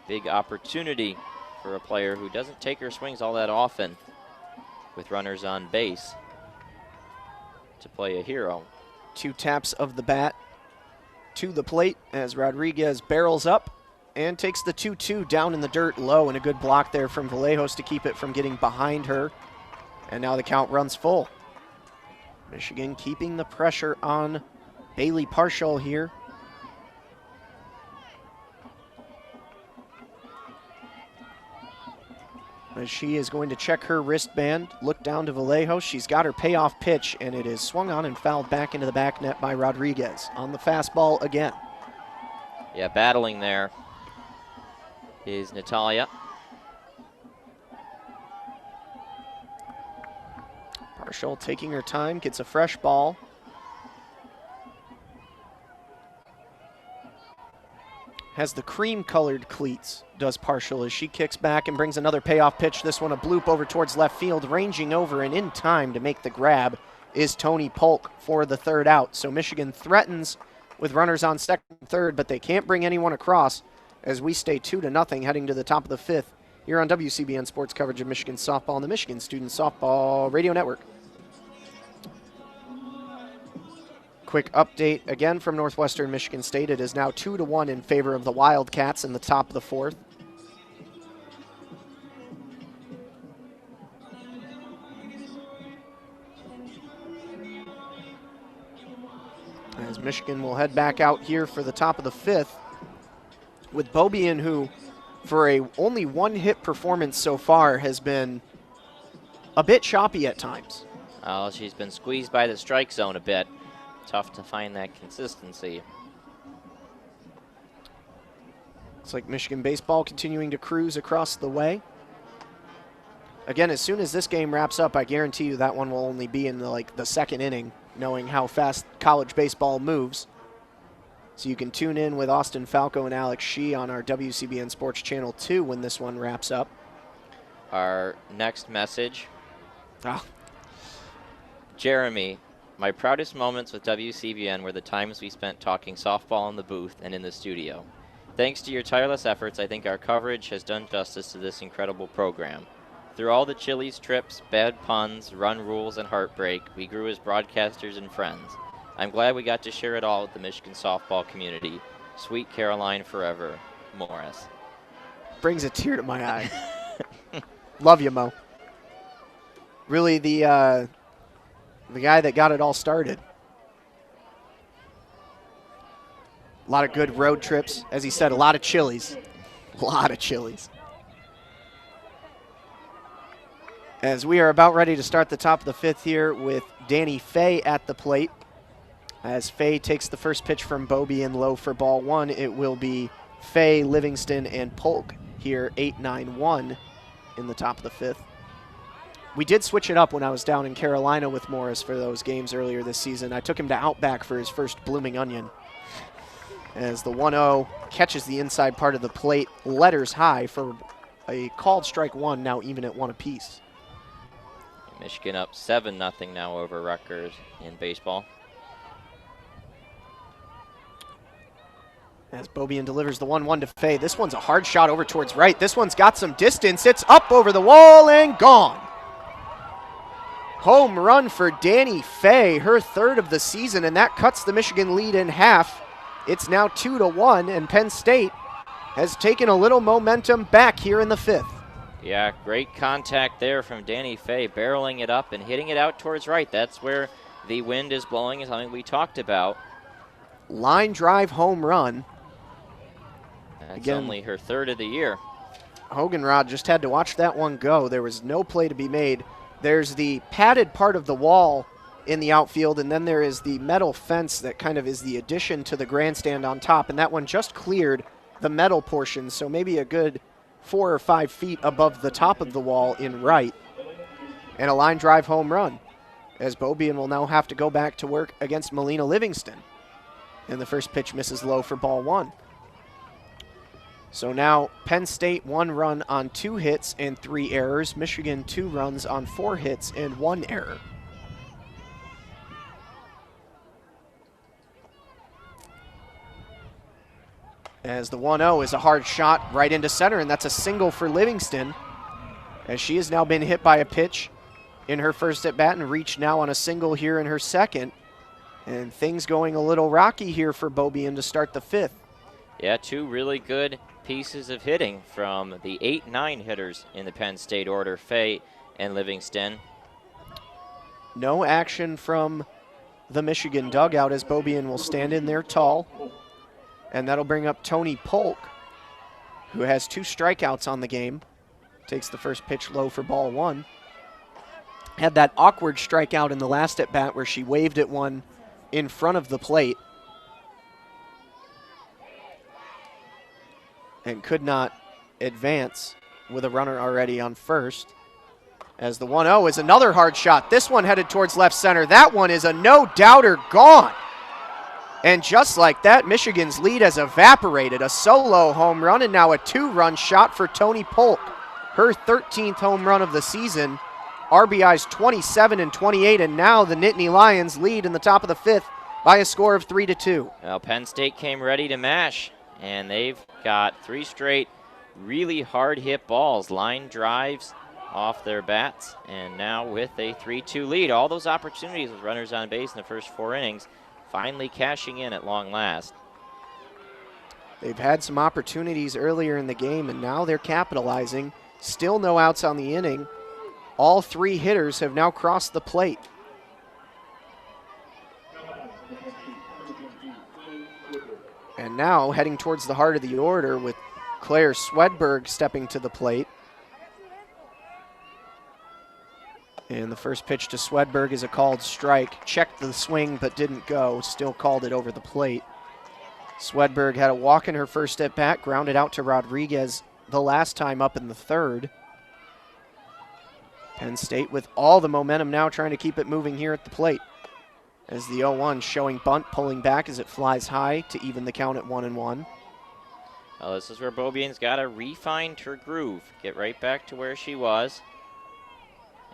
Big opportunity for a player who doesn't take her swings all that often with runners on base to play a hero.
2 taps of the bat to the plate as Rodriguez barrels up and takes the 2-2 down in the dirt low, and a good block there from Vallejos to keep it from getting behind her. And now the count runs full. Michigan keeping the pressure on Bailey Parshall here. As she is going to check her wristband, look down to Vallejos. She's got her payoff pitch, and it is swung on and fouled back into the back net by Rodriguez. On the fastball again.
Yeah, battling there is Natalia.
Parshall taking her time, gets a fresh ball. Has the cream-colored cleats, does Parshall, as she kicks back and brings another payoff pitch. This one a bloop over towards left field, ranging over and in time to make the grab is Tony Polk for the 3rd out. So Michigan threatens with runners on second and third, but they can't bring anyone across as we stay 2-0 heading to the top of the 5th here on WCBN Sports coverage of Michigan softball and the Michigan Student Softball Radio Network. Quick update again from Northwestern Michigan State. It is now 2-1 in favor of the Wildcats in the top of the 4th. As Michigan will head back out here for the top of the 5th with Beaubien, who for a only 1-hit performance so far has been a bit choppy at times.
Oh, she's been squeezed by the strike zone a bit. Tough to find that consistency.
Looks like Michigan baseball continuing to cruise across the way. Again, as soon as this game wraps up, I guarantee you that one will only be in the 2nd inning, knowing how fast college baseball moves. So you can tune in with Austin Falco and Alex Shee on our WCBN Sports Channel 2 when this one wraps up.
Our next message.
Ah.
Jeremy, my proudest moments with WCBN were the times we spent talking softball in the booth and in the studio. Thanks to your tireless efforts, I think our coverage has done justice to this incredible program. Through all the Chili's trips, bad puns, run rules, and heartbreak, we grew as broadcasters and friends. I'm glad we got to share it all with the Michigan softball community. Sweet Caroline forever, Morris.
Brings a tear to my eye. Love you, Mo. Really the guy that got it all started. A lot of good road trips. As he said, a lot of Chili's. A lot of Chili's. As we are about ready to start the top of the 5th here with Danny Fay at the plate. As Fay takes the first pitch from Beaubien low for ball 1, it will be Fay, Livingston, and Polk here, 8-9-1 in the top of the 5th. We did switch it up when I was down in Carolina with Morris for those games earlier this season. I took him to Outback for his first Blooming Onion. As the 1-0 catches the inside part of the plate, letters high for a called strike 1, now even at 1 apiece.
Michigan up 7-0 now over Rutgers in baseball.
As Beaubien delivers the 1-1 to Fay. This one's a hard shot over towards right. This one's got some distance. It's up over the wall and gone. Home run for Danny Fay, her 3rd of the season, and that cuts the Michigan lead in half. It's now 2-1, and Penn State has taken a little momentum back here in the 5th.
Yeah, great contact there from Danny Fay, barreling it up and hitting it out towards right. That's where the wind is blowing, is something we talked about.
Line drive home run.
That's
Again,
only her 3rd of the year.
Hoganrod just had to watch that one go. There was no play to be made. There's the padded part of the wall in the outfield, and then there is the metal fence that kind of is the addition to the grandstand on top, and that one just cleared the metal portion, so maybe a good 4 or 5 feet above the top of the wall in right. And a line drive home run, as Beaubien will now have to go back to work against Melina Livingston. And the first pitch misses low for ball 1. So now Penn State 1 run on 2 hits and 3 errors. Michigan 2 runs on 4 hits and 1 error. As the 1-0 is a hard shot right into center, and that's a single for Livingston, as she has now been hit by a pitch in her first at bat and reached now on a single here in her second. And things going a little rocky here for Beaubien to start the fifth.
Yeah, two really good pieces of hitting from the 8-9 hitters in the Penn State order, Fay and Livingston.
No action from the Michigan dugout as Beaubien will stand in there tall. And that'll bring up Tony Polk, who has 2 strikeouts on the game. Takes the first pitch low for ball 1. Had that awkward strikeout in the last at bat where she waved at one in front of the plate and could not advance with a runner already on first. As the 1-0 is another hard shot. This one headed towards left center. That one is a no-doubter gone. And just like that, Michigan's lead has evaporated. A solo home run and now a 2-run shot for Tony Polk. Her 13th home run of the season. RBI's 27 and 28, and now the Nittany Lions lead in the top of the fifth by a score of 3-2.
Well, Penn State came ready to mash, and they've got 3 straight really hard hit balls, line drives off their bats, and now with a 3-2 lead. All those opportunities with runners on base in the first 4 innings finally cashing in at long last.
They've had some opportunities earlier in the game, and now they're capitalizing. Still no outs on the inning. All 3 hitters have now crossed the plate. And now heading towards the heart of the order with Claire Swedberg stepping to the plate. And the first pitch to Swedberg is a called strike. Checked the swing but didn't go. Still called it over the plate. Swedberg had a walk in her first at bat, grounded out to Rodriguez the last time up in the third. Penn State with all the momentum now trying to keep it moving here at the plate. As the 0-1 showing bunt pulling back as it flies high to even the count at 1-1.
Well, this is where Beaubien's got to refine her groove, get right back to where she was,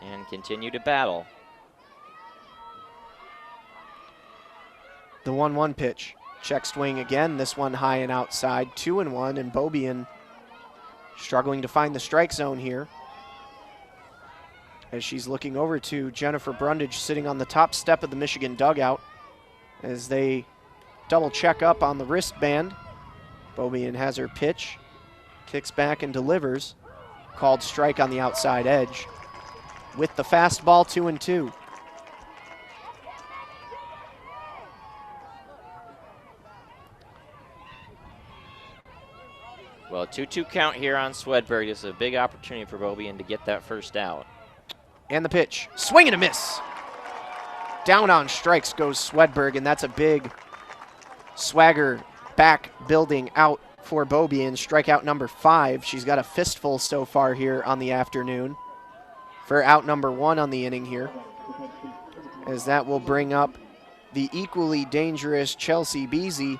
and continue to battle.
The 1-1 pitch. Check swing again, this one high and outside, 2-1, and Beaubien struggling to find the strike zone here. As she's looking over to Jennifer Brundage sitting on the top step of the Michigan dugout as they double check up on the wristband. Beaubien has her pitch, kicks back and delivers. Called strike on the outside edge. With the fastball, 2-2.
Well, 2-2 count here on Swedberg. This is a big opportunity for Beaubien to get that first out.
And the pitch, swing and a miss. Down on strikes goes Swedberg, and that's a big swagger back building out for Beaubien. Strikeout number 5. She's got a fistful so far here on the afternoon for out number 1 on the inning here. As that will bring up the equally dangerous Chelsea Beasy,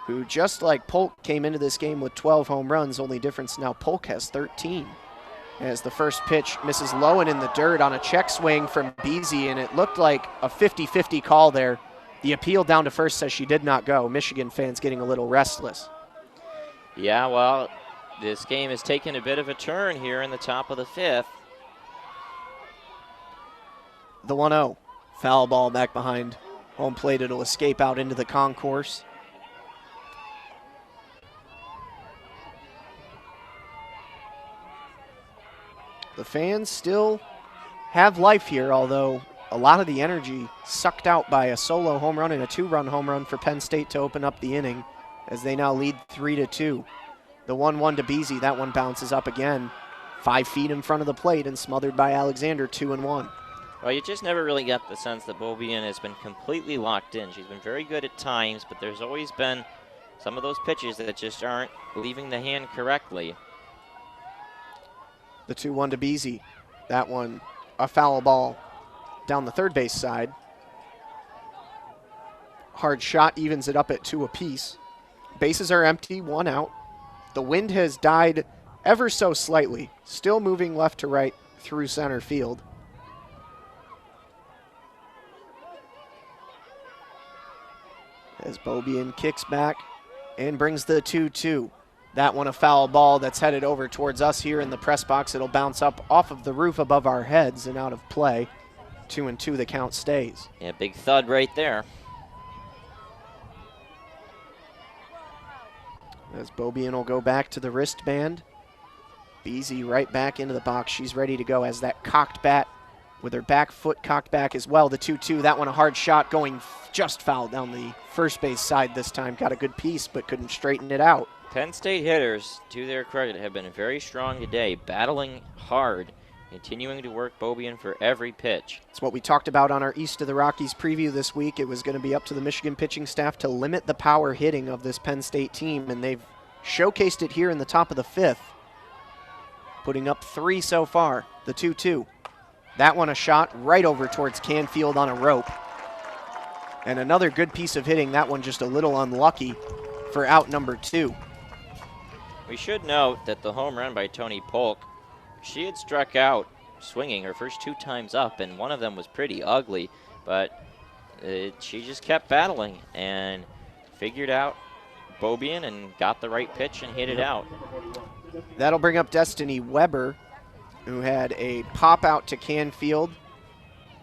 who just like Polk came into this game with 12 home runs. Only difference now Polk has 13. As the first pitch misses low and in the dirt on a check swing from Beasy, and it looked like a 50-50 call there. The appeal down to first says she did not go. Michigan fans getting a little restless.
Yeah, well, this game has taken a bit of a turn here in the top of the fifth.
The 1-0. Foul ball back behind home plate. It'll escape out into the concourse. The fans still have life here, although a lot of the energy sucked out by a solo home run and a 2-run home run for Penn State to open up the inning as they now lead 3-2. The 1-1 to Beasy, that one bounces up again. 5 feet in front of the plate and smothered by Alexander, 2-1.
Well, you just never really get the sense that Beaubien has been completely locked in. She's been very good at times, but there's always been some of those pitches that just aren't leaving the hand correctly.
The 2-1 to Beasy. That one, a foul ball down the third base side. Hard shot evens it up at 2 apiece. Bases are empty, 1 out. The wind has died ever so slightly, still moving left to right through center field. As Beaubien kicks back and brings the 2-2. That one a foul ball that's headed over towards us here in the press box. It'll bounce up off of the roof above our heads and out of play. 2-2, the count stays.
Yeah, big thud right there.
As Beaubien will go back to the wristband. Beasy right back into the box. She's ready to go as that cocked bat with her back foot cocked back as well. The 2-2, that one a hard shot going just foul down the first base side this time. Got a good piece but couldn't straighten it out.
Penn State hitters, to their credit, have been very strong today, battling hard, continuing to work Beaubien for every pitch.
It's what we talked about on our East of the Rockies preview this week. It was going to be up to the Michigan pitching staff to limit the power hitting of this Penn State team, and they've showcased it here in the top of the fifth, putting up 3 so far. The 2-2. That one a shot right over towards Canfield on a rope. And another good piece of hitting, that one just a little unlucky for out number 2.
We should note that the home run by Tony Polk, she had struck out swinging her first 2 times up, and one of them was pretty ugly, but she just kept battling and figured out Beaubien and got the right pitch and hit it out.
That'll bring up Destiny Weber, who had a pop out to Canfield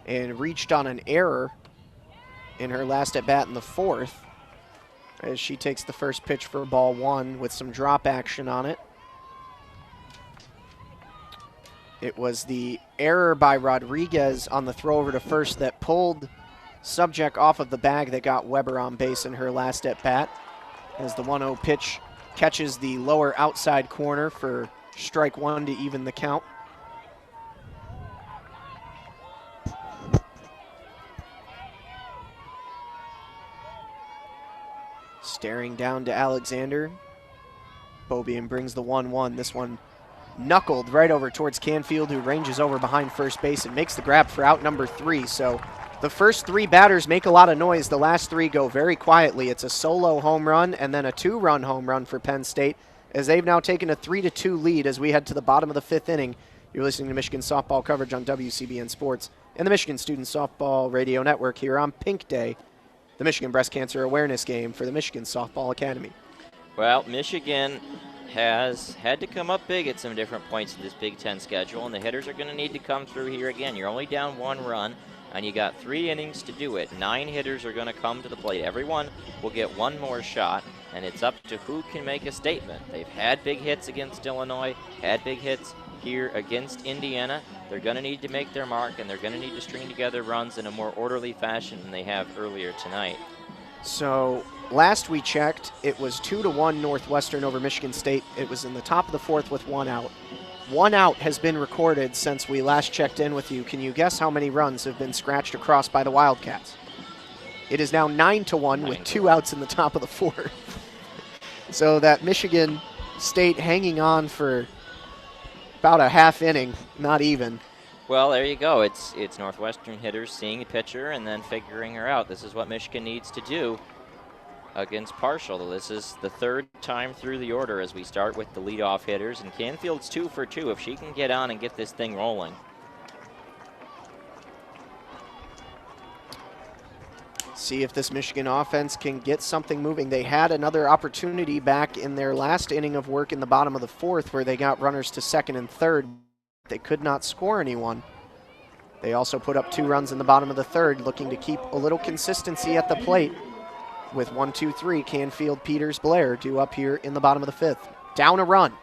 and reached on an error in her last at bat in the 4th, as she takes the first pitch for ball 1 with some drop action on it. It was the error by Rodriguez on the throw over to first that pulled Subject off of the bag that got Weber on base in her last at bat, as the 1-0 pitch catches the lower outside corner for strike 1 to even the count. Staring down to Alexander. Beaubien brings the 1-1. This one knuckled right over towards Canfield, who ranges over behind first base and makes the grab for out number 3. So the first 3 batters make a lot of noise. The last 3 go very quietly. It's a solo home run and then a 2-run home run for Penn State, as they've now taken a 3-2 lead as we head to the bottom of the 5th inning. You're listening to Michigan softball coverage on WCBN Sports and the Michigan Student Softball Radio Network here on Pink Day, the Michigan Breast Cancer Awareness Game for the Michigan Softball Academy.
Well, Michigan has had to come up big at some different points in this Big Ten schedule, and the hitters are going to need to come through here again. You're only down 1 run, and you got 3 innings to do it. 9 hitters are going to come to the plate. Everyone will get 1 more shot, and it's up to who can make a statement. They've had big hits against Illinois, had big hits here against Indiana. They're going to need to make their mark, and they're going to need to string together runs in a more orderly fashion than they have earlier tonight.
So last we checked, it was 2-1 Northwestern over Michigan State. It was in the top of the 4th with 1 out. 1 out has been recorded since we last checked in with you. Can you guess how many runs have been scratched across by the Wildcats? It is now 9-1 with 2 outs in the top of the 4th. So that Michigan State hanging on for about a half inning, not even.
Well, there you go. It's Northwestern hitters seeing the pitcher and then figuring her out. This is what Michigan needs to do against Partial. This is the 3rd time through the order as we start with the leadoff hitters, and Canfield's 2 for 2 if she can get on and get this thing rolling.
See if this Michigan offense can get something moving. They had another opportunity back in their last inning of work in the bottom of the 4th where they got runners to 2nd and 3rd. They could not score anyone. They also put up 2 runs in the bottom of the 3rd, looking to keep a little consistency at the plate with 1, 2, 3, Canfield, Peters, Blair due up here in the bottom of the 5th. Down a run.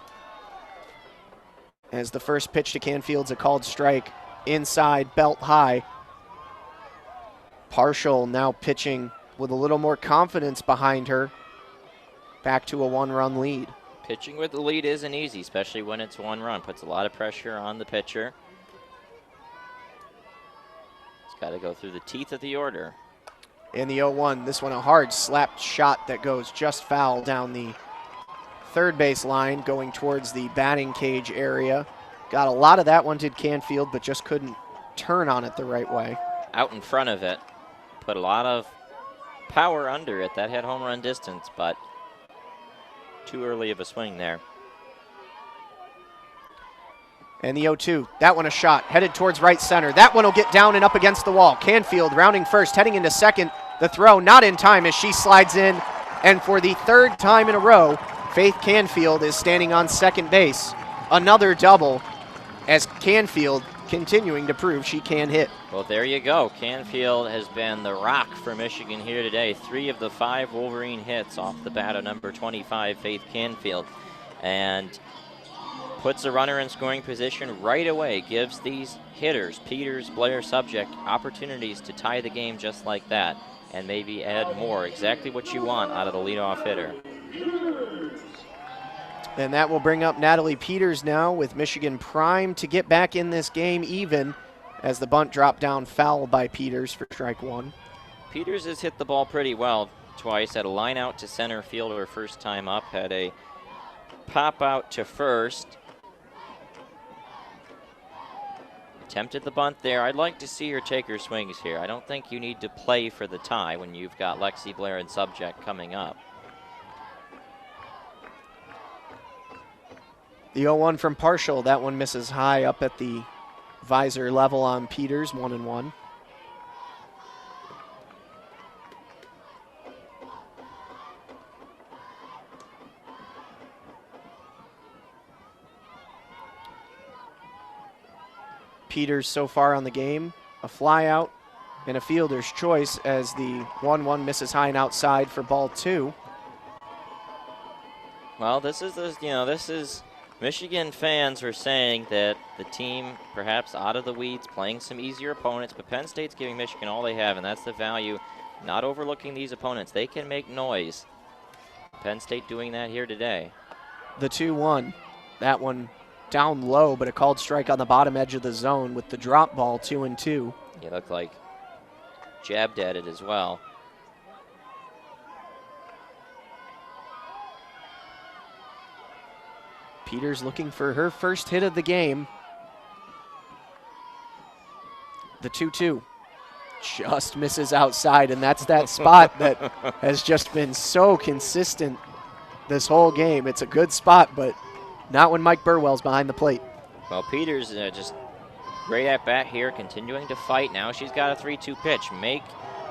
As the first pitch to Canfield's a called strike, inside, belt high. Partial now pitching with a little more confidence behind her. Back to a 1-run lead.
Pitching with the lead isn't easy, especially when it's 1 run. Puts a lot of pressure on the pitcher. It's got to go through the teeth of the order.
In the 0-1, this one a hard slapped shot that goes just foul down the 3rd base line, going towards the batting cage area. Got a lot of that one, did Canfield, but just couldn't turn on it the right way.
Out in front of it. Put a lot of power under it. That had home run distance, but too early of a swing there.
And the 0-2, that one a shot, headed towards right center. That one will get down and up against the wall. Canfield rounding first, heading into second. The throw not in time as she slides in And for the third time in a row, Faith Canfield is standing on second base. Another double, as Canfield continuing to prove she can hit.
Well, there you go. Canfield has been the rock for Michigan here today. 3 of the 5 Wolverine hits off the bat of number 25, Faith Canfield. And puts a runner in scoring position right away. Gives these hitters, Peters, Blair, Subject, opportunities to tie the game just like that. And maybe add more. Exactly what you want out of the leadoff hitter.
And that will bring up Natalie Peters now, with Michigan primed to get back in this game even, as the bunt dropped down foul by Peters for strike 1.
Peters has hit the ball pretty well twice. Had a line out to center field her first time up. Had a pop out to first. Attempted the bunt there. I'd like to see her take her swings here. I don't think you need to play for the tie when you've got Lexi Blair and Subject coming up.
The 0-1 from Partial. That one misses high up at the visor level on Peters, 1-1. Peters so far on the game, a fly out and a fielder's choice, as the 1-1 misses high and outside for ball 2.
Well, this is Michigan fans are saying that the team perhaps out of the weeds, playing some easier opponents, but Penn State's giving Michigan all they have, and that's the value, not overlooking these opponents. They can make noise. Penn State doing that here today.
The 2-1, that one down low, but a called strike on the bottom edge of the zone with the drop ball, 2-2.
He looked like jabbed at it as well.
Peters looking for her first hit of the game. The 2-2 just misses outside, and that's that spot that has just been so consistent this whole game. It's a good spot, but not when Mike Burwell's behind the plate.
Well, Peters just great at bat here, continuing to fight. Now she's got a 3-2 pitch. Make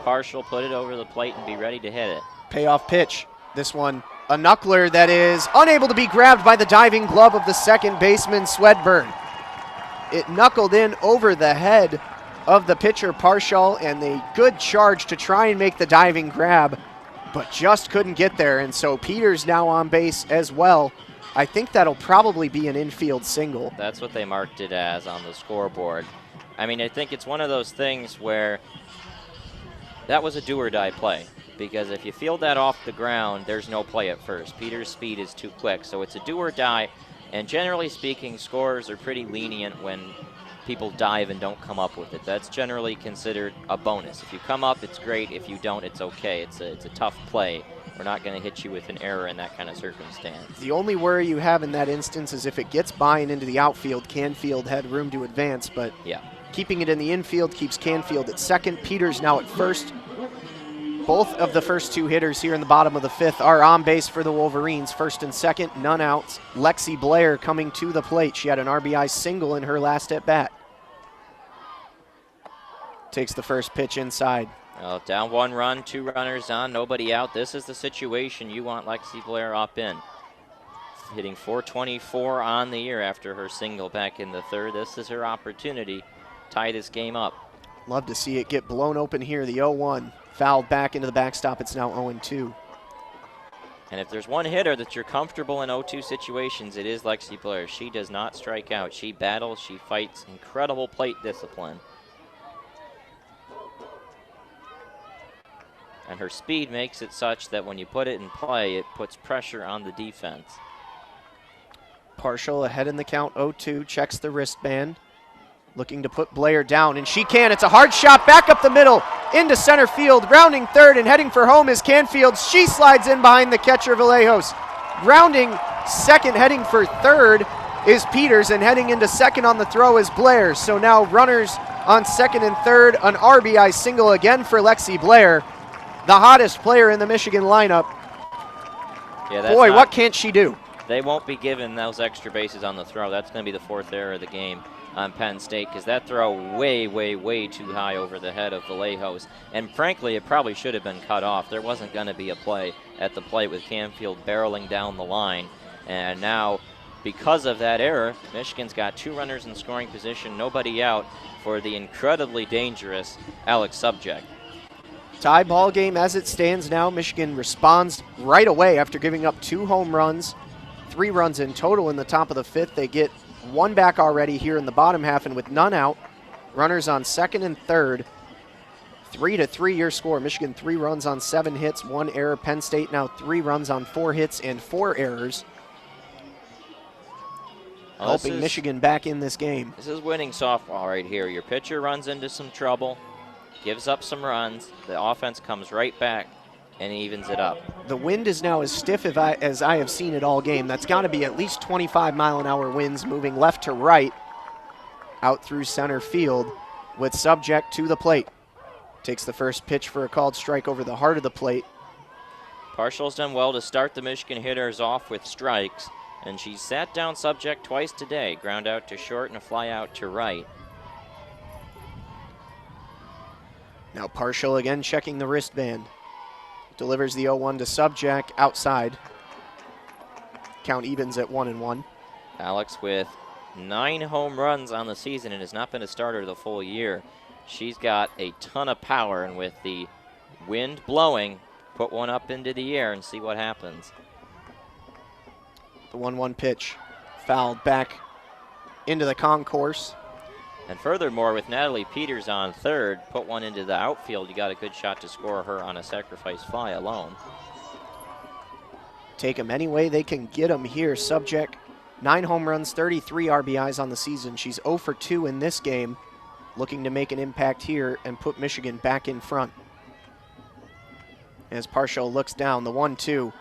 Partial put it over the plate and be ready to hit it.
Payoff pitch. This one, a knuckler that is unable to be grabbed by the diving glove of the second baseman, Swedberg. It knuckled in over the head of the pitcher, Partial, and a good charge to try and make the diving grab, but just couldn't get there. And so Peters now on base as well. I think that'll probably be an infield single.
That's what they marked it as on the scoreboard. I mean, I think it's one of those things where that was a do-or-die play, because if you field that off the ground, there's no play at first. Peters' speed is too quick, so it's a do-or-die, and generally speaking, scorers are pretty lenient when people dive and don't come up with it. That's generally considered a bonus. If you come up, it's great. If you don't, it's okay. It's a tough play. We're not going to hit you with an error in that kind of circumstance.
The only worry you have in that instance is if it gets by and into the outfield, Canfield had room to advance, but
yeah,
keeping it in the infield keeps Canfield at second. Peters now at first. Both of the first two hitters here in the bottom of the fifth are on base for the Wolverines. First and second, none outs. Lexi Blair coming to the plate. She had an RBI single in her last at bat. Takes the first pitch inside.
Well, down 1 run, 2 runners on, nobody out. This is the situation you want Lexi Blair up in. Hitting .424 on the year after her single back in the third. This is her opportunity. Tie this game up.
Love to see it get blown open here. The 0-1 fouled back into the backstop. It's now 0-2.
And if there's one hitter that you're comfortable in 0-2 situations, it is Lexi Blair. She does not strike out. She battles, she fights, incredible plate discipline. And her speed makes it such that when you put it in play, it puts pressure on the defense.
Partial ahead in the count, 0-2, checks the wristband. Looking to put Blair down, and she can. It's a hard shot back up the middle into center field. Rounding third and heading for home is Canfield. She slides in behind the catcher, Vallejos. Rounding second, heading for third is Peters, and heading into second on the throw is Blair. So now runners on second and third, an RBI single again for Lexi Blair, the hottest player in the Michigan lineup.
Yeah,
boy, what can't she do?
they won't be given those extra bases on the throw. That's going to be the 4th error of the game on Penn State, because that throw way, way, way too high over the head of Vallejos. And frankly, it probably should have been cut off. There wasn't going to be a play at the plate with Canfield barreling down the line. And now, because of that error, Michigan's got 2 runners in scoring position, nobody out for the incredibly dangerous Alex Subject.
Tie ball game as it stands now. Michigan responds right away after giving up 2 home runs, 3 runs in total in the top of the 5th. They get 1 back already here in the bottom half, and with none out, runners on 2nd and 3rd. 3-3 your score. Michigan 3 runs on 7 hits, 1 error. Penn State now 3 runs on 4 hits and 4 errors.
Well,
helping Michigan back in this game.
This is winning softball right here. Your pitcher runs into some trouble, gives up some runs. The offense comes right back and evens it up.
The wind is now as stiff as I have seen it all game. That's got to be at least 25-mile-an-hour winds moving left to right out through center field with Subject to the plate. Takes the first pitch for a called strike over the heart of the plate.
Partial's done well to start the Michigan hitters off with strikes, and she sat down Subject twice today. Ground out to short and a fly out to right.
Now Partial again checking the wristband. Delivers the 0-1 to Subject outside. Count evens at 1-1.
Alex with 9 home runs on the season and has not been a starter the full year. She's got a ton of power, and with the wind blowing, put one up into the air and see what happens.
The 1-1 pitch fouled back into the concourse.
And furthermore, with Natalie Peters on 3rd, put one into the outfield. You got a good shot to score her on a sacrifice fly alone.
Take them any way they can get them here. Subject, 9 home runs, 33 RBIs on the season. She's 0 for 2 in this game, looking to make an impact here and put Michigan back in front. As Partial looks down, the 1-2.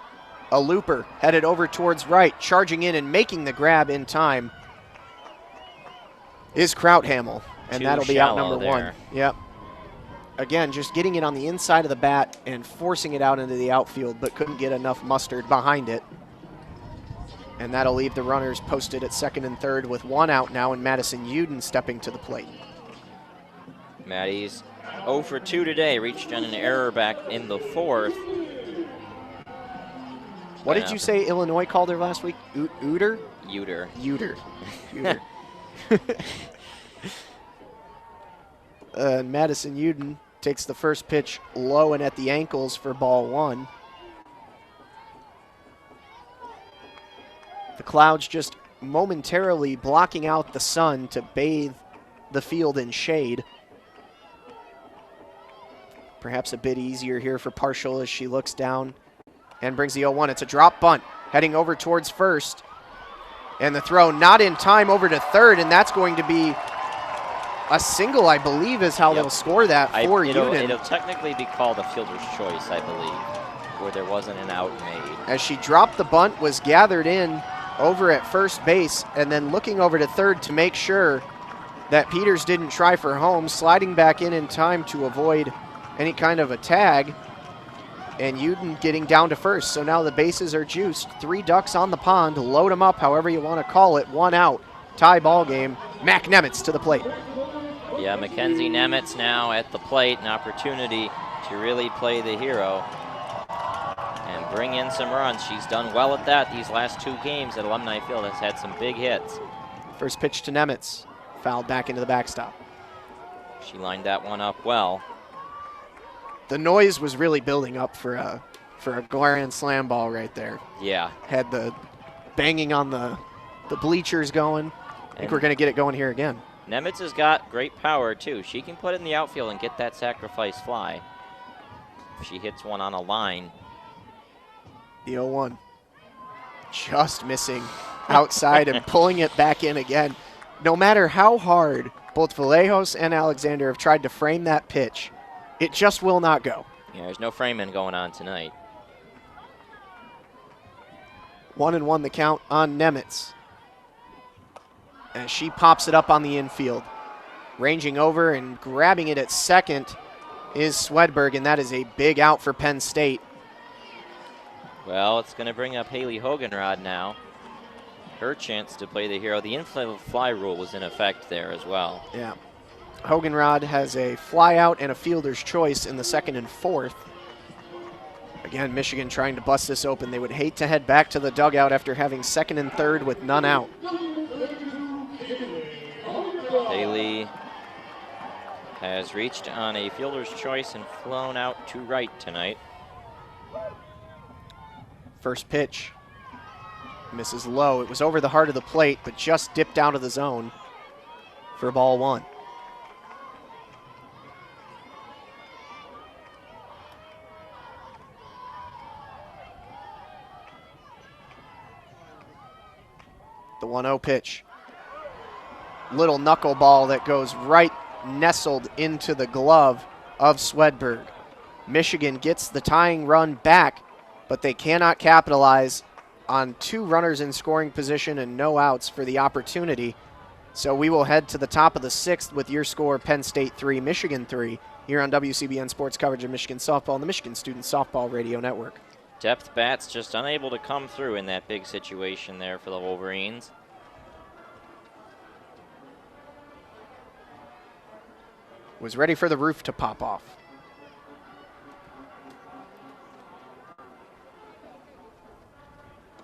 A looper headed over towards right, charging in and making the grab in time is Krauthamel, and that'll be out number 1. Yep. Again, just getting it on the inside of the bat and forcing it out into the outfield, but couldn't get enough mustard behind it. And that'll leave the runners posted at 2nd and 3rd with 1 out now, and Madison Udin stepping to the plate.
Maddie's 0 for 2 today, reached on an error back in the 4th.
What did you say Illinois called her last week? Uter?
Uter.
Uter. Uter. Madison Udin takes the first pitch low and at the ankles for ball 1. The clouds just momentarily blocking out the sun to bathe the field in shade. Perhaps a bit easier here for Partial as she looks down and brings the 0-1. It's a drop bunt heading over towards first. And the throw not in time over to 3rd, and that's going to be a single, I believe, is how they'll score that for Udin.
It'll technically be called a fielder's choice, I believe, where there wasn't an out made.
As she dropped the bunt, was gathered in over at first base, and then looking over to 3rd to make sure that Peters didn't try for home, sliding back in time to avoid any kind of a tag, and Udin getting down to first. So now the bases are juiced. 3 ducks on the pond. Load them up however you want to call it. 1 out. Tie ball game. Mac Nemitz to the plate.
Yeah, Mackenzie Nemitz now at the plate. An opportunity to really play the hero and bring in some runs. She's done well at that these last 2 games at Alumni Field. Has had some big hits.
First pitch to Nemitz. Fouled back into the backstop.
She lined that one up well.
The noise was really building up for a grand slam ball right there.
Yeah.
Had the banging on the bleachers going. I think we're going to get it going here again.
Nemitz has got great power, too. She can put it in the outfield and get that sacrifice fly. If she hits one on a line.
The 0-1. Just missing outside and pulling it back in again. No matter how hard both Vallejos and Alexander have tried to frame that pitch, it just will not go.
Yeah, there's no framing going on tonight.
1-1 the count on Nemitz. As she pops it up on the infield. Ranging over and grabbing it at 2nd is Swedberg, and that is a big out for Penn State.
Well, it's going to bring up Haley Hogenrod now. her chance to play the hero. The infield fly rule was in effect there as well.
Yeah. Hoganrod has a fly out and a fielder's choice in the second and fourth. Again, Michigan trying to bust this open. They would hate to head back to the dugout after having second and third with none out.
Haley has reached on a fielder's choice and flown out to right tonight.
First pitch. Misses low. It was over the heart of the plate, but just dipped out of the zone for ball one. The 1-0 pitch. Little knuckleball that goes right nestled into the glove of Swedberg. Michigan gets the tying run back, but they cannot capitalize on 2 runners in scoring position and no outs for the opportunity. So we will head to the top of the 6th with your score, Penn State 3, Michigan 3, here on WCBN Sports coverage of Michigan softball and the Michigan Student Softball Radio Network.
Depth bats just unable to come through in that big situation there for the Wolverines.
Was ready for the roof to pop off.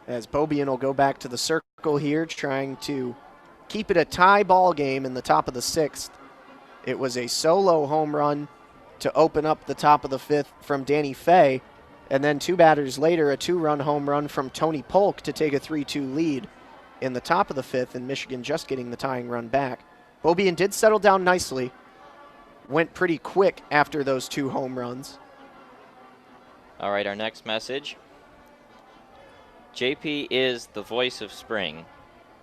As Beaubien will go back to the circle here, trying to keep it a tie ball game in the top of the 6th. It was a solo home run to open up the top of the 5th from Danny Fay, and then 2 batters later, a 2-run home run from Tony Polk to take a 3-2 lead in the top of the 5th, and Michigan just getting the tying run back. Beaubien did settle down nicely. Went pretty quick after those 2 home runs.
All right, our next message. JP is the voice of spring.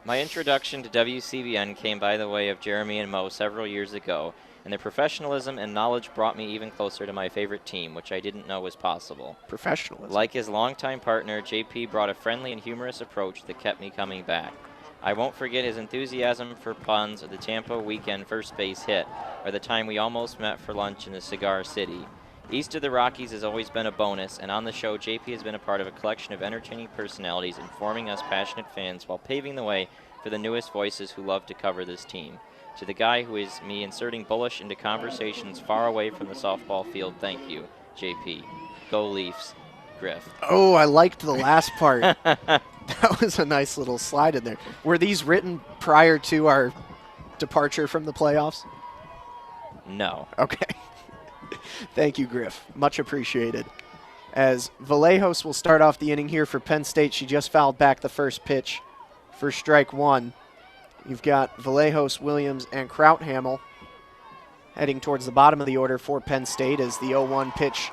My introduction to WCBN came by the way of Jeremy and Mo several years ago, and their professionalism and knowledge brought me even closer to my favorite team, which I didn't know was possible.
Professionalism.
Like his longtime partner, JP brought a friendly and humorous approach that kept me coming back. I won't forget his enthusiasm for puns, or the Tampa weekend first base hit, or the time we almost met for lunch in the Cigar City. East of the Rockies has always been a bonus, and on the show, JP has been a part of a collection of entertaining personalities informing us passionate fans while paving the way for the newest voices who love to cover this team. To the guy who is me inserting Bullish into conversations far away from the softball field, thank you, JP. Go Leafs, Griff.
Oh, I liked the last part. That was a nice little slide in there. Were these written prior to our departure from the playoffs?
No.
Okay. Thank you, Griff. Much appreciated. As Vallejos will start off the inning here for Penn State. She just fouled back the first pitch for strike 1. You've got Vallejos, Williams, and Krauthamel heading towards the bottom of the order for Penn State as the 0-1 pitch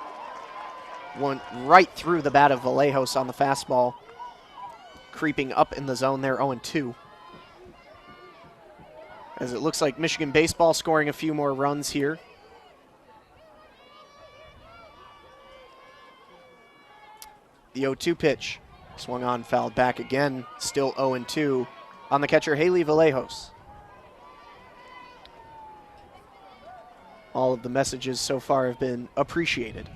went right through the bat of Vallejos on the fastball. Creeping up in the zone there, 0-2. As it looks like Michigan baseball scoring a few more runs here. The 0-2 pitch swung on, fouled back again, still 0-2 on the catcher, Haley Vallejos. All of the messages so far have been appreciated.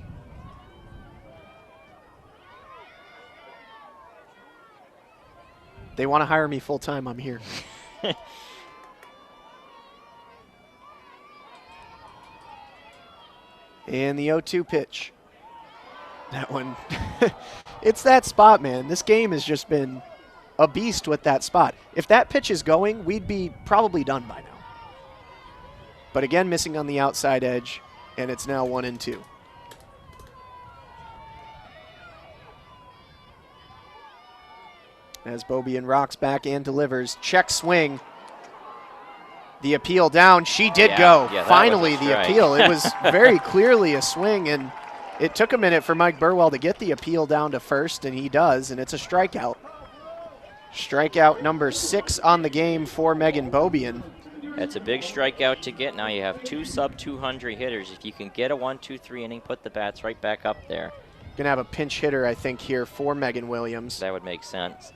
They want to hire me full-time, I'm here. And the 0-2 pitch. That one, it's that spot, man. This game has just been a beast with that spot. If that pitch is going, we'd be probably done by now. But again, missing on the outside edge, and it's now 1-2. As Beaubien rocks back and delivers. Check swing. The appeal down. She did go.
Yeah,
finally, the appeal. It was very clearly a swing, and it took a minute for Mike Burwell to get the appeal down to first, and he does, and it's a strikeout. Strikeout number 6 on the game for Megan Beaubien.
That's a big strikeout to get. Now you have 2 sub-200 hitters. If you can get a 1-2-3 inning, put the bats right back up there.
Going to have a pinch hitter, I think, here for Megan Williams.
That would make sense.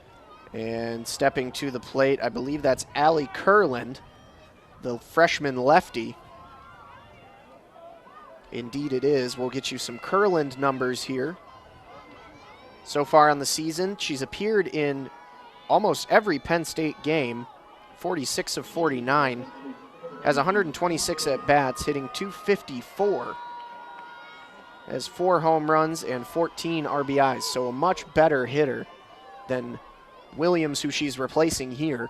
And stepping to the plate, I believe that's Allie Kurland, the freshman lefty. Indeed it is. We'll get you some Kurland numbers here. So far on the season, she's appeared in almost every Penn State game, 46 of 49, has 126 at-bats, hitting .254, has 4 home runs and 14 RBIs, so a much better hitter than Williams, who she's replacing here.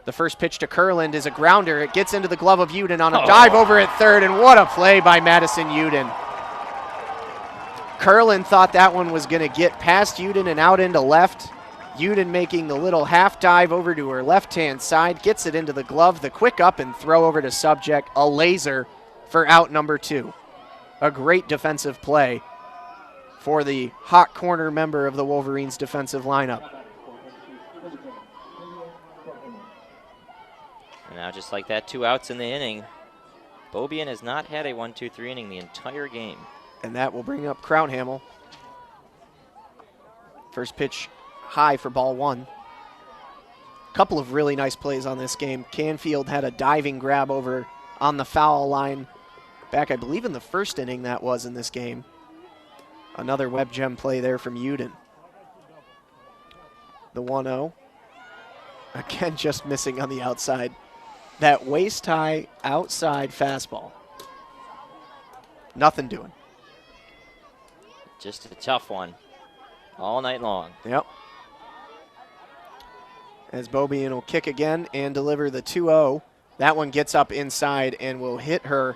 The first pitch to Kurland is a grounder. It gets into the glove of Udin on a dive over at third, and what a play by Madison Udin. Kurland thought that one was going to get past Udin and out into left. Udin making the little half dive over to her left-hand side, gets it into the glove, the quick up and throw over to subject, a laser for out number 2. A great defensive play for the hot corner member of the Wolverines defensive lineup.
And now just like that, 2 outs in the inning. Beaubien has not had a 1-2-3 inning the entire game.
And that will bring up Crownhamel. First pitch high for ball 1. Couple of really nice plays on this game. Canfield had a diving grab over on the foul line back, I believe, in the first inning that was in this game. Another web gem play there from Udin. The 1-0. Again, just missing on the outside. That waist-high outside fastball. Nothing doing.
Just a tough one all night long.
Yep. As Beaubien will kick again and deliver the 2-0. That one gets up inside and will hit her.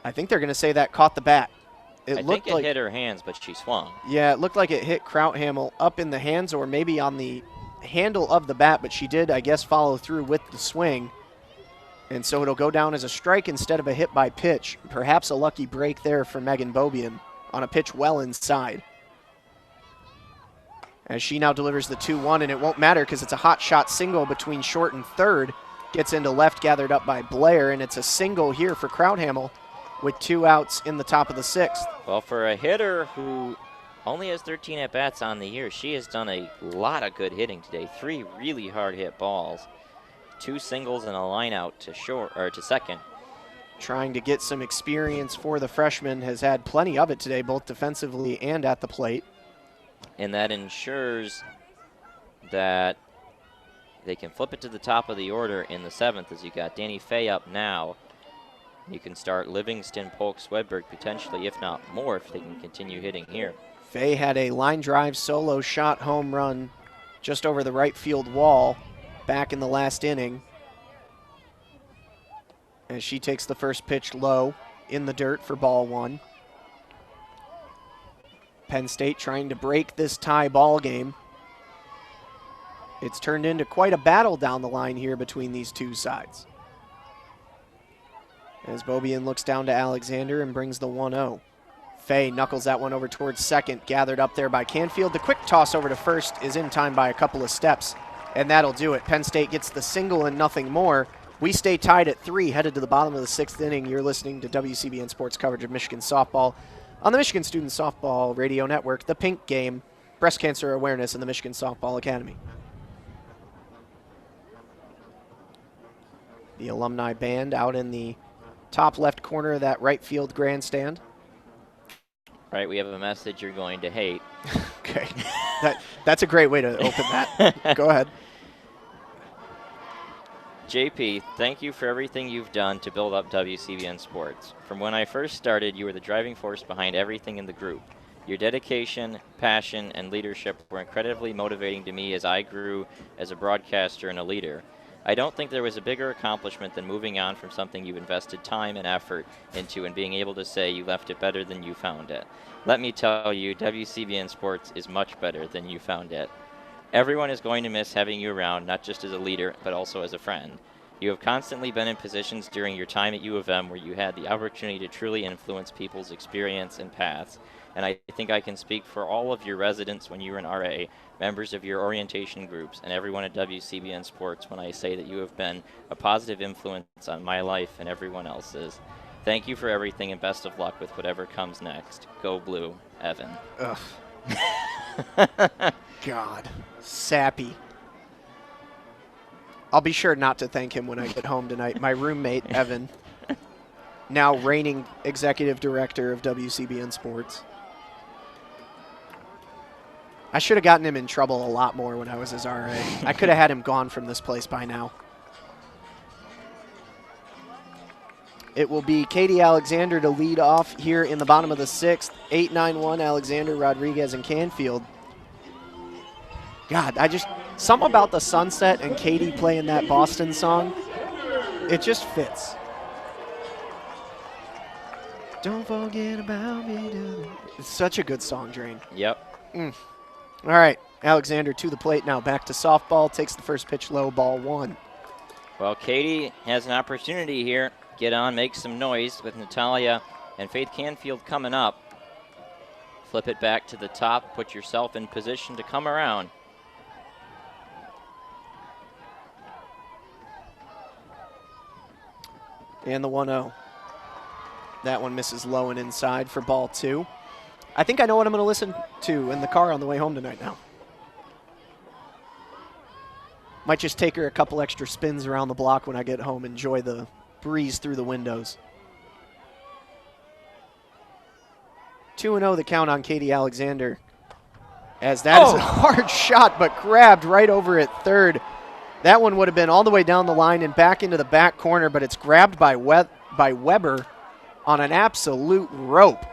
I think they're going to say that caught the bat.
I think it hit her hands, but she swung.
Yeah, it looked like it hit Krauthamel up in the hands or maybe on the handle of the bat, but she did, I guess, follow through with the swing. And so it'll go down as a strike instead of a hit by pitch. Perhaps a lucky break there for Megan Beaubien on a pitch well inside. As she now delivers the 2-1, and it won't matter because it's a hot shot single between short and third. Gets into left, gathered up by Blair, and it's a single here for Crownhamel with 2 outs in the top of the 6th.
Well, for a hitter who only has 13 at-bats on the year, she has done a lot of good hitting today. 3 really hard hit balls, 2 singles and a line out to short or to second.
Trying to get some experience for the freshman, has had plenty of it today, both defensively and at the plate.
And that ensures that they can flip it to the top of the order in the 7th as you got Danny Fay up now. You can start Livingston, Polk, Swedberg potentially, if not more, if they can continue hitting here.
Fay had a line drive solo shot home run just over the right field wall back in the last inning. As she takes the first pitch low in the dirt for ball 1. Penn State trying to break this tie ball game. It's turned into quite a battle down the line here between these two sides. As Beaubien looks down to Alexander and brings the 1-0. Fay knuckles that one over towards second, gathered up there by Canfield. The quick toss over to first is in time by a couple of steps, and that'll do it. Penn State gets the single and nothing more. We stay tied at 3, headed to the bottom of the 6th inning. You're listening to WCBN Sports coverage of Michigan softball on the Michigan Student Softball Radio Network, the Pink Game, Breast Cancer Awareness, and the Michigan Softball Academy. The Alumni Band out in the top left corner of that right field grandstand.
Right, we have a message you're going to hate.
Okay, that's a great way to open that. Go ahead.
JP, thank you for everything you've done to build up WCBN Sports. From when I first started, you were the driving force behind everything in the group. Your dedication, passion, and leadership were incredibly motivating to me as I grew as a broadcaster and a leader. I don't think there was a bigger accomplishment than moving on from something you invested time and effort into and being able to say you left it better than you found it. Let me tell you, WCBN Sports is much better than you found it. Everyone is going to miss having you around, not just as a leader, but also as a friend. You have constantly been in positions during your time at U of M where you had the opportunity to truly influence people's experience and paths. And I think I can speak for all of your residents when you were in RA, members of your orientation groups, and everyone at WCBN Sports when I say that you have been a positive influence on my life and everyone else's. Thank you for everything and best of luck with whatever comes next. Go Blue, Evan.
Ugh. God. Sappy. I'll be sure not to thank him when I get home tonight. My roommate, Evan, now reigning executive director of WCBN Sports. I should have gotten him in trouble a lot more when I was his RA. I could have had him gone from this place by now. It will be Katie Alexander to lead off here in the bottom of the 6th. 8-9-1, Alexander, Rodriguez, and Canfield. God, something about the sunset and Katie playing that Boston song, it just fits. Don't forget about me. It's such a good song, Drain.
Yep.
All right, Alexander to the plate now. Back to softball. Takes the first pitch low, ball 1.
Well, Katie has an opportunity here. Get on, make some noise with Natalia and Faith Canfield coming up. Flip it back to the top. Put yourself in position to come around.
And the 1-0. That one misses low and inside for ball 2. I think I know what I'm going to listen to in the car on the way home tonight now. Might just take her a couple extra spins around the block when I get home. Enjoy the breeze through the windows. 2-0 the count on Katie Alexander. As that is a hard shot, but grabbed right over at third. That one would have been all the way down the line and back into the back corner, but it's grabbed by Weber on an absolute rope.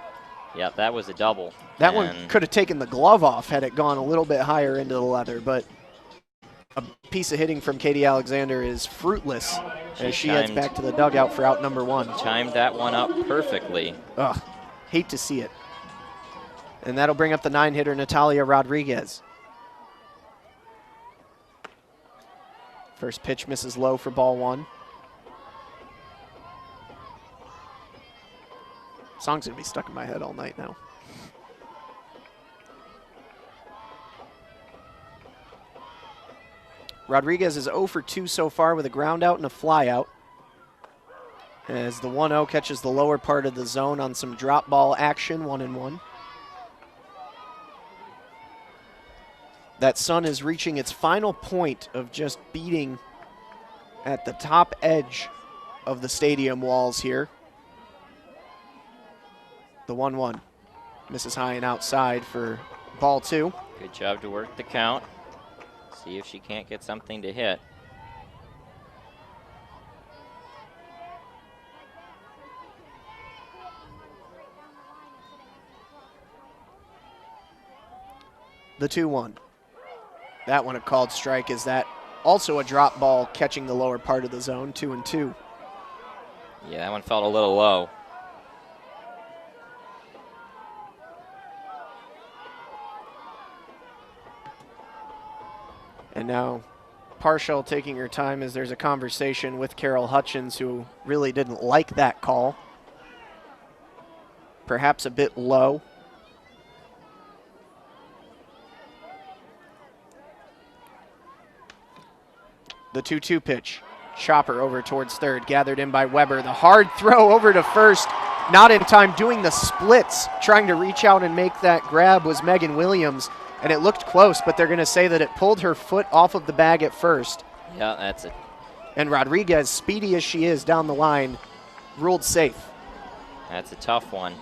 Yeah, that was a double.
That one could have taken the glove off had it gone a little bit higher into the leather, but a piece of hitting from Katie Alexander is fruitless as she heads back to the dugout for out number 1.
Timed that one up perfectly.
Ugh, hate to see it. And that'll bring up the 9-hitter, Natalia Rodriguez. First pitch misses low for ball 1. Song's gonna be stuck in my head all night now. Rodriguez is 0 for 2 so far with a ground out and a fly out. As the 1-0 catches the lower part of the zone on some drop ball action, 1-1. That sun is reaching its final point of just beating at the top edge of the stadium walls here. The 1-1 misses high and outside for ball 2.
Good job to work the count. See if she can't get something to hit.
The 2-1. That one a called strike. Is that also a drop ball catching the lower part of the zone, 2-2.
Yeah, that one felt a little low.
And now Parshall taking her time as there's a conversation with Carol Hutchins, who really didn't like that call. Perhaps a bit low. The 2-2 pitch. Chopper over towards third, gathered in by Weber. The hard throw over to first, not in time. Doing the splits, trying to reach out and make that grab was Megan Williams. And it looked close, but they're going to say that it pulled her foot off of the bag at first.
Yeah, that's it.
And Rodriguez, speedy as she is down the line, ruled safe.
That's a tough one.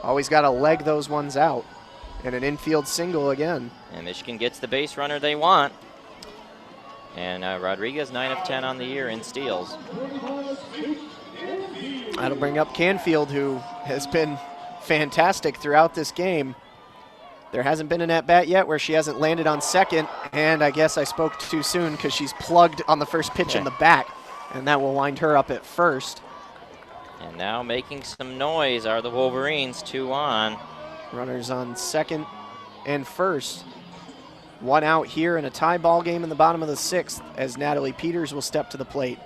Always got to leg those ones out. And an infield single again.
And Michigan gets the base runner they want. And Rodriguez, 9 of 10 on the year in steals.
That'll bring up Canfield, who has been fantastic throughout this game. There hasn't been an at-bat yet where she hasn't landed on second, and I guess I spoke too soon because she's plugged on the first pitch in the back, and that will wind her up at first.
And now making some noise are the Wolverines, 2 on.
Runners on second and first. 1 out here in a tie ball game in the bottom of the 6th as Natalie Peters will step to the plate.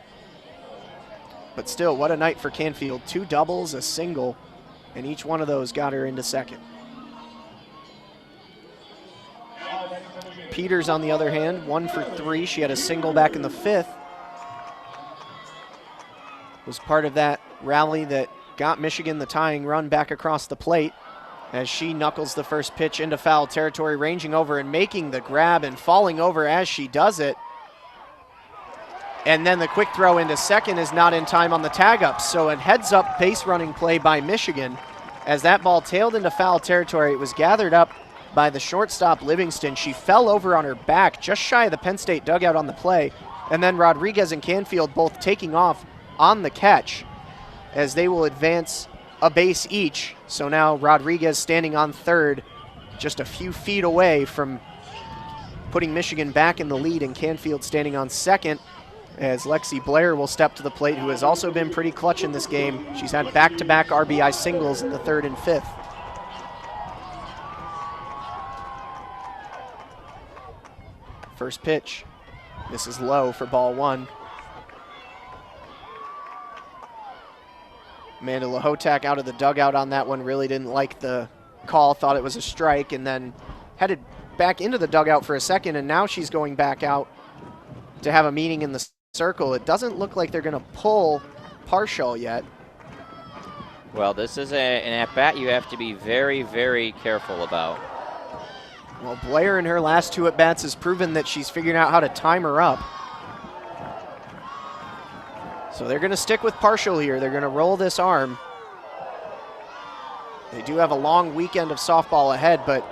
But still, what a night for Canfield. 2 doubles, a single, and each one of those got her into second. Peters, on the other hand, 1 for 3. She had a single back in the 5th. Was part of that rally that got Michigan the tying run back across the plate as she knuckles the first pitch into foul territory, ranging over and making the grab and falling over as she does it. And then the quick throw into second is not in time on the tag up. So a heads up base running play by Michigan As that ball tailed into foul territory, it was gathered up by the shortstop Livingston. She fell over on her back just shy of the Penn State dugout on the play. And then Rodriguez and Canfield both taking off on the catch as they will advance a base each. So now Rodriguez standing on third, just a few feet away from putting Michigan back in the lead, and Canfield standing on second as Lexi Blair will step to the plate, who has also been pretty clutch in this game. She's had back-to-back RBI singles in the third and fifth. First pitch. This is low for ball one. Amanda Lahotak out of the dugout on that one, really didn't like the call, thought it was a strike, and then headed back into the dugout for a second, and now she's going back out to have a meeting in the circle. It doesn't look like they're going to pull Partial yet.
Well, this is an at-bat you have to be very, very careful about.
Well, Blair in her last two at-bats has proven that she's figuring out how to time her up. So they're going to stick with Partial here. They're going to roll this arm. They do have a long weekend of softball ahead, but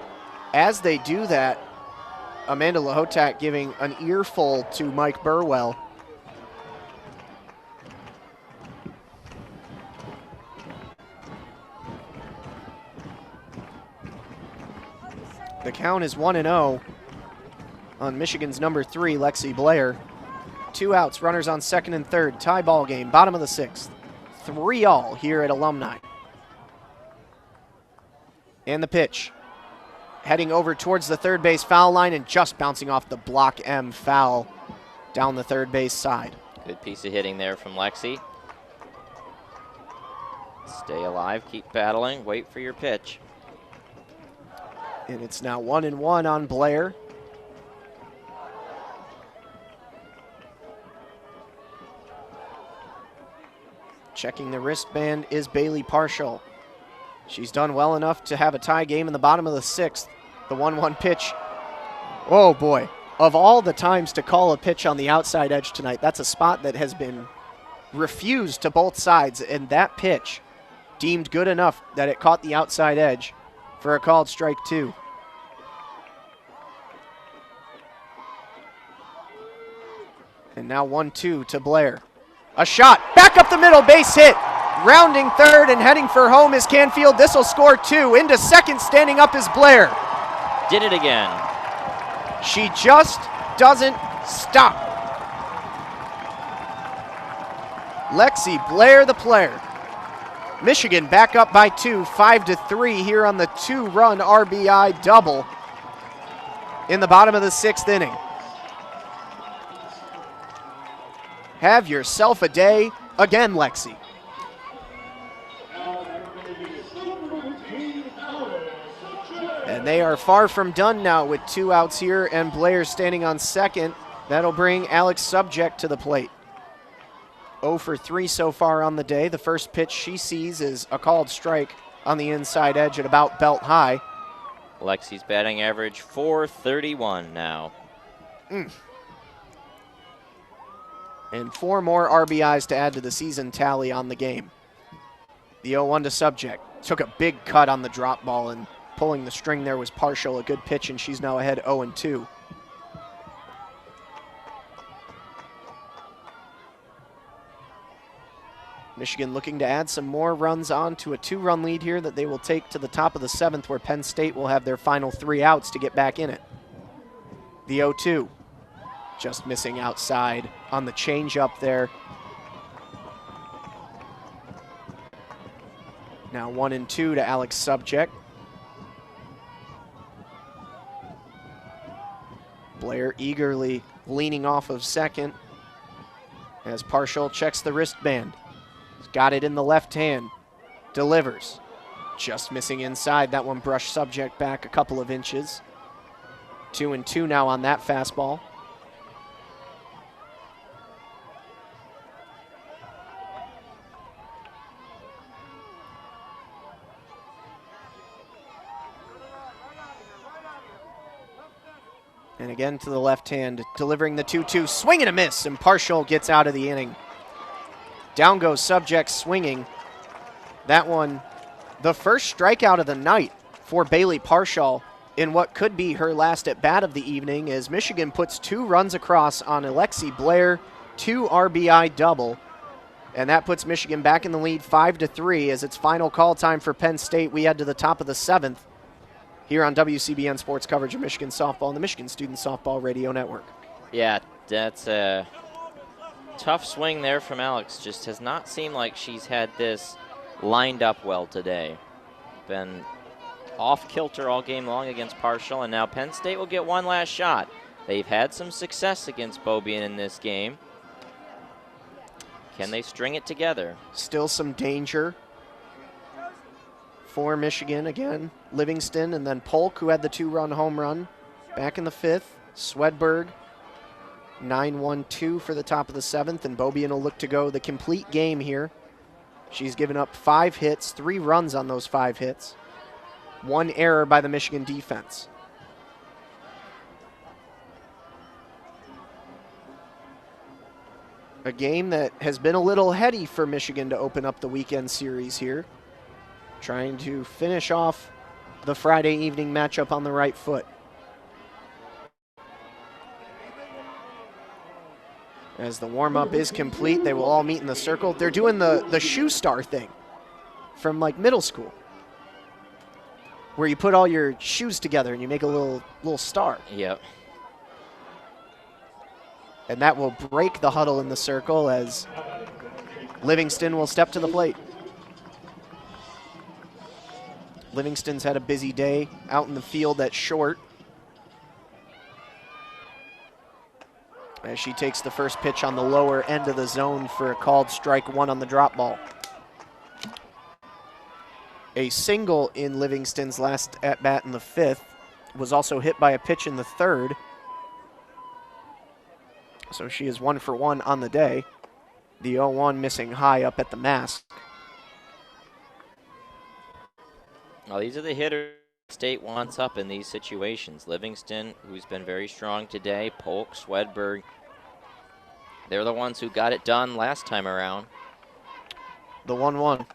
as they do that, Amanda Lahotak giving an earful to Mike Burwell. The count is 1-0 on Michigan's number 3, Lexi Blair. 2 outs, runners on second and third, tie ball game, bottom of the 6th. 3-all here at Alumni. And the pitch. Heading over towards the third base foul line and just bouncing off the block M foul down the third base side.
Good piece of hitting there from Lexi. Stay alive, keep battling, wait for your pitch.
And it's now 1-1 on Blair. Checking the wristband is Bailey Partial. She's done well enough to have a tie game in the bottom of the 6th. The 1-1 pitch. Oh boy, of all the times to call a pitch on the outside edge tonight, that's a spot that has been refused to both sides, and that pitch deemed good enough that it caught the outside edge for a called strike 2. And now 1-2 to Blair. A shot, back up the middle, base hit. Rounding third and heading for home is Canfield. This will score 2. Into second, standing up is Blair.
Did it again.
She just doesn't stop. Lexi Blair, the player. Michigan back up by 2, 5-3 here on the 2-run RBI double in the bottom of the 6th inning. Have yourself a day again, Lexi. And they are far from done now with 2 outs here and Blair standing on second. That'll bring Alex Subject to the plate. 0 for 3 so far on the day. The first pitch she sees is a called strike on the inside edge at about belt high.
Lexi's batting average .431 now.
And 4 more RBIs to add to the season tally on the game. The 0-1 to Subject. Took a big cut on the drop ball, and pulling the string there was Partial. A good pitch, and she's now ahead 0-2. Michigan looking to add some more runs on to a 2-run lead here that they will take to the top of the 7th, where Penn State will have their final 3 outs to get back in it. The 0-2. Just missing outside on the changeup there. Now 1-2 to Alex Subject. Blair eagerly leaning off of second as Partial checks the wristband. He's got it in the left hand. Delivers. Just missing inside. That one brushed Subject back a couple of inches. 2-2 now on that fastball. And again to the left hand, delivering the 2-2, swing and a miss, and Partial gets out of the inning. Down goes Subject swinging. That one The first strikeout of the night for Bailey Parshall in what could be her last at bat of the evening, as Michigan puts 2 runs across on Alexi Blair, 2 RBI double. And that puts Michigan back in the lead 5-3 as it's final call time for Penn State. We head to the top of the 7th here on WCBN Sports coverage of Michigan softball and the Michigan Student Softball Radio Network.
Yeah, that's a tough swing there from Alex. Just has not seemed like she's had this lined up well today. Been off kilter all game long against Parshall, and now Penn State will get one last shot. They've had some success against Beaubien in this game. Can they string it together?
Still some danger for Michigan. Again, Livingston and then Polk, who had the 2-run home run back in the 5th. Swedberg, 9-1-2 for the top of the 7th, and Beaubien will look to go the complete game here. She's given up 5 hits, 3 runs on those 5 hits. 1 error by the Michigan defense. A game that has been a little heady for Michigan to open up the weekend series here. Trying to finish off the Friday evening matchup on the right foot. As the warm-up is complete, they will all meet in the circle. They're doing the shoe star thing from like middle school, where you put all your shoes together and you make a little star.
Yep.
And that will break the huddle in the circle as Livingston will step to the plate. Livingston's had a busy day out in the field at short, as she takes the first pitch on the lower end of the zone for a called strike 1 on the drop ball. A single in Livingston's last at-bat in the 5th was also hit by a pitch in the 3rd. So she is 1 for 1 on the day. The 0-1 missing high up at the mask.
Well, these are the hitters State wants up in these situations. Livingston, who's been very strong today, Polk, Swedberg. They're the ones who got it done last time around.
The 1-1.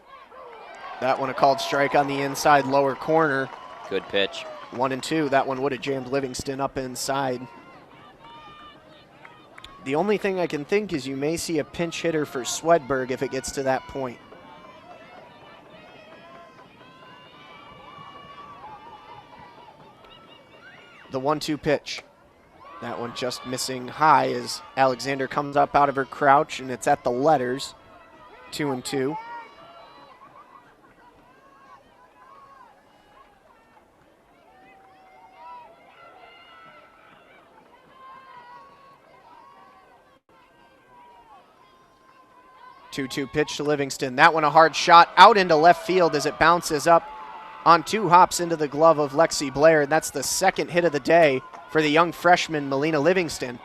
That one a called strike on the inside lower corner.
Good pitch.
1-2. That one would have jammed Livingston up inside. The only thing I can think is you may see a pinch hitter for Swedberg if it gets to that point. The 1-2 pitch. That one just missing high as Alexander comes up out of her crouch, and it's at the letters. 2-2. Two-two pitch to Livingston. That one a hard shot out into left field as it bounces up on 2 hops into the glove of Lexi Blair. And that's the 2nd hit of the day for the young freshman, Melina Livingston.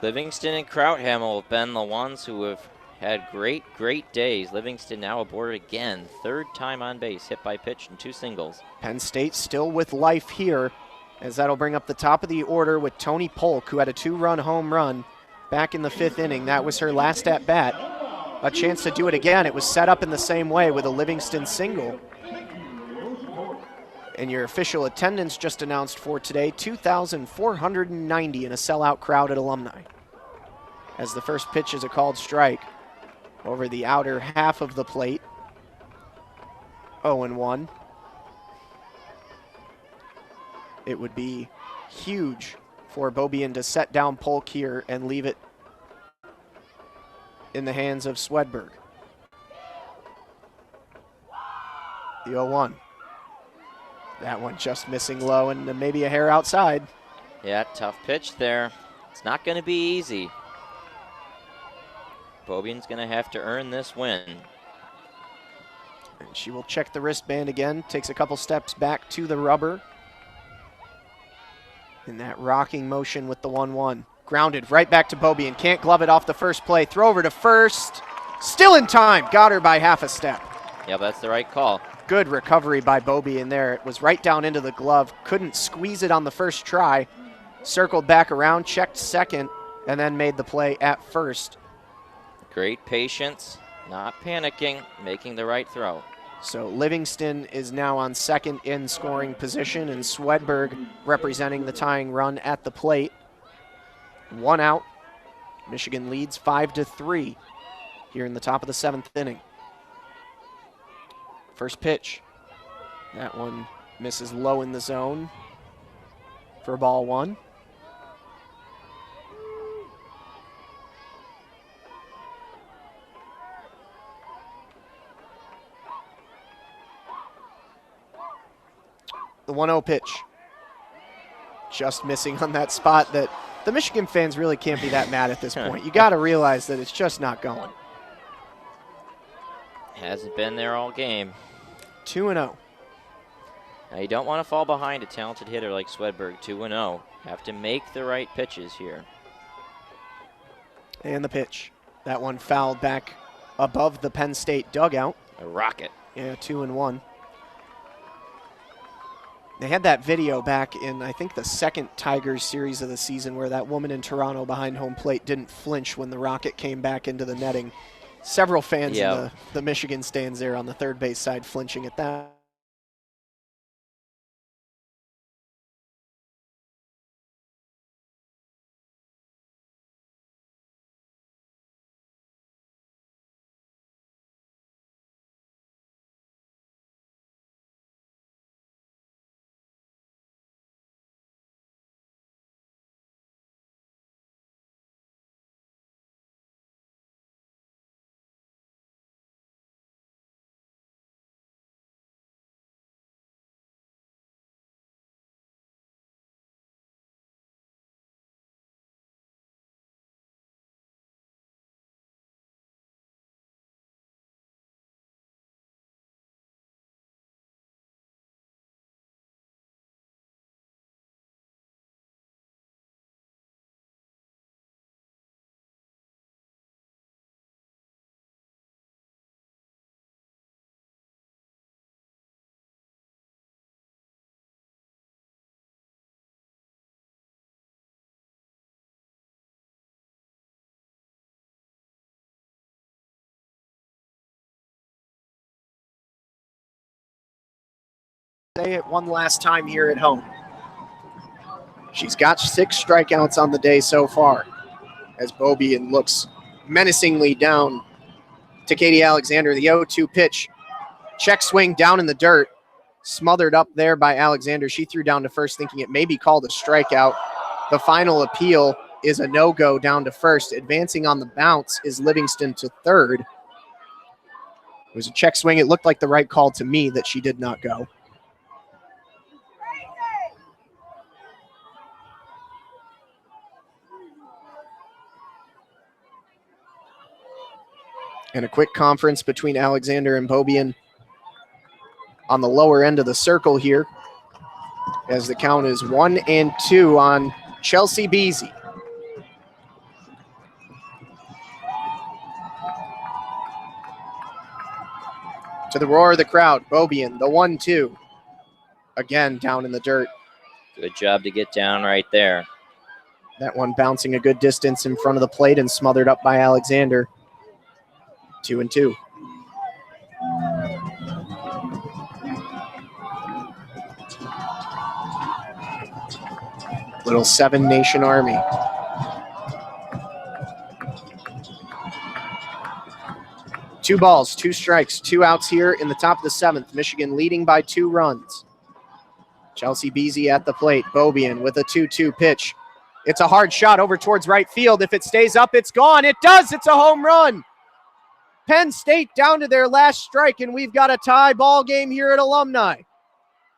Livingston and Krauthamel have been the ones who have had great days. Livingston now aboard again. 3rd time on base, hit by pitch and 2 singles.
Penn State still with life here, as that'll bring up the top of the order with Tony Polk, who had a 2-run home run back in the 5th inning. That was her last at-bat. A chance to do it again. It was set up in the same way with a Livingston single. And your official attendance just announced for today, 2,490 in a sellout crowd at Alumni. As the first pitch is a called strike over the outer half of the plate. 0-1. It would be huge for Beaubien to set down Polk here and leave it in the hands of Swedberg. The 0-1. That one just missing low and maybe a hair outside.
Yeah, tough pitch there. It's not going to be easy. Beaubien's going to have to earn this win.
And she will check the wristband again, takes a couple steps back to the rubber. In that rocking motion with the 1-1. Grounded right back to Beaubien. Can't glove it off the first play. Throw over to first. Still in time. Got her by half a step.
Yeah, that's the right call.
Good recovery by Beaubien there. It was right down into the glove. Couldn't squeeze it on the first try. Circled back around, checked second, and then made the play at first.
Great patience, not panicking, making the right throw.
So Livingston is now on second in scoring position, and Swedberg representing the tying run at the plate. 1 out. Michigan leads 5-3 here in the top of the 7th inning. First pitch. That one misses low in the zone for ball 1. The 1-0 pitch. Just missing on that spot that the Michigan fans really can't be that mad at this point. You got to realize that it's just not going.
Hasn't been there all game.
2-0.
Now you don't want to fall behind a talented hitter like Swedberg. 2-0. Have to make the right pitches here.
And the pitch. That one fouled back above the Penn State dugout.
A rocket.
Yeah, 2-1. They had that video back in, I think, the second Tigers series of the season where that woman in Toronto behind home plate didn't flinch when the rocket came back into the netting. Several fans in the Michigan stands there on the third base side flinching at that. Say it one last time here at home. She's got 6 strikeouts on the day so far as Beaubien looks menacingly down to Katie Alexander. The 0-2 pitch. Check swing down in the dirt. Smothered up there by Alexander. She threw down to first thinking it may be called a strikeout. The final appeal is a no-go down to first. Advancing on the bounce is Livingston to third. It was a check swing. It looked like the right call to me that she did not go. And a quick conference between Alexander and Beaubien on the lower end of the circle here as the count is 1-2 on Chelsea Beasy. To the roar of the crowd, Beaubien, the 1-2. Again, down in the dirt.
Good job to get down right there.
That one bouncing a good distance in front of the plate and smothered up by Alexander. 2-2. Little 7 Nation Army. Two balls, 2 strikes, 2 outs here in the top of the 7th. Michigan leading by 2 runs. Chelsea Beasy at the plate. Beaubien with a 2-2 pitch. It's a hard shot over towards right field. If it stays up, it's gone. It does. It's a home run. Penn State down to their last strike, and we've got a tie ball game here at Alumni.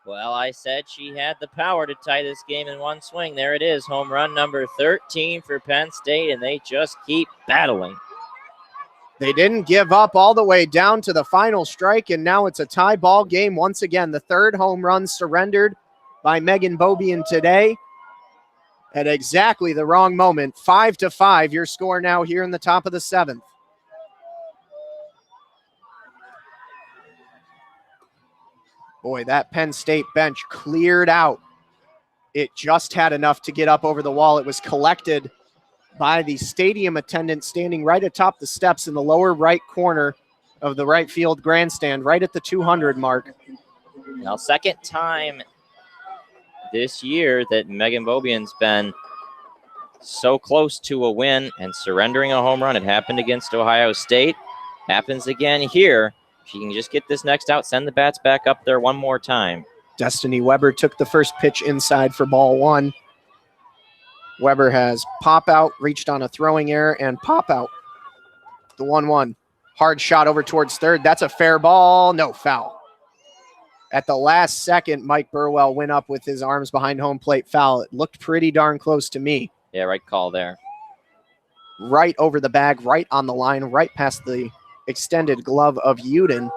Well, I said she had the power to tie this game in one swing. There it is, home run number 13 for Penn State, and they just keep battling.
They didn't give up all the way down to the final strike, and now it's a tie ball game once again. The 3rd home run surrendered by Megan Beaubien today at exactly the wrong moment. 5-5, your score now here in the top of the 7th. Boy, that Penn State bench cleared out. It just had enough to get up over the wall. It was collected by the stadium attendant standing right atop the steps in the lower right corner of the right field grandstand, right at the 200 mark.
Now, second time this year that Megan Bobian's been so close to a win and surrendering a home run. It happened against Ohio State. Happens again here. She can just get this next out, send the bats back up there one more time.
Destiny Weber took the first pitch inside for ball one. Weber has pop out, reached on a throwing error, and pop out. The 1-1. Hard shot over towards third. That's a fair ball. No, foul. At the last second, Mike Burwell went up with his arms behind home plate, foul. It looked pretty darn close to me.
Yeah, right call there.
Right over the bag, right on the line, right past the extended glove of Udin.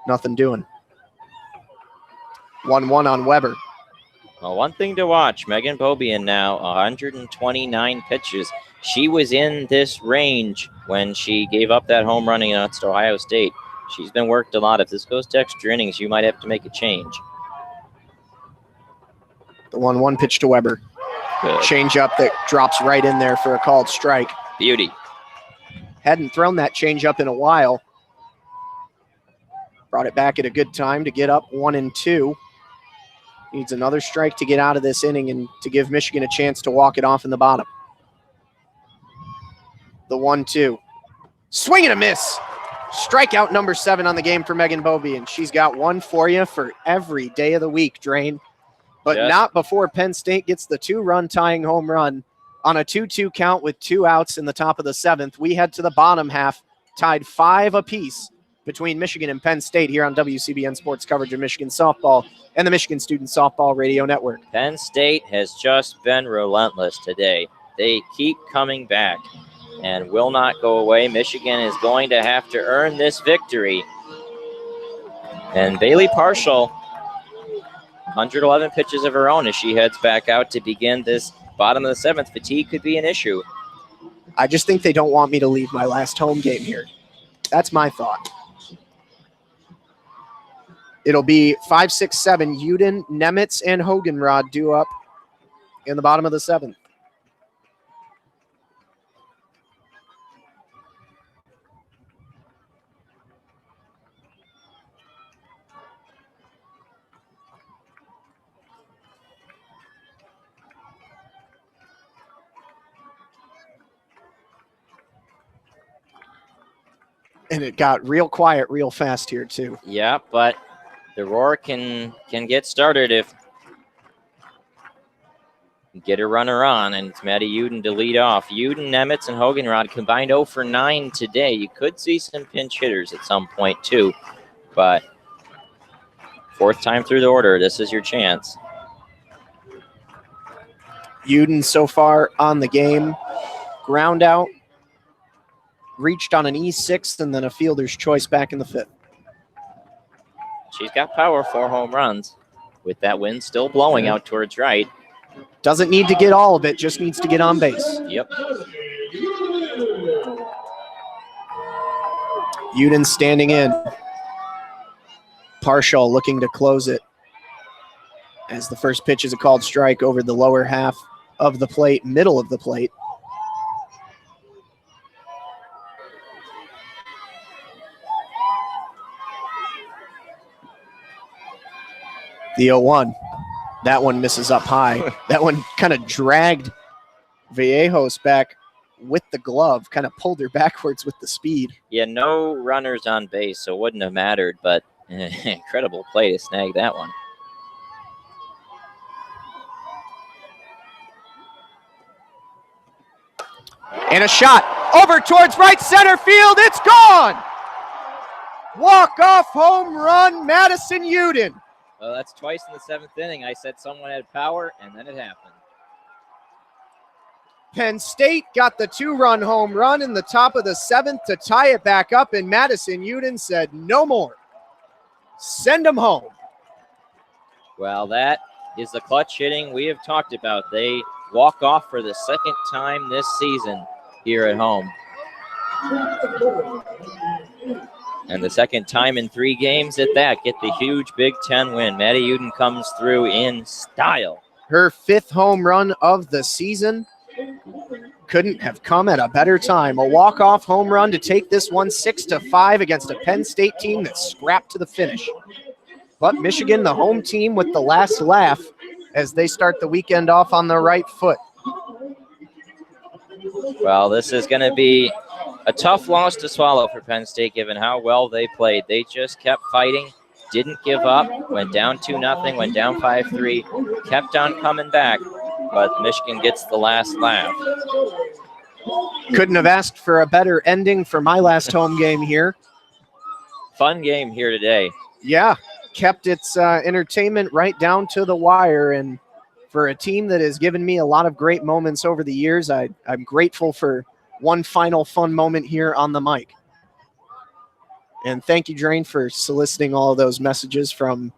Nothing doing. 1-1 on Weber.
Well, one thing to watch, Megan Bobian now, 129 pitches. She was in this range when she gave up that home run against Ohio State. She's been worked a lot. If this goes to extra innings, you might have to make a change.
The 1-1 pitch to Weber.
Good.
Change up that drops right in there for a called strike.
Beauty.
Hadn't thrown that change up in a while. Brought it back at a good time to get up 1-2. Needs another strike to get out of this inning and to give Michigan a chance to walk it off in the bottom. The 1-2. Swing and a miss. Strikeout number 7 on the game for Megan Bobian. She's got one for you for every day of the week, Drain. But
yes,
not before Penn State gets the 2-run tying home run on a 2-2 count with 2 outs in the top of the 7th. We head to the bottom half, tied 5 apiece between Michigan and Penn State here on WCBN Sports coverage of Michigan softball and the Michigan Student Softball Radio Network.
Penn State has just been relentless today. They keep coming back and will not go away. Michigan is going to have to earn this victory. And Bailey Parshall, 111 pitches of her own as she heads back out to begin this bottom of the 7th. Fatigue could be an issue.
I just think they don't want me to leave my last home game here. That's my thought. It'll be 5, 6, 7. Udin, Nemitz, and Hoganrod due up in the bottom of the 7th. And it got real quiet real fast here, too.
Yeah, but the roar can get started if you get a runner on, and it's Maddie Udin to lead off. Udin, Nemitz, and Hoganrod combined 0 for 9 today. You could see some pinch hitters at some point, too. But 4th time through the order, this is your chance.
Udin so far on the game. Ground out. Reached on an E6 and then a fielder's choice back in the 5th.
She's got power, 4 home runs. With that wind still blowing out towards right.
Doesn't need to get all of it, just needs to get on base.
Yep.
Udin standing in. Parshall looking to close it. As the first pitch is a called strike over the lower half of the plate, middle of the plate. The 0-1. That one misses up high. That one kind of dragged Vallejos back with the glove, kind of pulled her backwards with the speed.
Yeah, no runners on base, so it wouldn't have mattered, but incredible play to snag that one.
And a shot over towards right center field. It's gone! Walk-off home run, Madison Udin.
Well, that's twice in the 7th inning. I said someone had power, and then it happened.
Penn State got the 2-run home run in the top of the 7th to tie it back up, and Madison Udin said, no more. Send them home.
Well, that is the clutch hitting we have talked about. They walk off for the 2nd time this season here at home. And the 2nd time in 3 games at that, get the huge Big Ten win. Maddie Udin comes through in style.
Her 5th home run of the season. couldn't have come at a better time. A walk-off home run to take this one 6-5 against a Penn State team that scrapped to the finish. But Michigan, the home team, with the last laugh as they start the weekend off on the right foot.
Well, this is going to be a tough loss to swallow for Penn State, given how well they played. They just kept fighting, didn't give up, went down 2-0, went down 5-3, kept on coming back, but Michigan gets the last laugh.
Couldn't have asked for a better ending for my last home game here.
Fun game here today.
Yeah, kept its entertainment right down to the wire, and for a team that has given me a lot of great moments over the years, I'm grateful for one final fun moment here on the mic. And thank you, Drain, for soliciting all of those messages from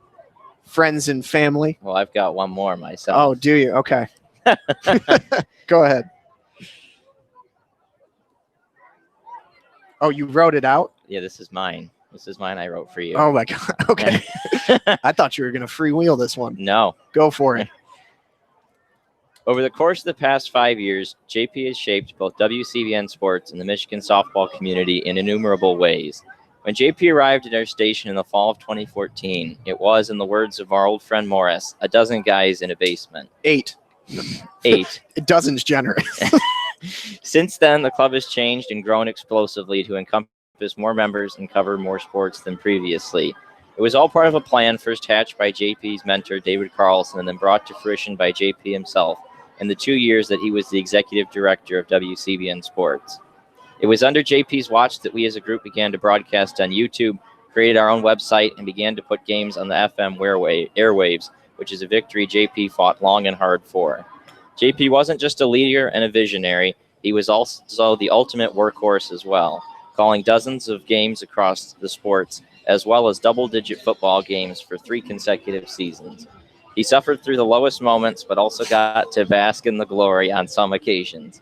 friends and family.
Well, I've got one more myself.
Oh, do you? Okay. Go ahead. Oh, you wrote it out?
Yeah, this is mine. This is mine I wrote for you.
Oh, my God. Okay. I thought you were going to freewheel this one.
No.
Go for it.
Over the course of the past 5 years, JP has shaped both WCBN Sports and the Michigan softball community in innumerable ways. When JP arrived at our station in the fall of 2014, it was, in the words of our old friend Morris, a dozen guys in a basement.
8.
8.
A dozen's generous.
Since then, the club has changed and grown explosively to encompass more members and cover more sports than previously. It was all part of a plan first hatched by JP's mentor, David Carlson, and then brought to fruition by JP himself in the 2 years that he was the executive director of WCBN Sports. It was under JP's watch that we as a group began to broadcast on YouTube, created our own website, and began to put games on the FM airwaves, which is a victory JP fought long and hard for. JP wasn't just a leader and a visionary, he was also the ultimate workhorse as well, calling dozens of games across the sports, as well as double-digit football games for 3 consecutive seasons. He suffered through the lowest moments, but also got to bask in the glory on some occasions.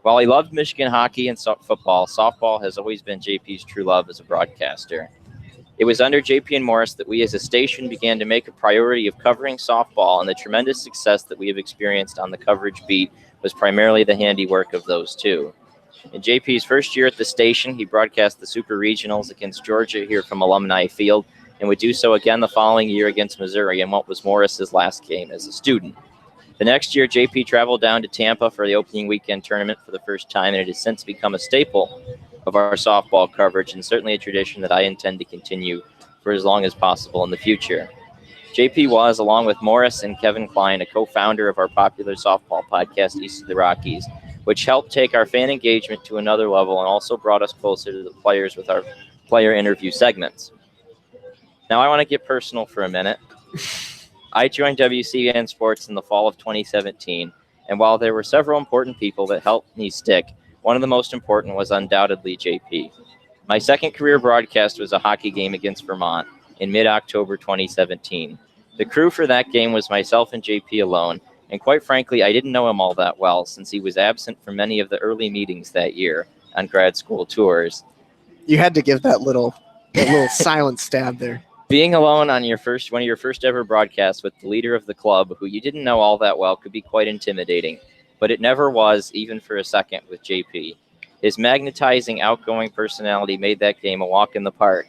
While he loved Michigan hockey and football, softball has always been JP's true love as a broadcaster. It was under JP and Morris that we as a station began to make a priority of covering softball, and the tremendous success that we have experienced on the coverage beat was primarily the handiwork of those two. In JP's first year at the station, he broadcast the Super Regionals against Georgia here from Alumni Field, and would do so again the following year against Missouri in what was Morris's last game as a student. The next year, JP traveled down to Tampa for the opening weekend tournament for the first time, and it has since become a staple of our softball coverage, and certainly a tradition that I intend to continue for as long as possible in the future. JP was, along with Morris and Kevin Klein, a co-founder of our popular softball podcast, East of the Rockies, which helped take our fan engagement to another level and also brought us closer to the players with our player interview segments. Now I want to get personal for a minute. I joined WCBN Sports in the fall of 2017, and while there were several important people that helped me stick, one of the most important was undoubtedly JP. My second career broadcast was a hockey game against Vermont in mid-October 2017. The crew for that game was myself and JP alone, and quite frankly, I didn't know him all that well since he was absent from many of the early meetings that year on grad school tours.
You had to give that little silent stab there.
Being alone on one of your first ever broadcasts with the leader of the club, who you didn't know all that well, could be quite intimidating, but it never was, even for a second, with JP. His magnetizing, outgoing personality made that game a walk in the park,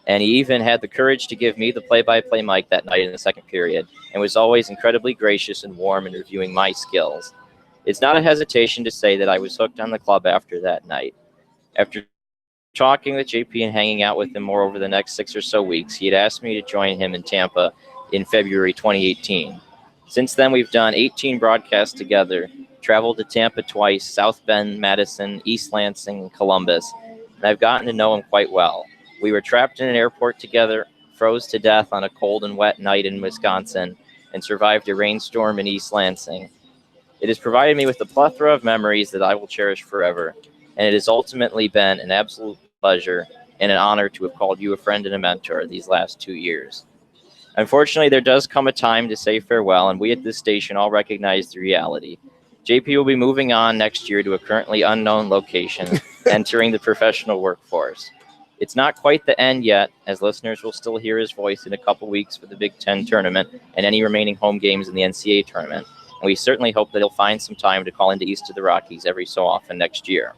and he even had the courage to give me the play-by-play mic that night in the second period, and was always incredibly gracious and warm in reviewing my skills. It's not a hesitation to say that I was hooked on the club after that night. After talking with JP and hanging out with him more over the next 6 or so weeks, he had asked me to join him in Tampa in February 2018. Since then, we've done 18 broadcasts together, traveled to Tampa twice, South Bend, Madison, East Lansing, and Columbus, and I've gotten to know him quite well. We were trapped in an airport together, froze to death on a cold and wet night in Wisconsin, and survived a rainstorm in East Lansing. It has provided me with a plethora of memories that I will cherish forever, and it has ultimately been an absolute pleasure and an honor to have called you a friend and a mentor these last 2 years. Unfortunately, there does come a time to say farewell, and we at this station all recognize the reality. JP will be moving on next year to a currently unknown location, entering the professional workforce. It's not quite the end yet, as listeners will still hear his voice in a couple weeks for the Big Ten tournament and any remaining home games in the NCAA tournament. and we certainly hope that he'll find some time to call into East of the Rockies every so often next year.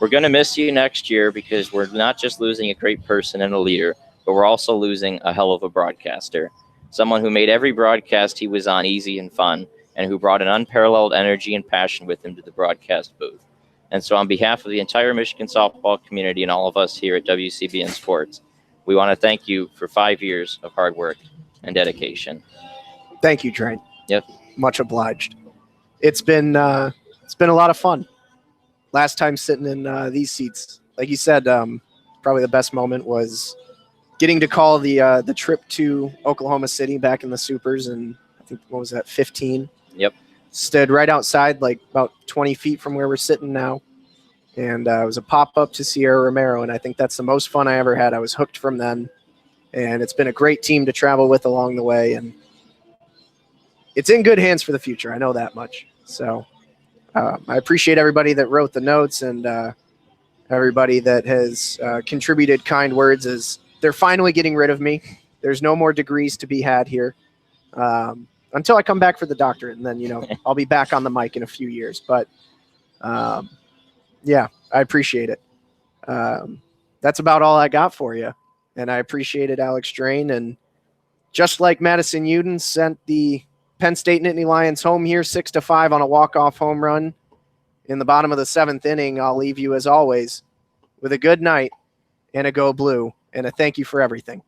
We're going to miss you next year because we're not just losing a great person and a leader, but we're also losing a hell of a broadcaster, someone who made every broadcast he was on easy and fun, and who brought an unparalleled energy and passion with him to the broadcast booth. And so on behalf of the entire Michigan softball community and all of us here at WCBN Sports, we want to thank you for 5 years of hard work and dedication.
Thank you, Trent.
Yep.
Much obliged. It's been a lot of fun. Last time sitting in these seats, like you said, probably the best moment was getting to call the trip to Oklahoma City back in the Supers, and I think, what was that, 15?
Yep.
Stood right outside, like about 20 feet from where we're sitting now. And it was a pop-up to Sierra Romero, and I think that's the most fun I ever had. I was hooked from then, and it's been a great team to travel with along the way, and it's in good hands for the future. I know that much. So I appreciate everybody that wrote the notes and everybody that has contributed kind words as they're finally getting rid of me. There's no more degrees to be had here. Until I come back for the doctorate, and then, I'll be back on the mic in a few years. But, yeah, I appreciate it. That's about all I got for you. And I appreciated Alex Drain. And just like Madison Udin sent the Penn State Nittany Lions home here 6-5 on a walk-off home run in the bottom of the 7th inning, I'll leave you, as always, with a good night and a go blue and a thank you for everything.